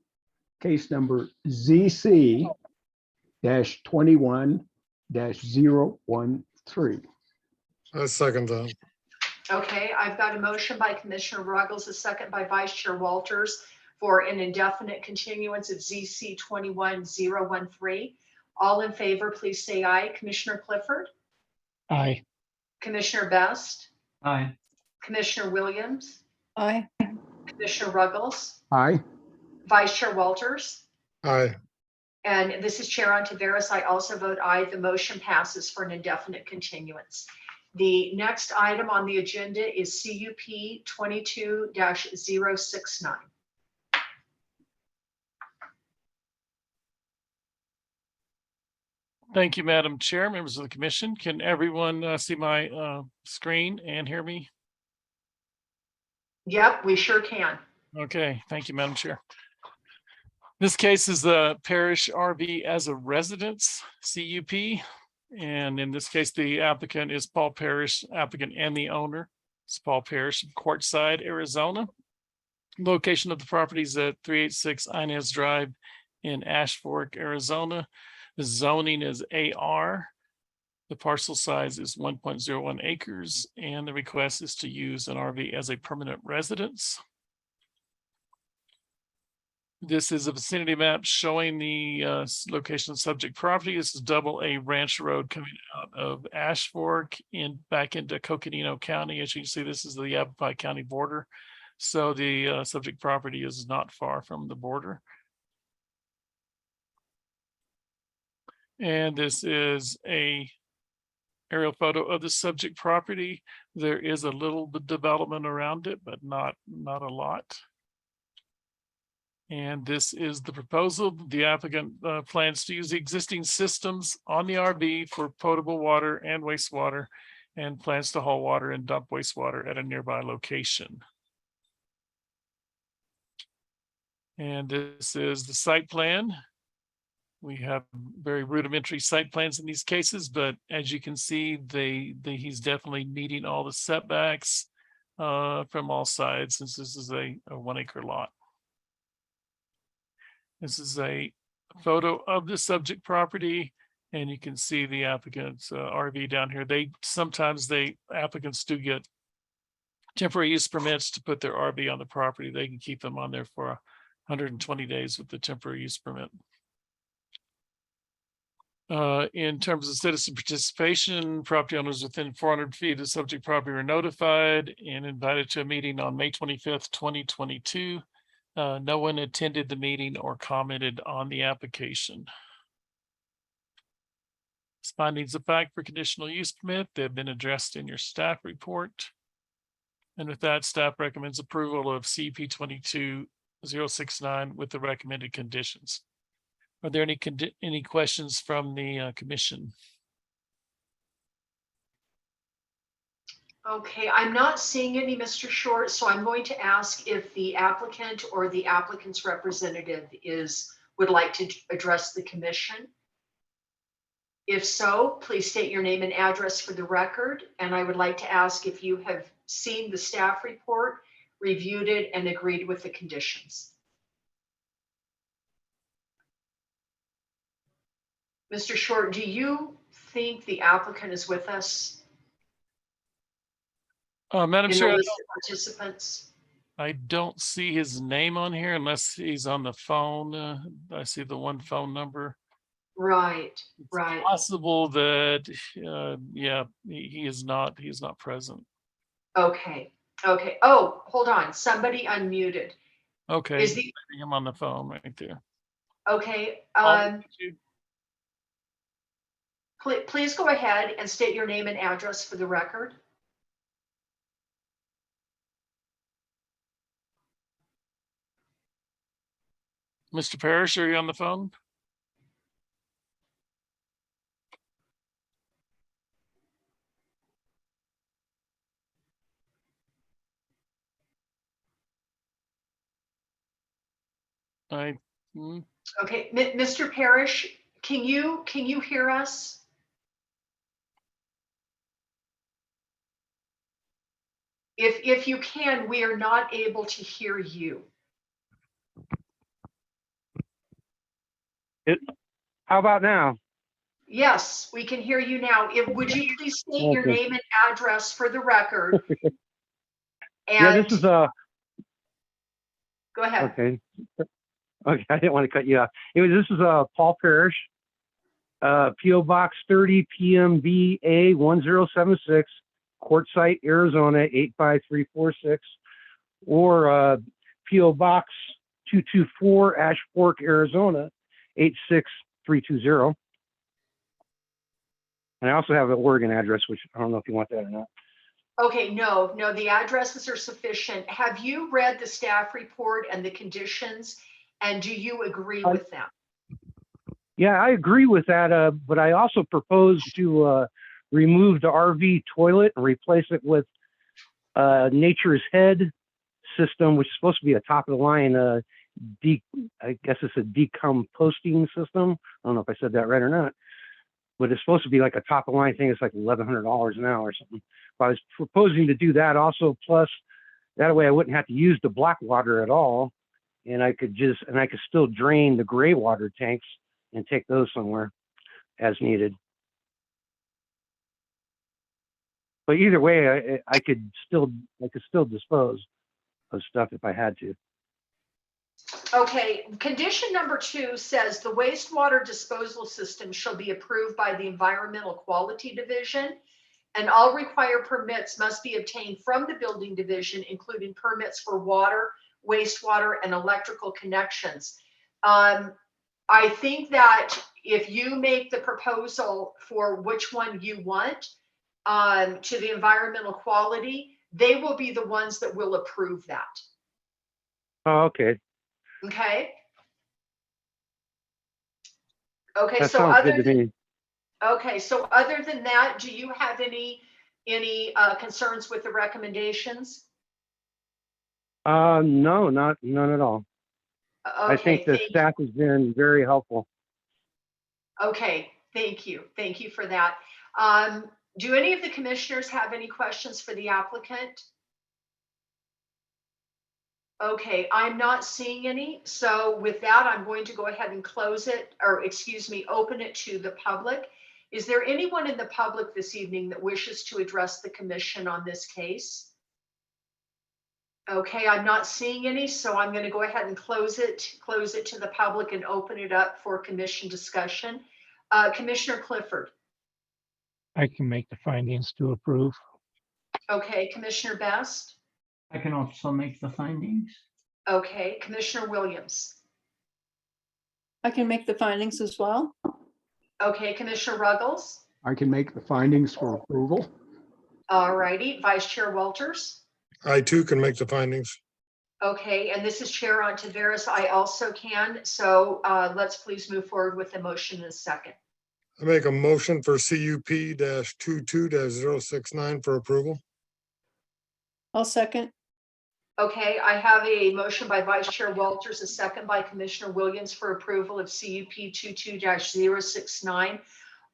case number ZC-21-013. I second that. Okay, I've got a motion by Commissioner Ruggles, a second by Vice Chair Walters for an indefinite continuance of ZC 21-013. All in favor, please say aye. Commissioner Clifford? Aye. Commissioner Best? Aye. Commissioner Williams? Aye. Commissioner Ruggles? Aye. Vice Chair Walters? Aye. And this is Chair Ontiveros. I also vote aye. The motion passes for an indefinite continuance. The next item on the agenda is CUP 22-069. Thank you, Madam Chair, members of the commission. Can everyone see my screen and hear me? Yep, we sure can. Okay, thank you, Madam Chair. This case is the Parish RV as a Residence, CUP. And in this case, the applicant is Paul Parrish, applicant and the owner. It's Paul Parrish of Quartzsite, Arizona. Location of the property is at 386 Inez Drive in Ash Fork, Arizona. The zoning is AR. The parcel size is 1.01 acres, and the request is to use an RV as a permanent residence. This is a vicinity map showing the location of subject property. This is AA Ranch Road coming out of Ash Fork back into Coconino County. As you can see, this is the Yavapai County border. So the subject property is not far from the border. And this is a aerial photo of the subject property. There is a little bit development around it, but not a lot. And this is the proposal. The applicant plans to use the existing systems on the RV for potable water and wastewater, and plans to haul water and dump wastewater at a nearby location. And this is the site plan. We have very rudimentary site plans in these cases, but as you can see, he's definitely meeting all the setbacks from all sides, since this is a 1 acre lot. This is a photo of the subject property, and you can see the applicant's RV down here. Sometimes applicants do get temporary use permits to put their RV on the property. They can keep them on there for 120 days with the temporary use permit. In terms of citizen participation, property owners within 400 feet of the subject property were notified and invited to a meeting on May 25th, 2022. No one attended the meeting or commented on the application. Findings of fact for conditional use permit, they've been addressed in your staff report. And with that, staff recommends approval of CUP 22-069 with the recommended conditions. Are there any questions from the commission? Okay, I'm not seeing any, Mr. Short, so I'm going to ask if the applicant or the applicant's representative would like to address the commission. If so, please state your name and address for the record. And I would like to ask if you have seen the staff report, reviewed it, and agreed with the conditions. Mr. Short, do you think the applicant is with us? Madam In Chair, the list of participants? I don't see his name on here unless he's on the phone. I see the one phone number. Right, right. Possible that, yeah, he is not present. Okay, okay. Oh, hold on. Somebody unmuted. Okay, Is the, I think I'm on the phone right there. okay, I'll mute you. please go ahead and state your name and address for the record. Mr. Parrish, are you on the phone? Okay, Mr. Parrish, can you hear us? If you can, we are not able to hear you. How about now? Yes, we can hear you now. Would you please state your Okay. name and address for the record? Yeah, And this is go ahead. okay. Okay, I didn't want to cut you off. Anyway, this is Paul Parrish, PO Box 30 PMBA 1076, Quartzsite, Arizona 85346, or PO Box 224, Ash Fork, Arizona 86320. And I also have an Oregon address, which I don't know if you want that or not. Okay, no, the addresses are sufficient. Have you read the staff report and the conditions, and do you agree with them? Yeah, I agree with that, but I also propose to remove the RV toilet and replace it with Nature's Head system, which is supposed to be a top of the line, I guess it's a decomposting system. I don't know if I said that right or not, but it's supposed to be like a top of the line thing. It's like $1,100 an hour or something. But I was proposing to do that also, plus that way I wouldn't have to use the black water at all. And I could still drain the gray water tanks and take those somewhere as needed. But either way, I could still dispose of stuff if I had to. Okay, condition number 2 says the wastewater disposal system shall be approved by the Environmental Quality Division, and all required permits must be obtained from the building division, including permits for water, wastewater, and electrical connections. I think that if you make the proposal for which one you want to the environmental quality, they will be the ones that will approve that. Oh, okay. Okay. Okay, That so sounds other good to me. okay, so other than that, do you have any concerns with the recommendations? No, none at all. I think the staff has been very helpful. Okay, thank you. Thank you for that. Do any of the commissioners have any questions for the applicant? Okay, I'm not seeing any. So with that, I'm going to go ahead and close it, or excuse me, open it to the public. Is there anyone in the public this evening that wishes to address the commission on this case? Okay, I'm not seeing any, so I'm going to go ahead and close it to the public and open it up for commission discussion. Commissioner Clifford. I can make the findings to approve. Okay, Commissioner Best. I can also make the findings. Okay, Commissioner Williams. I can make the findings as well. Okay, Commissioner Ruggles. I can make the findings for approval. All righty, Vice Chair Walters. I too can make the findings. Okay, and this is Chair Ontiveros. I also can. So let's please move forward with the motion in a second. I make a motion for CUP-22-069 for approval. I'll second. Okay, I have a motion by Vice Chair Walters, a second by Commissioner Williams for approval of CUP 22-069.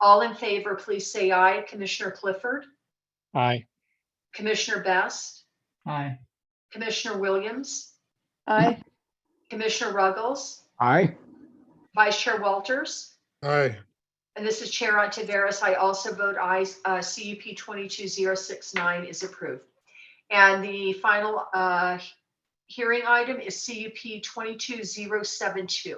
All in favor, please say aye. Commissioner Clifford. Aye. Commissioner Best. Aye. Commissioner Williams. Aye. Commissioner Ruggles. Aye. Vice Chair Walters. Aye. And this is Chair Ontiveros. I also vote aye. CUP 22-069 is approved. And the final hearing item is CUP 22-072.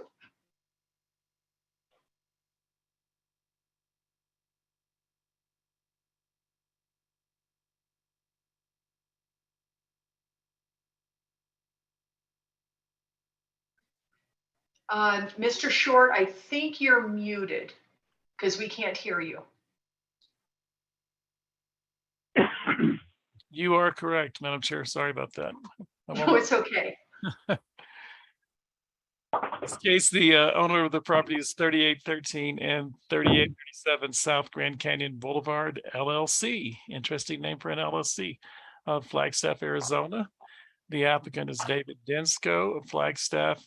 Mr. Short, I think you're muted because we can't hear you. You are correct, Madam Chair. Sorry about that. No, it's okay. In this case, the owner of the property is 3813 and 3837 South Grand Canyon Boulevard LLC. Interesting name for an LLC of Flagstaff, Arizona. The applicant is David Densko of Flagstaff.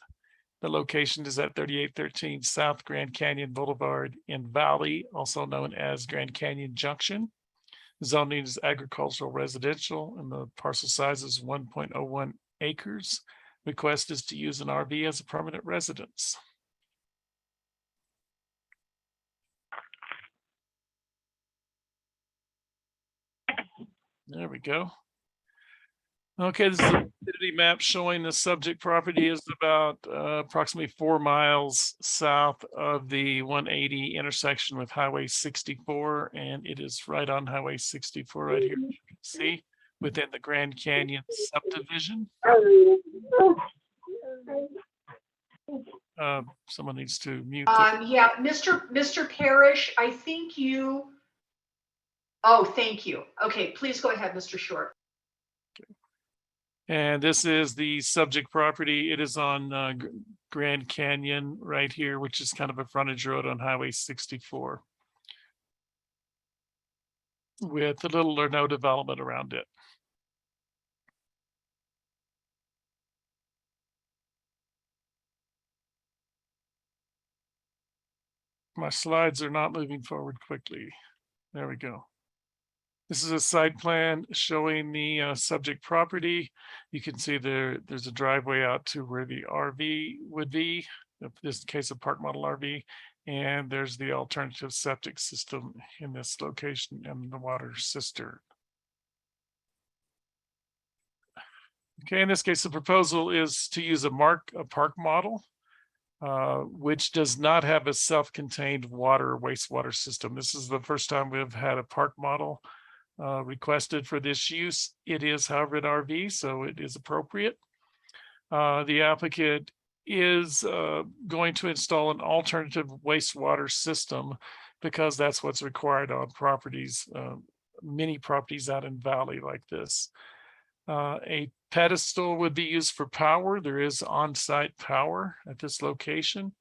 The location is at 3813 South Grand Canyon Boulevard in Valley, also known as Grand Canyon Junction. Zoning is agricultural residential and the parcel size is 1.01 acres. Request is to use an RV as a permanent residence. There we go. Okay, this is a vicinity map showing the subject property is about approximately 4 miles south of the 180 intersection with Highway 64, and it is right on Highway 64 right here. You can see within the Grand Canyon subdivision. Someone needs to mute. Yeah, Mr. Parrish, I think you. Oh, thank you. Okay, please go ahead, Mr. Short. And this is the subject property. It is on Grand Canyon right here, which is kind of a frontage road on Highway 64. With a little or no development around it. My slides are not moving forward quickly. There we go. This is a site plan showing the subject property. You can see there's a driveway out to where the RV would be, in this case, a park model RV. And there's the alternative septic system in this location and the water cistern. Okay, in this case, the proposal is to use a park model, which does not have a self-contained water or wastewater system. This is the first time we've had a park model requested for this use. It is, however, an RV, so it is appropriate. The applicant is going to install an alternative wastewater system because that's what's required on properties, many properties out in Valley like this. A pedestal would be used for power. There is on-site power at this location,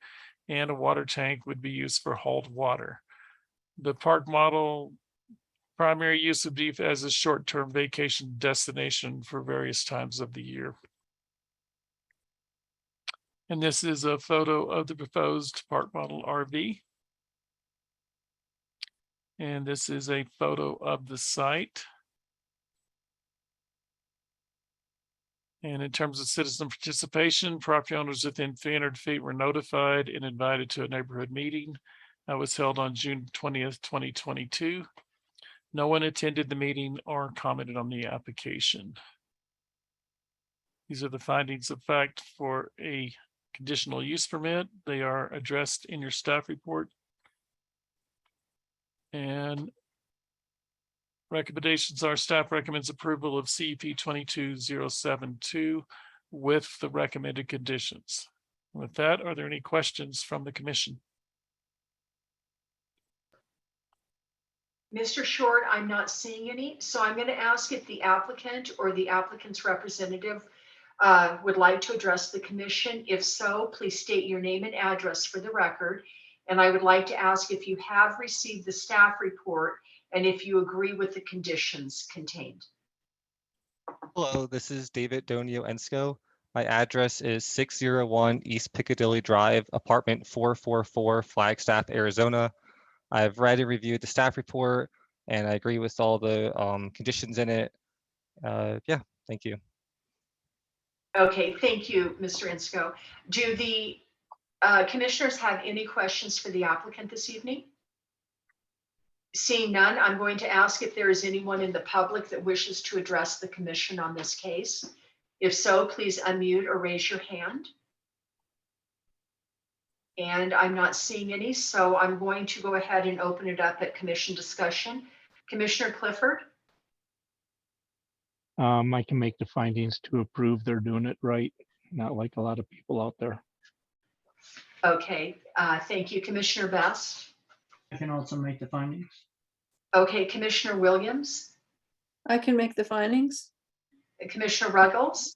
and a water tank would be used for hauled water. The park model primary use would be as a short-term vacation destination for various times of the year. And this is a photo of the proposed park model RV. And this is a photo of the site. And in terms of citizen participation, property owners within 300 feet were notified and invited to a neighborhood meeting that was held on June 20th, 2022. No one attended the meeting or commented on the application. These are the findings of fact for a conditional use permit. They are addressed in your staff report. And recommendations are staff recommends approval of CUP 22072 with the recommended conditions. With that, are there any questions from the commission? Mr. Short, I'm not seeing any, so I'm going to ask if the applicant or the applicant's representative would like to address the commission. If so, please state your name and address for the record. And I would like to ask if you have received the staff report and if you agree with the conditions contained. Hello, this is David Donio Ensko. My address is 601 East Piccadilly Drive, apartment 444, Flagstaff, Arizona. I've read and reviewed the staff report and I agree with all the conditions in it. Yeah, thank you. Okay, thank you, Mr. Ensko. Do the commissioners have any questions for the applicant this evening? Seeing none, I'm going to ask if there is anyone in the public that wishes to address the commission on this case. If so, please unmute or raise your hand. And I'm not seeing any, so I'm going to go ahead and open it up at commission discussion. Commissioner Clifford? I can make the findings to approve. They're doing it right, not like a lot of people out there. Okay, thank you. Commissioner Best? I can also make the findings. Okay, Commissioner Williams? I can make the findings. Commissioner Ruggles?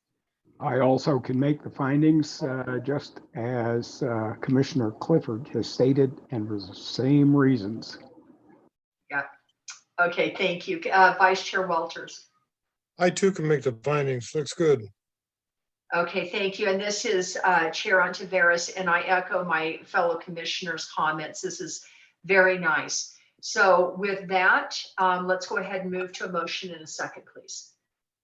I also can make the findings, just as Commissioner Clifford has stated, and for the same reasons. Yeah. Okay, thank you. Vice Chair Walters? I too can make the findings. Looks good. Okay, thank you. And this is Chair Ontiveros, and I echo my fellow commissioners' comments. This is very nice. So with that, let's go ahead and move to a motion in a second, please.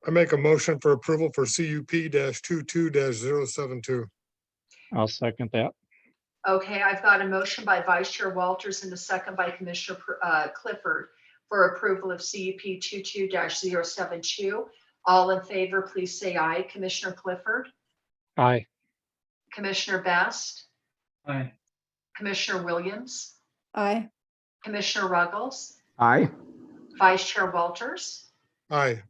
I make a motion for approval for CUP-22-072. I'll second that. Okay, I've got a motion by Vice Chair Walters and a second by Commissioner Clifford for approval of CUP 22-072. All in favor, please say aye. Commissioner Clifford? Aye. Commissioner Best? Aye. Commissioner Williams? Aye. Commissioner Ruggles? Aye. Vice Chair Walters? Aye.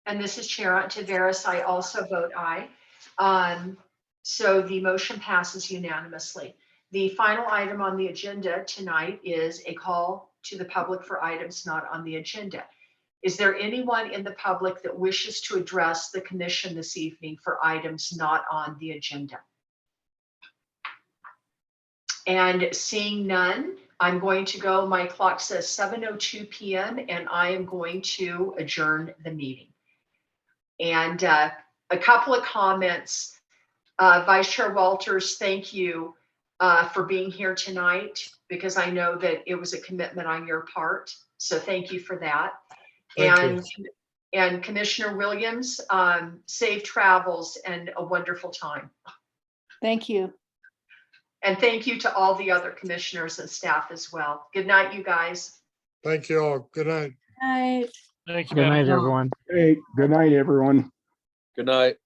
And this is Chair Ontiveros. I also vote aye. So the motion passes unanimously. The final item on the agenda tonight is a call to the public for items not on the agenda. Is there anyone in the public that wishes to address the commission this evening for items not on the agenda? And seeing none, I'm going to go, my clock says 7:02 p.m. and I am going to adjourn the meeting. And a couple of comments. Vice Chair Walters, thank you for being here tonight, because I know that it was a commitment on your part. So thank you for that. Thank you. And Commissioner Williams, safe travels and a wonderful time. Thank you. And thank you to all the other commissioners and staff as well. Good night, you guys. Thank you all. Good night. Night. Thank you, Good Madam night, Chair. everyone. Hey, good night, everyone. Good night.